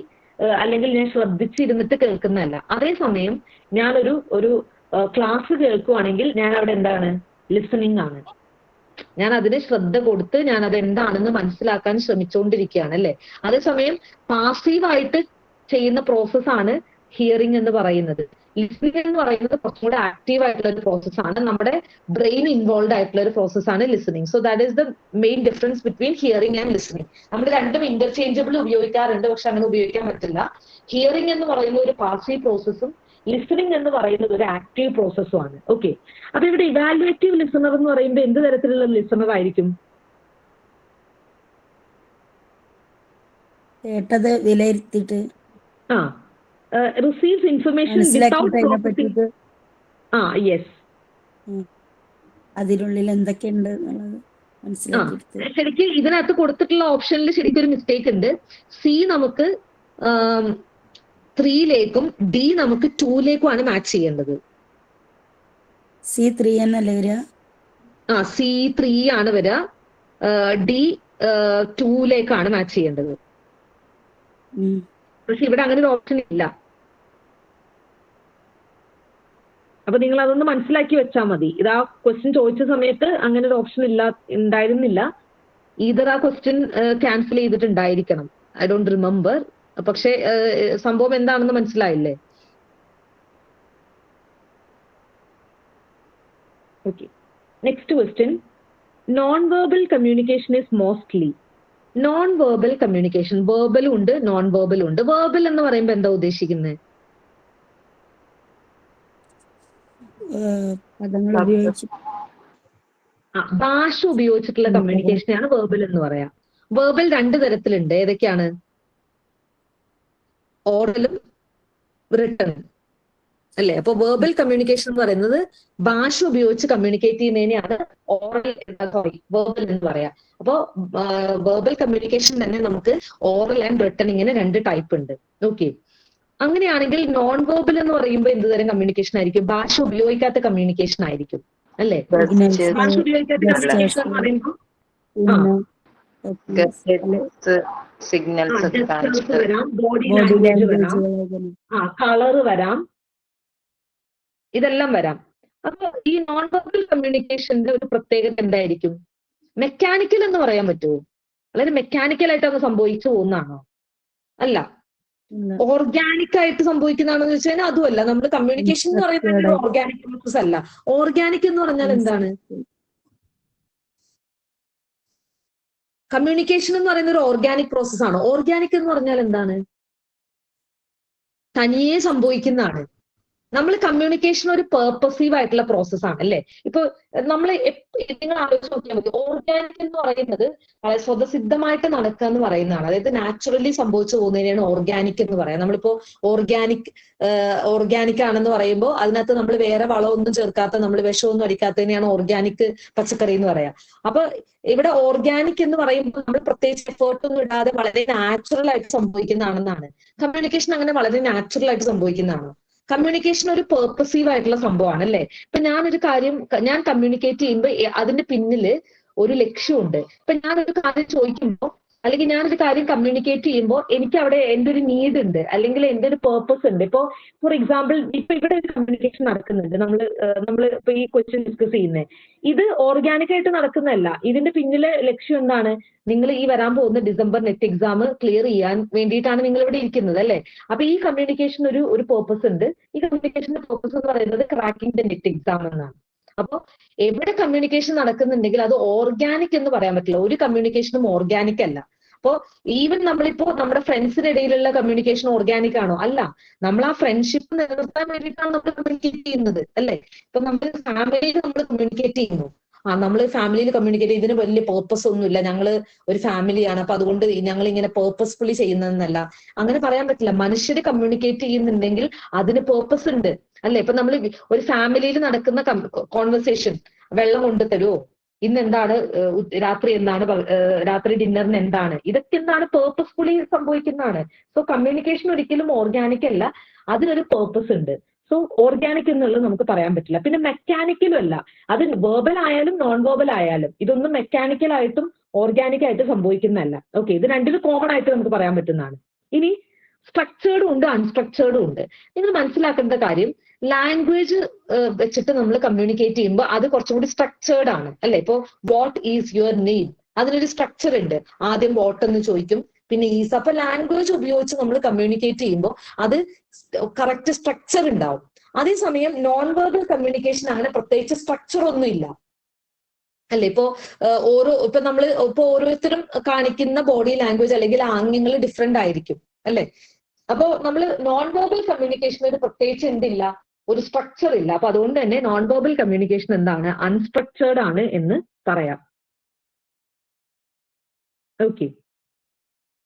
അല്ലെങ്കിൽ ഞാൻ ശ്രദ്ധിച്ചിരുന്നിട്ട് കേൾക്കുന്നതല്ല. അതേസമയം ഞാനൊരു ക്ലാസ് കേൾക്കുവാണെങ്കിൽ ഞാൻ അവിടെ എന്താണ്? ലിസണിങ് ആണ്. ഞാൻ അതിന് ശ്രദ്ധ കൊടുത്ത് ഞാൻ അത് എന്താണെന്ന് മനസ്സിലാക്കാൻ ശ്രമിച്ചുകൊണ്ടിരിക്കുകയാണ്, അല്ലെ? അതേസമയം പാസീവായിട്ട് ചെയ്യുന്ന പ്രോസസ്സാണ് ഹിയറിംഗ് എന്ന് പറയുന്നത്. ലിസണിങ് എന്ന് പറയുന്നത് കുറച്ചും കൂടെ ആക്റ്റീവ് ആയിട്ടുള്ള ഒരു പ്രോസസ്സാണ്, നമ്മുടെ ബ്രെയിൻ ഇൻവോൾവ് ആയിട്ടുള്ള ഒരു പ്രോസസ്സാണ് listening. So that is the main difference between hearing and listening. നമ്മൾ രണ്ടും ഇന്റർചേഞ്ചബിൾ ഉപയോഗിക്കാറുണ്ട്, പക്ഷെ അങ്ങനെ ഉപയോഗിക്കാൻ പറ്റില്ല. ഹിയറിംഗ് എന്ന് പറയുന്ന ഒരു പാസീവ് പ്രോസസ്സും ലിസണിങ് എന്ന് പറയുന്നത് ഒരു ആക്റ്റീവ് പ്രോസസ്സും ആണ്. ഓക്കെ, അപ്പൊ ഇവിടെ ഇവാലുവേറ്റീവ് ലിസണർ എന്ന് പറയുമ്പോൾ എന്ത് തരത്തിലുള്ള ലിസണർ ആയിരിക്കും? കേട്ടത് വിലയിരുത്തിയിട്ട് റിസീവ്സ് ഇൻഫർമേഷൻ യെസ്, അതിനുള്ളിൽ എന്തൊക്കെയുണ്ട് എന്നുള്ളത് മനസ്സിലാക്കിയെടുത്ത്. ശരിക്കും ഇതിനകത്ത് കൊടുത്തിട്ടുള്ള ഓപ്ഷനിൽ ശരിക്കും ഒരു മിസ്റ്റേക്ക് ഉണ്ട്. സി നമുക്ക് 3ലേക്കും ഡി നമുക്ക് 2ലേക്കുമാണ് മാച്ച് ചെയ്യേണ്ടത്. C3 എന്നല്ലേ വരിക? C3 ആണ് വരിക, ഡി 2ലേക്കാണ് മാച്ച് ചെയ്യേണ്ടത്. പക്ഷെ ഇവിടെ അങ്ങനെ ഒരു ഓപ്ഷൻ ഇല്ല. അപ്പൊ നിങ്ങൾ അതൊന്ന് മനസ്സിലാക്കി വെച്ചാൽ മതി. ഇത് ആ ക്വസ്റ്റ്യൻ ചോദിച്ച സമയത്ത് അങ്ങനെ ഒരു ഓപ്ഷൻ ഉണ്ടായിരുന്നില്ല. ഈതർ ആ ക്വസ്റ്റ്യൻ ക്യാൻസൽ ചെയ്തിട്ടുണ്ടായിരിക്കണം, ഐ ഡോണ്ട് റിമെമ്പർ. പക്ഷെ സംഭവം എന്താണെന്ന് മനസ്സിലായില്ലേ? Okay, next question. Non verbal communication is mostly. Non verbal communication, വെർബലും ഉണ്ട് നോൺ വെർബലും ഉണ്ട്. വെർബൽ എന്ന് പറയുമ്പോൾ എന്താ ഉദ്ദേശിക്കുന്നത്? ഭാഷ ഉപയോഗിച്ചിട്ടുള്ള കമ്മ്യൂണിക്കേഷനെയാണ് വെർബൽ എന്ന് പറയാം. വെർബൽ 2 തരത്തിലുണ്ട്. ഏതൊക്കെയാണ്? ഓറലും റിട്ടണും അല്ലെ? അപ്പൊ വെർബൽ കമ്മ്യൂണിക്കേഷൻ എന്ന് പറയുന്നത് ഭാഷ ഉപയോഗിച്ച് കമ്മ്യൂണിക്കേറ്റ് ചെയ്യുന്നതിനെയാണ് വെർബൽ എന്ന് പറയാം. അപ്പോ വെർബൽ കമ്മ്യൂണിക്കേഷൻ തന്നെ നമുക്ക് ഓറൽ ആൻഡ് റിട്ടൺ ഇങ്ങനെ 2 ടൈപ്പ് ഉണ്ട്. ഓക്കെ, അങ്ങനെയാണെങ്കിൽ നോൺ വെർബൽ എന്ന് പറയുമ്പോൾ എന്ത് തരം കമ്മ്യൂണിക്കേഷൻ ആയിരിക്കും? ഭാഷ ഉപയോഗിക്കാത്ത കമ്മ്യൂണിക്കേഷൻ ആയിരിക്കും അല്ലെ? ഭാഷ ഉപയോഗിക്കാത്ത കമ്മ്യൂണിക്കേഷൻ എന്ന് പറയുമ്പോൾ സിഗ്നൽസ് വരാം, ബോഡി ലാംഗ്വേജ് വരാം, കളറ് വരാം, ഇതെല്ലാം വരാം. അപ്പൊ ഈ നോൺ വെർബൽ കമ്മ്യൂണിക്കേഷന്റെ ഒരു പ്രത്യേകത എന്തായിരിക്കും? മെക്കാനിക്കൽ എന്ന് പറയാൻ പറ്റുമോ? അതായത് മെക്കാനിക്കൽ ആയിട്ട് അത് സംഭവിച്ചു പോകുന്നതാണോ? അല്ല. ഓർഗാനിക് ആയിട്ട് സംഭവിക്കുന്നതാണെന്ന് വെച്ച് കഴിഞ്ഞാൽ അതുമല്ല. നമ്മൾ കമ്മ്യൂണിക്കേഷൻ എന്ന് പറയുന്നത് ഓർഗാനിക് പ്രോസസ് അല്ല. ഓർഗാനിക് എന്ന് പറഞ്ഞാൽ എന്താണ്? കമ്മ്യൂണിക്കേഷൻ എന്ന് പറയുന്ന ഒരു ഓർഗാനിക് പ്രോസസ് ആണ്. ഓർഗാനിക് എന്ന് പറഞ്ഞാൽ എന്താണ്? തനിയെ സംഭവിക്കുന്നതാണ്. നമ്മൾ കമ്മ്യൂണിക്കേഷൻ ഒരു പേർപ്പസീവ് ആയിട്ടുള്ള പ്രോസസ് ആണ് അല്ലെ? ഇപ്പൊ നമ്മൾ നിങ്ങൾ ആലോചിച്ച് നോക്കിയാൽ മതി. ഓർഗാനിക് എന്ന് പറയുന്നത് സ്വതസിദ്ധമായിട്ട് നടക്കുക എന്ന് പറയുന്നതാണ്. അതായത് നാച്ചുറലി സംഭവിച്ചു പോകുന്നതിനാണ് ഓർഗാനിക് എന്ന് പറയാം. നമ്മളിപ്പോ ഓർഗാനിക് ആണെന്ന് പറയുമ്പോൾ അതിനകത്ത് നമ്മൾ വേറെ വളമൊന്നും ചേർക്കാത്ത, നമ്മൾ വിഷമൊന്നും അടിക്കാത്തതിനെയാണ് ഓർഗാനിക് പച്ചക്കറി എന്ന് പറയാം. അപ്പൊ ഇവിടെ ഓർഗാനിക് എന്ന് പറയുമ്പോൾ നമ്മൾ പ്രത്യേകിച്ച് എഫേർട്ട് ഒന്നും ഇടാതെ വളരെ നാച്ചുറൽ ആയിട്ട് സംഭവിക്കുന്നതാണെന്നാണ്. കമ്മ്യൂണിക്കേഷൻ അങ്ങനെ വളരെ നാച്ചുറൽ ആയിട്ട് സംഭവിക്കുന്നതാണ്. കമ്മ്യൂണിക്കേഷൻ ഒരു പേർപ്പസീവ് ആയിട്ടുള്ള സംഭവമാണ് അല്ലെ? ഇപ്പൊ ഞാനൊരു കാര്യം ഞാൻ കമ്മ്യൂണിക്കേറ്റ് ചെയ്യുമ്പോൾ അതിന്റെ പിന്നില് ഒരു ലക്ഷ്യമുണ്ട്. ഇപ്പൊ ഞാനൊരു കാര്യം ചോദിക്കുമ്പോൾ അല്ലെങ്കിൽ ഞാനൊരു കാര്യം കമ്മ്യൂണിക്കേറ്റ് ചെയ്യുമ്പോൾ എനിക്ക് അവിടെ എൻ്റെ ഒരു നീഡ് ഉണ്ട്, അല്ലെങ്കിൽ എൻ്റെ ഒരു പേർപ്പസ് ഉണ്ട്. ഇപ്പോ ഫോർ എക്സാമ്പിൾ ഇപ്പൊ ഇവിടെ ഒരു കമ്മ്യൂണിക്കേഷൻ നടക്കുന്നുണ്ട്, നമ്മൾ ഇപ്പൊ ഈ ക്വസ്റ്റ്യൻ ഡിസ്കസ് ചെയ്യുന്നത്. ഇത് ഓർഗാനിക് ആയിട്ട് നടക്കുന്നതല്ല. ഇതിന്റെ പിന്നിലെ ലക്ഷ്യം എന്താണ്? നിങ്ങൾ ഈ വരാൻ പോകുന്ന ഡിസംബർ നെറ്റ് എക്സാം ക്ലിയർ ചെയ്യാൻ വേണ്ടിയിട്ടാണ് നിങ്ങൾ ഇവിടെ ഇരിക്കുന്നത് അല്ലെ? അപ്പൊ ഈ കമ്മ്യൂണിക്കേഷൻ ഒരു പേർപ്പസ് ഉണ്ട്. ഈ കമ്മ്യൂണിക്കേഷന്റെ പേർപ്പസ് എന്ന് പറയുന്നത് ക്രാക്കിംഗ് ദ നെറ്റ് എക്സാം എന്നാണ്. അപ്പൊ എവിടെ കമ്മ്യൂണിക്കേഷൻ നടക്കുന്നുണ്ടെങ്കിൽ അത് ഓർഗാനിക് എന്ന് പറയാൻ പറ്റില്ല. ഒരു കമ്മ്യൂണിക്കേഷനും ഓർഗാനിക് അല്ല. അപ്പോ ഈവൻ നമ്മളിപ്പോ നമ്മുടെ ഫ്രണ്ട്സിന്റെ ഇടയിലുള്ള കമ്മ്യൂണിക്കേഷൻ ഓർഗാനിക് ആണോ? അല്ല. നമ്മൾ ആ ഫ്രണ്ട്ഷിപ്പ് നിലനിർത്താൻ വേണ്ടിയിട്ടാണ് നമ്മൾ കമ്മ്യൂണിക്കേറ്റ് ചെയ്യുന്നത് അല്ലെ? ഇപ്പൊ നമ്മൾ ഫാമിലിയിൽ നമ്മൾ കമ്മ്യൂണിക്കേറ്റ് ചെയ്യുന്നു. നമ്മൾ ഫാമിലിയിൽ കമ്മ്യൂണിക്കേറ്റ് ഇതിന് വലിയ പേർപ്പസ് ഒന്നുമില്ല, ഞങ്ങൾ ഒരു ഫാമിലിയാണ്, അപ്പൊ അതുകൊണ്ട് ഞങ്ങൾ ഇങ്ങനെ പേർപ്പസ്ഫുള്ളി ചെയ്യുന്നതെന്നല്ല. അങ്ങനെ പറയാൻ പറ്റില്ല. മനുഷ്യര് കമ്മ്യൂണിക്കേറ്റ് ചെയ്യുന്നുണ്ടെങ്കിൽ അതിന് പേർപ്പസ് ഉണ്ട് അല്ലെ? ഇപ്പൊ നമ്മൾ ഒരു ഫാമിലിയിൽ നടക്കുന്ന കോൺവെർസേഷൻ, വെള്ളം കൊണ്ടുതരുമോ, ഇന്ന് എന്താണ് രാത്രി, എന്താണ് രാത്രി ഡിന്നറിന് എന്താണ്, ഇതൊക്കെ എന്താണ് പേർപ്പസ്ഫുള്ളി സംഭവിക്കുന്നതാണ്. സോ കമ്മ്യൂണിക്കേഷൻ ഒരിക്കലും ഓർഗാനിക് അല്ല, അതിനൊരു പേർപ്പസ് ഉണ്ട്. സോ ഓർഗാനിക് എന്നുള്ളത് നമുക്ക് പറയാൻ പറ്റില്ല. പിന്നെ മെക്കാനിക്കലും അല്ല. അത് വെർബൽ ആയാലും നോൺ വെർബൽ ആയാലും ഇതൊന്നും മെക്കാനിക്കൽ ആയിട്ടും ഓർഗാനിക് ആയിട്ട് സംഭവിക്കുന്നതല്ല. ഓക്കെ, ഇത് രണ്ടിലും കോമൺ ആയിട്ട് നമുക്ക് പറയാൻ പറ്റുന്നതാണ്. ഇനി സ്ട്രക്ചേർഡും ഉണ്ട്, അൺസ്ട്രക്ചേർഡും ഉണ്ട്. നിങ്ങൾ മനസ്സിലാക്കേണ്ട കാര്യം, ലാംഗ്വേജ് വെച്ചിട്ട് നമ്മൾ കമ്മ്യൂണിക്കേറ്റ് ചെയ്യുമ്പോൾ അത് കുറച്ചും കൂടി സ്ട്രക്ചേർഡ് ആണ് അല്ലെ? ഇപ്പോ വാട്ട് ഈസ് യുവർ നെയിം, അതിനൊരു സ്ട്രക്ചർ ഉണ്ട്. ആദ്യം വാട്ട് എന്ന് ചോദിക്കും, പിന്നെ ഈസ്. അപ്പൊ ലാംഗ്വേജ് ഉപയോഗിച്ച് നമ്മൾ കമ്മ്യൂണിക്കേറ്റ് ചെയ്യുമ്പോൾ അത് കറക്റ്റ് സ്ട്രക്ചർ ഉണ്ടാവും. അതേസമയം നോൺ വെർബൽ കമ്മ്യൂണിക്കേഷൻ അങ്ങനെ പ്രത്യേകിച്ച് സ്ട്രക്ചർ ഒന്നും ഇല്ല അല്ലെ. ഇപ്പോ ഇപ്പൊ ഓരോരുത്തരും കാണിക്കുന്ന ബോഡി ലാംഗ്വേജ് അല്ലെങ്കിൽ ആംഗ്യങ്ങൾ ഡിഫറെന്റ് ആയിരിക്കും അല്ലെ. അപ്പോ നമ്മൾ നോൺ വെർബൽ കമ്മ്യൂണിക്കേഷൻ ഒരു പ്രത്യേകിച്ച് എന്തില്ല, ഒരു സ്ട്രക്ചർ ഇല്ല. അപ്പൊ അതുകൊണ്ട് തന്നെ നോൺ വെർബൽ കമ്മ്യൂണിക്കേഷൻ എന്താണ്, അൺസ്ട്രക്ചേർഡ് ആണ് എന്ന് പറയാം. ഓക്കെ,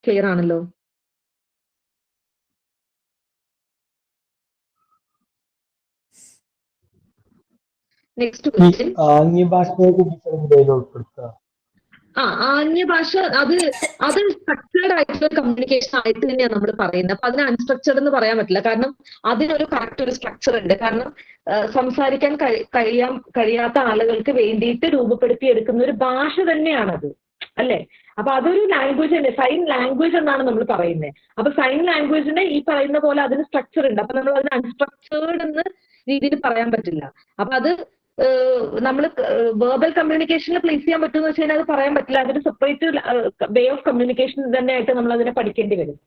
ക്ലിയർ ആണല്ലോ. Next question. ആംഗ്യഭാഷയെ കുറിച്ച് ഉൾപ്പെടുത്തുക. ആംഗ്യഭാഷ അത് സ്ട്രക്ചേർഡ് ആയിട്ടുള്ള കമ്മ്യൂണിക്കേഷൻ ആയിട്ട് തന്നെയാണ് നമ്മൾ പറയുന്നത്. അപ്പൊ അതിന് അൺസ്ട്രക്ചേർഡ് എന്ന് പറയാൻ പറ്റില്ല. കാരണം അതിനൊരു കറക്റ്റ് ഒരു സ്ട്രക്ചർ ഉണ്ട്. കാരണം സംസാരിക്കാൻ കഴിയാത്ത ആളുകൾക്ക് വേണ്ടിയിട്ട് രൂപപ്പെടുത്തിയെടുക്കുന്ന ഒരു ഭാഷ തന്നെയാണത് അല്ലെ. അപ്പൊ അതൊരു ലാംഗ്വേജ് തന്നെ, സൈൻ ലാംഗ്വേജ് എന്നാണ് നമ്മൾ പറയുന്നത്. അപ്പൊ സൈൻ ലാംഗ്വേജിന് ഈ പറയുന്ന പോലെ അതിന് സ്ട്രക്ചർ ഉണ്ട്. അപ്പൊ നമ്മൾ അതിന് അൺസ്ട്രക്ചേർഡ് എന്ന രീതിയിൽ പറയാൻ പറ്റില്ല. അപ്പൊ അത് നമ്മൾ വെർബൽ കമ്മ്യൂണിക്കേഷനിൽ പ്ലേസ് ചെയ്യാൻ പറ്റുമെന്ന് വെച്ച് കഴിഞ്ഞാൽ അത് പറയാൻ പറ്റില്ല. അതൊരു സെപ്പറേറ്റ് വേ ഓഫ് കമ്മ്യൂണിക്കേഷൻ തന്നെ ആയിട്ട് നമ്മൾ അതിനെ പഠിക്കേണ്ടി വരും.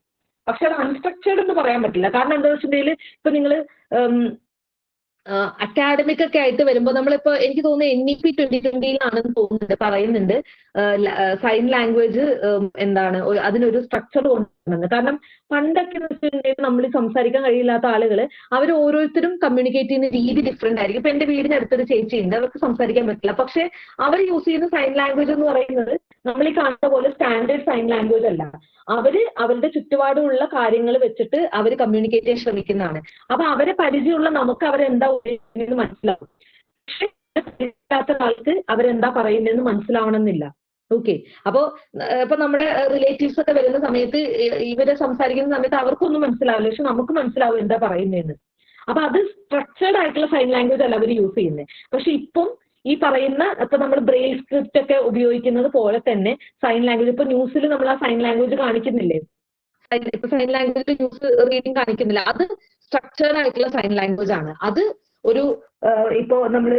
പക്ഷെ അത് അൺസ്ട്രക്ചേർഡ് എന്ന് പറയാൻ പറ്റില്ല. കാരണം എന്താ വെച്ചിട്ടുണ്ടെങ്കിൽ ഇപ്പൊ നിങ്ങൾ അക്കാഡമിക് ഒക്കെ ആയിട്ട് വരുമ്പോൾ നമ്മളിപ്പോ എനിക്ക് തോന്നുന്നു NEP 2020 തോന്നുന്നുണ്ട് പറയുന്നുണ്ട് സൈൻ ലാംഗ്വേജ് എന്താണ് അതിനൊരു സ്ട്രക്ചർ കൊണ്ടുവരുന്നത്. കാരണം പണ്ടൊക്കെ എന്ന് വെച്ചിട്ടുണ്ടെങ്കിൽ നമ്മൾ സംസാരിക്കാൻ കഴിയില്ലാത്ത ആളുകൾ അവർ ഓരോരുത്തരും കമ്മ്യൂണിക്കേറ്റ് ചെയ്യുന്ന രീതി ഡിഫറെന്റ് ആയിരിക്കും. ഇപ്പൊ എന്റെ വീടിന് അടുത്തൊരു ചേച്ചിയുണ്ട്, അവർക്ക് സംസാരിക്കാൻ പറ്റില്ല. പക്ഷെ അവർ യൂസ് ചെയ്യുന്ന സൈൻ ലാംഗ്വേജ് എന്ന് പറയുന്നത് നമ്മൾ ഈ കാണുന്ന പോലെ സ്റ്റാൻഡേർഡ് സൈൻ ലാംഗ്വേജ് അല്ല. അവരുടെ ചുറ്റുപാടുമുള്ള കാര്യങ്ങൾ വെച്ചിട്ട് അവർ കമ്മ്യൂണിക്കേറ്റ് ചെയ്യാൻ ശ്രമിക്കുന്നതാണ്. അപ്പൊ അവരെ പരിചയമുള്ള നമുക്ക് അവരെന്താ ഉദ്ദേശിക്കുന്നതെന്ന് മനസ്സിലാവും. പക്ഷെ ആൾക്ക് അവരെന്താ പറയുന്നതെന്ന് മനസ്സിലാവണമെന്നില്ല. ഓക്കെ, അപ്പൊ നമ്മുടെ റിലേറ്റീവ്സ് ഒക്കെ വരുന്ന സമയത്ത് ഇവരെ സംസാരിക്കുന്ന സമയത്ത് അവർക്കൊന്നും മനസ്സിലാവില്ല, പക്ഷെ നമുക്ക് മനസ്സിലാവും എന്താ പറയുന്നതെന്ന്. അപ്പൊ അത് സ്ട്രക്ചേർഡ് ആയിട്ടുള്ള സൈൻ ലാംഗ്വേജ് അല്ല അവർ യൂസ് ചെയ്യുന്നത്. പക്ഷെ ഇപ്പം ഈ പറയുന്ന ഇപ്പൊ നമ്മൾ ബ്രെയിൽ സ്ക്രിപ്റ്റ് ഒക്കെ ഉപയോഗിക്കുന്നത് പോലെ തന്നെ സൈൻ ലാംഗ്വേജ്, ഇപ്പൊ ന്യൂസിൽ നമ്മൾ ആ സൈൻ ലാംഗ്വേജ് കാണിക്കുന്നില്ലേ, ഇപ്പൊ സൈൻ ലാംഗ്വേജിൽ ന്യൂസ് റീഡിങ് കാണിക്കുന്നില്ല, അത് സ്ട്രക്ചേർഡ് ആയിട്ടുള്ള സൈൻ ലാംഗ്വേജ് ആണ്. അത് ഒരു ഇപ്പോ നമ്മൾ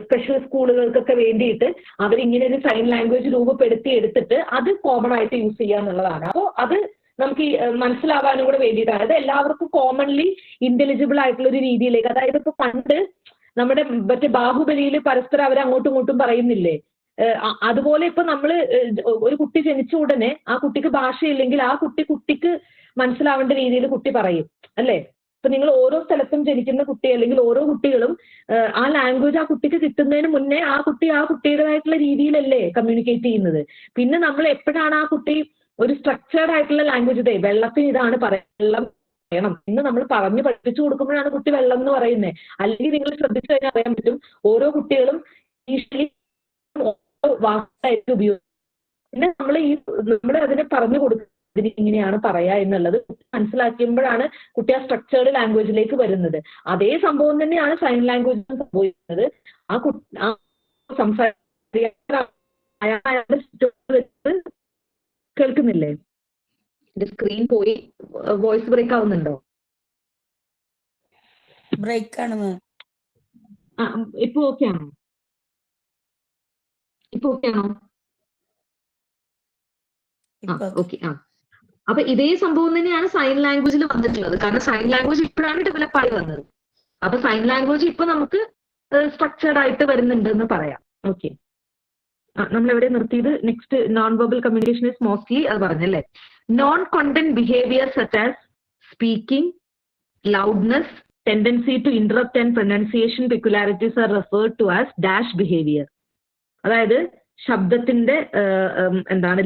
സ്പെഷ്യൽ സ്കൂളുകൾക്കൊക്കെ വേണ്ടിയിട്ട് അവരിങ്ങനെ ഒരു സൈൻ ലാംഗ്വേജ് രൂപപ്പെടുത്തി എടുത്തിട്ട് അത് കോമൺ ആയിട്ട് യൂസ് ചെയ്യുക എന്നുള്ളതാണ്. അപ്പോൾ അത് നമുക്ക് മനസ്സിലാവാനും കൂടെ വേണ്ടിയിട്ടാണ്. അത് എല്ലാവർക്കും കോമൺലി ഇന്റലിജിബിൾ ആയിട്ടുള്ള ഒരു രീതിയിലേക്ക്, അതായത് ഇപ്പൊ പണ്ട് നമ്മുടെ മറ്റേ ബാഹുബലിയിൽ പരസ്പരം അവർ അങ്ങോട്ടും ഇങ്ങോട്ടും പറയുന്നില്ലേ, അതുപോലെ ഇപ്പൊ നമ്മള് ഒരു കുട്ടി ജനിച്ച ഉടനെ ആ കുട്ടിക്ക് ഭാഷയില്ലെങ്കിൽ ആ കുട്ടിക്ക് മനസ്സിലാവേണ്ട രീതിയിൽ കുട്ടി പറയും അല്ലേ. ഇപ്പൊ നിങ്ങൾ ഓരോ സ്ഥലത്തും ജനിക്കുന്ന കുട്ടി അല്ലെങ്കിൽ ഓരോ കുട്ടികളും ആ ലാംഗ്വേജ് ആ കുട്ടിക്ക് കിട്ടുന്നതിന് മുന്നേ ആ കുട്ടിയുടേതായിട്ടുള്ള രീതിയിലല്ലേ കമ്മ്യൂണിക്കേറ്റ് ചെയ്യുന്നത്. പിന്നെ നമ്മൾ എപ്പോഴാണ് ആ കുട്ടി ഒരു സ്ട്രക്ചേർഡ് ആയിട്ടുള്ള ലാംഗ്വേജ്, വെള്ളത്തിന് ഇതാണ് വെള്ളം വേണം എന്ന് നമ്മൾ പറഞ്ഞു പഠിപ്പിച്ചു കൊടുക്കുമ്പോഴാണ് കുട്ടി വെള്ളം എന്ന് പറയുന്നത്. അല്ലെങ്കിൽ നിങ്ങൾ ശ്രദ്ധിച്ചു കഴിഞ്ഞാൽ അറിയാൻ പറ്റും ഓരോ കുട്ടികളും ഈഷ്വലി വാക്കായിട്ട് ഉപയോഗിക്കും. പിന്നെ നമ്മൾ അതിനെ പറഞ്ഞു കൊടുക്കുന്നത് ഇങ്ങനെയാണ് പറയാ എന്നുള്ളത് മനസ്സിലാക്കുമ്പോഴാണ് കുട്ടി ആ സ്ട്രക്ചേർഡ് ലാംഗ്വേജിലേക്ക് വരുന്നത്. അതേ സംഭവം തന്നെയാണ് സൈൻ ലാംഗ്വേജ് സംഭവിക്കുന്നത്. ആ സംസാരിക്കാൻ കേൾക്കുന്നില്ലേ? സ്ക്രീൻ പോയി, വോയിസ് ബ്രേക്ക് ആവുന്നുണ്ടോ? ബ്രേക്ക് ആണ്. ഇപ്പൊ ഓക്കെ ആണോ? ഓക്കെ. അപ്പൊ ഇതേ സംഭവം തന്നെയാണ് സൈൻ ലാംഗ്വേജിൽ വന്നിട്ടുള്ളത്. കാരണം സൈൻ ലാംഗ്വേജ് ഇപ്പോഴാണ് ഡെവലപ്പ് ആയി വന്നത്. അപ്പൊ സൈൻ ലാംഗ്വേജ് ഇപ്പൊ നമുക്ക് സ്ട്രക്ചേർഡ് ആയിട്ട് വരുന്നുണ്ട് എന്ന് പറയാം. ഓക്കെ, നമ്മൾ എവിടെ നിർത്തിയത്? Next non verbal communication is mostly അത് പറഞ്ഞല്ലേ. Non content behaviour such as speaking, loudness, tendency to interrupt and pronunciation peculiarities are referred to as dash behaviour. അതായത് ശബ്ദത്തിന്റെ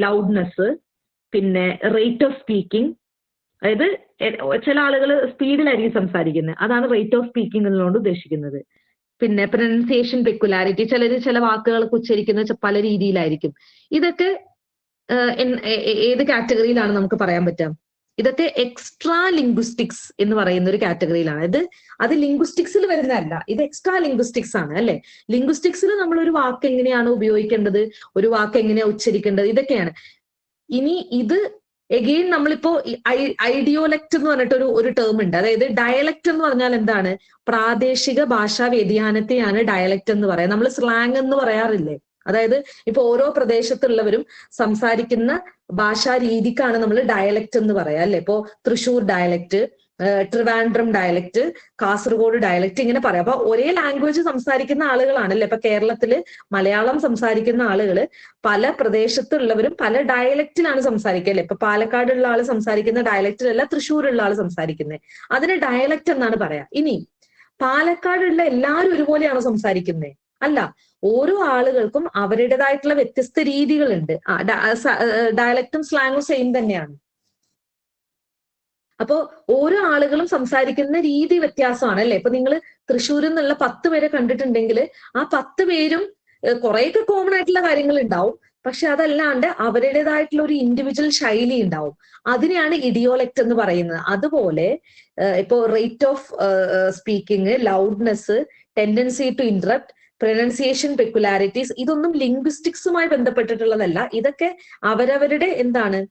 ലൗഡ്നെസ്, പിന്നെ റേറ്റ് ഓഫ് സ്പീക്കിംഗ്, അതായത് ചില ആളുകൾ സ്പീഡിലായിരിക്കും സംസാരിക്കുന്നത്, അതാണ് റേറ്റ് ഓഫ് സ്പീക്കിംഗ് എന്നുകൊണ്ട് ഉദ്ദേശിക്കുന്നത്. പിന്നെ പ്രൊനൗൺസിയേഷൻ പെക്യുലാരിറ്റി, ചില വാക്കുകളൊക്കെ ഉച്ചരിക്കുന്നത് പല രീതിയിലായിരിക്കും. ഇതൊക്കെ ഏത് കാറ്റഗറിയിലാണ് നമുക്ക് പറയാൻ പറ്റാം? ഇതൊക്കെ എക്സ്ട്രാ ലിംഗ്വിസ്റ്റിക്സ് എന്ന് പറയുന്ന ഒരു കാറ്റഗറിയിലാണ്. അത് ലിംഗ്വിസ്റ്റിക്സിൽ വരുന്നതല്ല, ഇത് എക്സ്ട്രാ ലിംഗ്വിസ്റ്റിക്സ് ആണ് അല്ലെ. ലിംഗ്വിസ്റ്റിക്സിൽ നമ്മൾ ഒരു വാക്ക് എങ്ങനെയാണ് ഉപയോഗിക്കേണ്ടത്, ഒരു വാക്ക് എങ്ങനെയാണ് ഉച്ചരിക്കേണ്ടത്, ഇതൊക്കെയാണ്. ഇനി ഇത് എഗെയിൻ നമ്മളിപ്പോ ഐഡിയോലെക്ട് എന്ന് പറഞ്ഞിട്ട് ഒരു ടേം ഉണ്ട്. അതായത് ഡയലക്ട് എന്ന് പറഞ്ഞാൽ എന്താണ്? പ്രാദേശിക ഭാഷാ വ്യതിയാനത്തെയാണ് ഡയലക്ട് എന്ന് പറയാം. നമ്മൾ സ്ലാങ് എന്ന് പറയാറില്ലേ, അതായത് ഇപ്പൊ ഓരോ പ്രദേശത്തുള്ളവരും സംസാരിക്കുന്ന ഭാഷാ രീതിക്കാണ് നമ്മൾ ഡയലക്റ്റ് എന്ന് പറയാം അല്ലെ. ഇപ്പോ Thrissur dialect, Trivandrum dialect, Kasaragod dialect, ഇങ്ങനെ പറയാം. അപ്പൊ ഒരേ ലാംഗ്വേജ് സംസാരിക്കുന്ന ആളുകളാണല്ലേ. ഇപ്പൊ കേരളത്തില് മലയാളം സംസാരിക്കുന്ന ആളുകള് പല പ്രദേശത്തുള്ളവരും പല ഡയലക്റ്റിലാണ് സംസാരിക്കുക അല്ലെ. ഇപ്പൊ പാലക്കാടുള്ള ആള് സംസാരിക്കുന്ന ഡയലക്റ്റിലല്ല തൃശ്ശൂരുള്ള ആള് സംസാരിക്കുന്നത്. അതിന് ഡയലക്റ്റ് എന്നാണ് പറയാ. ഇനി പാലക്കാടുള്ള എല്ലാവരും ഒരുപോലെയാണോ സംസാരിക്കുന്നത്? അല്ല, ഓരോ ആളുകൾക്കും അവരുടേതായിട്ടുള്ള വ്യത്യസ്ത രീതികളുണ്ട്. ഡയലക്റ്റും സ്ലാങ്ങും സെയിം തന്നെയാണ്. അപ്പോ ഓരോ ആളുകളും സംസാരിക്കുന്ന രീതി വ്യത്യാസമാണ് അല്ലെ. ഇപ്പൊ നിങ്ങൾ തൃശ്ശൂരിൽ നിന്നുള്ള 10 പേരെ കണ്ടിട്ടുണ്ടെങ്കിൽ ആ 10 പേരും കുറെയൊക്കെ കോമൺ ആയിട്ടുള്ള കാര്യങ്ങൾ ഉണ്ടാവും. പക്ഷെ അതല്ലാണ്ട് അവരുടേതായിട്ടുള്ള ഒരു ഇൻഡിവിജ്വൽ ശൈലി ഉണ്ടാവും. അതിനെയാണ് ഇഡിയോലെക്റ്റ് എന്ന് പറയുന്നത്. അതുപോലെ ഇപ്പോ rate of speaking, loudness, tendency to interrupt, pronunciation peculiarities, ഇതൊന്നും ലിംഗ്വിസ്റ്റിക്സുമായി ബന്ധപ്പെട്ടിട്ടുള്ളതല്ല. ഇതൊക്കെ അവരവരുടെ എന്താണ്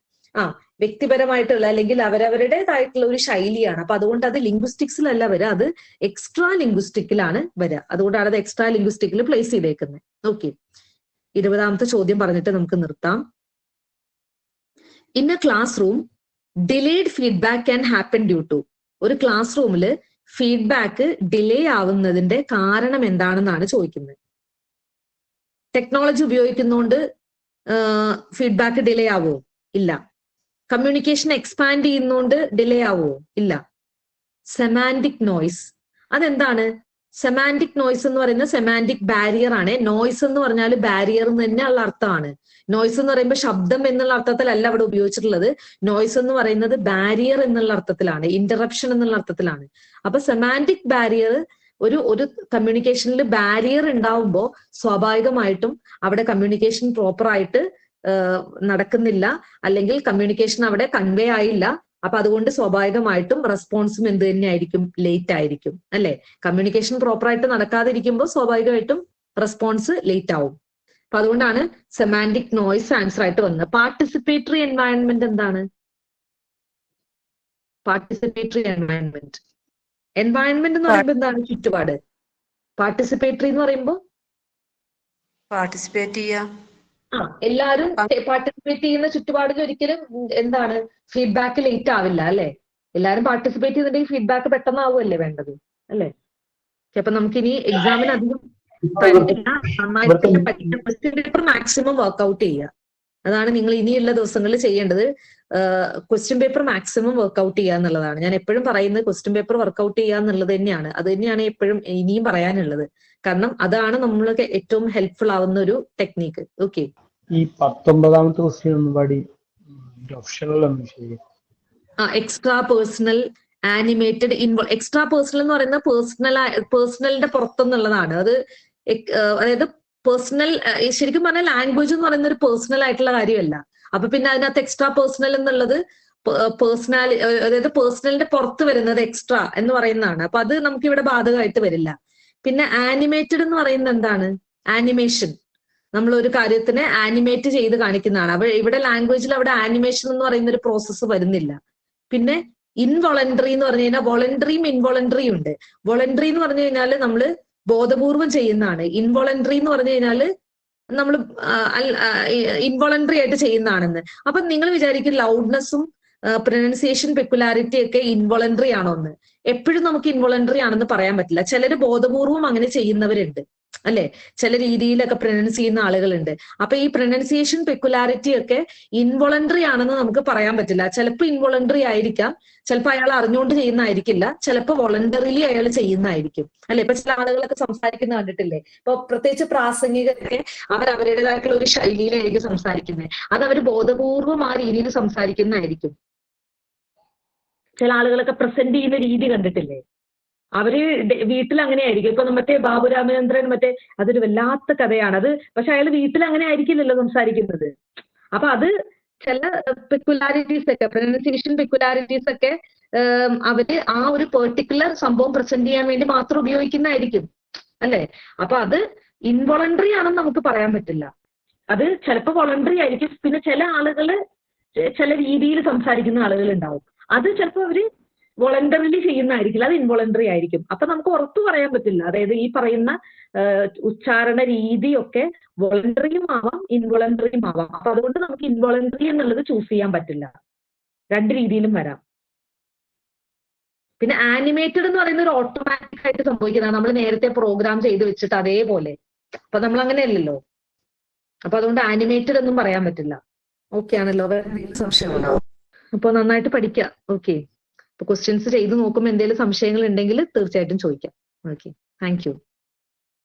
വ്യക്തിപരമായിട്ടുള്ള അല്ലെങ്കിൽ അവരവരുടേതായിട്ടുള്ള ഒരു ശൈലിയാണ്. അപ്പൊ അതുകൊണ്ട് അത് ലിംഗ്വിസ്റ്റിക്സിലല്ല വരിക, അത് എക്സ്ട്രാ ലിംഗ്വിസ്റ്റിക്കിലാണ് വരിക. അതുകൊണ്ടാണ് അത് എക്സ്ട്രാ ലിംഗ്വിസ്റ്റിക്കിൽ പ്ലേസ് ചെയ്തേക്കുന്നത്. ഓക്കെ, 20ാമത്തെ ചോദ്യം പറഞ്ഞിട്ട് നമുക്ക് നിർത്താം. In a classroom delayed feedback can happen due to. ഒരു ക്ലാസ് റൂമിൽ ഫീഡ്ബാക്ക് ഡിലേ ആവുന്നതിന്റെ കാരണം എന്താണെന്നാണ് ചോദിക്കുന്നത്. ടെക്നോളജി ഉപയോഗിക്കുന്നതുകൊണ്ട് ഫീഡ്ബാക്ക് ഡിലേ ആവോ? ഇല്ല. കമ്മ്യൂണിക്കേഷൻ എക്സ്പാൻഡ് ചെയ്യുന്നതുകൊണ്ട് ഡിലേ ആവോ? ഇല്ല. സെമാൻറ്റിക് നോയ്സ്, അതെന്താണ്? സെമാൻറ്റിക് നോയ്സ് എന്ന് പറയുന്നത് സെമാൻറ്റിക് ബാരിയർ ആണ്. നോയ്സ് എന്ന് പറഞ്ഞാൽ ബാരിയർ എന്ന് തന്നെയുള്ള അർത്ഥമാണ്. നോയ്സ് എന്ന് പറയുമ്പോൾ ശബ്ദം എന്നുള്ള അർത്ഥത്തിലല്ല അവിടെ ഉപയോഗിച്ചിട്ടുള്ളത്. നോയ്സ് എന്ന് പറയുന്നത് ബാരിയർ എന്നുള്ള അർത്ഥത്തിലാണ്, ഇന്ററപ്ഷൻ എന്നുള്ള അർത്ഥത്തിലാണ്. അപ്പൊ സെമാൻറ്റിക് ബാരിയർ, ഒരു കമ്മ്യൂണിക്കേഷനിൽ ബാരിയർ ഉണ്ടാവുമ്പോൾ സ്വാഭാവികമായിട്ടും അവിടെ കമ്മ്യൂണിക്കേഷൻ പ്രോപ്പർ ആയിട്ട് നടക്കുന്നില്ല, അല്ലെങ്കിൽ കമ്മ്യൂണിക്കേഷൻ അവിടെ കൺവേ ആയില്ല. അപ്പൊ അതുകൊണ്ട് സ്വാഭാവികമായിട്ടും റെസ്പോൺസും എന്ത് തന്നെയായിരിക്കും? ലേറ്റ് ആയിരിക്കും അല്ലെ. കമ്മ്യൂണിക്കേഷൻ പ്രോപ്പർ ആയിട്ട് നടക്കാതിരിക്കുമ്പോൾ സ്വാഭാവികമായിട്ടും റെസ്പോൺസ് ലേറ്റ് ആവും. അപ്പൊ അതുകൊണ്ടാണ് സെമാൻറ്റിക് നോയ്സ് ആൻസർ ആയിട്ട് വന്നത്. പാർട്ടിസിപ്പേറ്ററി എൻവയൺമെന്റ് എന്താണ്? പാർട്ടിസിപ്പേറ്ററി എൻവയൺമെന്റ് എന്ന് പറയുമ്പോൾ എന്താണ്? ചുറ്റുപാട്. പാർട്ടിസിപ്പേറ്ററി എന്ന് പറയുമ്പോൾ പാർട്ടിസിപ്പേറ്റ് ചെയ്യാം, എല്ലാരും പാർട്ടിസിപ്പേറ്റ് ചെയ്യുന്ന ചുറ്റുപാടിൽ ഒരിക്കലും എന്താണ് ഫീഡ്ബാക്ക് ലേറ്റ് ആവില്ല അല്ലെ. എല്ലാരും പാർട്ടിസിപ്പേറ്റ് ചെയ്തിട്ടുണ്ടെങ്കിൽ ഫീഡ്ബാക്ക് പെട്ടെന്ന് ആവുമല്ലേ വേണ്ടത് അല്ലെ. അപ്പൊ നമുക്കിനി എക്സാമിന് അധികം നന്നായിട്ട് പഠിക്കാം. ക്വസ്റ്റ്യൻ പേപ്പർ മാക്സിമം വർക്ക്ഔട്ട് ചെയ്യുക. അതാണ് നിങ്ങൾ ഇനിയുള്ള ദിവസങ്ങളിൽ ചെയ്യേണ്ടത്. ക്വസ്റ്റ്യൻ പേപ്പർ മാക്സിമം വർക്ക്ഔട്ട് ചെയ്യുക എന്നുള്ളതാണ് ഞാൻ എപ്പോഴും പറയുന്നത്. ക്വസ്റ്റ്യൻ പേപ്പർ വർക്ക്ഔട്ട് ചെയ്യുക എന്നുള്ളത് തന്നെയാണ്, അത് തന്നെയാണ് എപ്പോഴും ഇനിയും പറയാനുള്ളത്. കാരണം അതാണ് നമ്മൾക്ക് ഏറ്റവും ഹെൽപ്ഫുൾ ആവുന്ന ഒരു ടെക്നീക്ക്. ഓക്കെ, ഈ 19ാമത്തെ ക്വസ്റ്റ്യൻ ഒന്ന് പാടി ഓപ്ഷണൽ ഒന്ന് ശരി. Extra personal, animated, extra personal എന്ന് പറയുന്നത് പേഴ്സണലിന്റെ പുറത്തുനിന്നുള്ളതാണ്. അത് അതായത് പേഴ്സണൽ, ശരിക്കും പറഞ്ഞാൽ ലാംഗ്വേജ് എന്ന് പറയുന്ന ഒരു പേഴ്സണൽ ആയിട്ടുള്ള കാര്യമല്ല. അപ്പൊ പിന്നെ അതിനകത്ത് എക്സ്ട്രാ പേഴ്സണൽ എന്നുള്ളത് അതായത് പേഴ്സണലിന്റെ പുറത്ത് വരുന്നത് എക്സ്ട്രാ എന്ന് പറയുന്നതാണ്. അപ്പൊ അത് നമുക്ക് ഇവിടെ ബാധകമായിട്ട് വരില്ല. പിന്നെ ആനിമേറ്റഡ് എന്ന് പറയുന്നത് എന്താണ്? ആനിമേഷൻ, നമ്മൾ ഒരു കാര്യത്തിനെ ആനിമേറ്റ് ചെയ്ത് കാണിക്കുന്നതാണ്. അപ്പൊ ഇവിടെ ലാംഗ്വേജിൽ അവിടെ ആനിമേഷൻ എന്ന് പറയുന്ന ഒരു പ്രോസസ്സ് വരുന്നില്ല. പിന്നെ ഇൻവോളണ്ടറി എന്ന് പറഞ്ഞു കഴിഞ്ഞാൽ വോളണ്ടറിയും ഇൻവോളണ്ടറിയും ഉണ്ട്. വോളണ്ടറി എന്ന് പറഞ്ഞു കഴിഞ്ഞാൽ നമ്മൾ ബോധപൂർവം ചെയ്യുന്നതാണ്. ഇൻവോളണ്ടറി എന്ന് പറഞ്ഞു കഴിഞ്ഞാല് നമ്മൾ ഇൻവോളണ്ടറി ആയിട്ട് ചെയ്യുന്നതാണെന്ന്. അപ്പൊ നിങ്ങൾ വിചാരിക്കും ലൗഡ്നെസ്സും പ്രൊനൗൺസിയേഷൻ പെക്യുലാരിറ്റി ഒക്കെ ഇൻവോളണ്ടറി ആണോ എന്ന്. എപ്പോഴും നമുക്ക് ഇൻവോളണ്ടറി ആണെന്ന് പറയാൻ പറ്റില്ല. ചിലര് ബോധപൂർവം അങ്ങനെ ചെയ്യുന്നവരുണ്ട് അല്ലെ. ചില രീതിയിലൊക്കെ പ്രൊനൗൺസ് ചെയ്യുന്ന ആളുകളുണ്ട്. അപ്പൊ ഈ പ്രൊനൗൺസിയേഷൻ പെക്യുലാരിറ്റി ഒക്കെ ഇൻവോളണ്ടറി ആണെന്ന് നമുക്ക് പറയാൻ പറ്റില്ല. ചിലപ്പോൾ ഇൻവോളണ്ടറി ആയിരിക്കാം, ചിലപ്പോൾ അയാൾ അറിഞ്ഞുകൊണ്ട് ചെയ്യുന്നതായിരിക്കില്ല, ചിലപ്പോൾ വോളണ്ടറിലി അയാൾ ചെയ്യുന്നതായിരിക്കും അല്ലെ. ഇപ്പൊ ചില ആളുകളൊക്കെ സംസാരിക്കുന്ന കണ്ടിട്ടില്ലേ. ഇപ്പൊ പ്രത്യേകിച്ച് പ്രാസംഗികരൊക്കെ അവരവരുടേതായിട്ടുള്ള ഒരു ശൈലിയിലായിരിക്കും സംസാരിക്കുന്നത്. അത് അവർ ബോധപൂർവം ആ രീതിയിൽ സംസാരിക്കുന്നതായിരിക്കും. ചില ആളുകളൊക്കെ പ്രസന്റ് ചെയ്യുന്ന രീതി കണ്ടിട്ടില്ലേ. അവര് വീട്ടിൽ അങ്ങനെ ആയിരിക്കും. ഇപ്പൊ മറ്റേ ബാബു രാമചന്ദ്രൻ അതൊരു വല്ലാത്ത കഥയാണ് അത്. പക്ഷെ അയാൾ വീട്ടിൽ അങ്ങനെ ആയിരിക്കില്ലല്ലോ സംസാരിക്കുന്നത്. അപ്പൊ അത് ചില പെക്യുലാരിറ്റീസ് ഒക്കെ, പ്രൊനൗൺസിയേഷൻ പെക്യുലാരിറ്റീസ് ഒക്കെ അവര് ആ ഒരു പെർട്ടിക്കുലർ സംഭവം പ്രസന്റ് ചെയ്യാൻ വേണ്ടി മാത്രം ഉപയോഗിക്കുന്നതായിരിക്കും അല്ലെ. അപ്പൊ അത് ഇൻവോളണ്ടറി ആണെന്ന് നമുക്ക് പറയാൻ പറ്റില്ല. അത് ചിലപ്പോൾ വോളണ്ടറി ആയിരിക്കും. പിന്നെ ചില ആളുകള് ചില രീതിയിൽ സംസാരിക്കുന്ന ആളുകൾ ഉണ്ടാവും. അത് ചിലപ്പോൾ അവര് വോളണ്ടറിലി ചെയ്യുന്നതായിരിക്കില്ല, അത് ഇൻവോളണ്ടറി ആയിരിക്കും. അപ്പൊ നമുക്ക് ഉറപ്പ് പറയാൻ പറ്റില്ല. അതായത് ഈ പറയുന്ന ഉച്ചാരണ രീതിയൊക്കെ വോളണ്ടറിയും ആവാം ഇൻവോളണ്ടറിയും ആവാം. അപ്പൊ അതുകൊണ്ട് നമുക്ക് ഇൻവോളണ്ടറി എന്നുള്ളത് ചൂസ് ചെയ്യാൻ പറ്റില്ല. രണ്ട് രീതിയിലും വരാം. പിന്നെ ആനിമേറ്റഡ് എന്ന് പറയുന്ന ഒരു ഓട്ടോമാറ്റിക് ആയിട്ട് സംഭവിക്കുന്നതാണ്. നമ്മൾ നേരത്തെ പ്രോഗ്രാം ചെയ്ത് വെച്ചിട്ട് അതേപോലെ. അപ്പൊ നമ്മൾ അങ്ങനെയല്ലല്ലോ. അപ്പൊ അതുകൊണ്ട് ആനിമേറ്റഡ് എന്നും പറയാൻ പറ്റില്ല. ഓക്കെ ആണല്ലോ? വേറെ എന്തെങ്കിലും സംശയമുണ്ടോ? അപ്പൊ നന്നായിട്ട് പഠിക്കാം. ഓക്കെ. അപ്പൊ ക്വസ്റ്റ്യൻസ് ചെയ്ത് നോക്കുമ്പോൾ എന്തെങ്കിലും സംശയങ്ങൾ ഉണ്ടെങ്കിൽ തീർച്ചയായിട്ടും ചോദിക്കാം. Okay, thank you.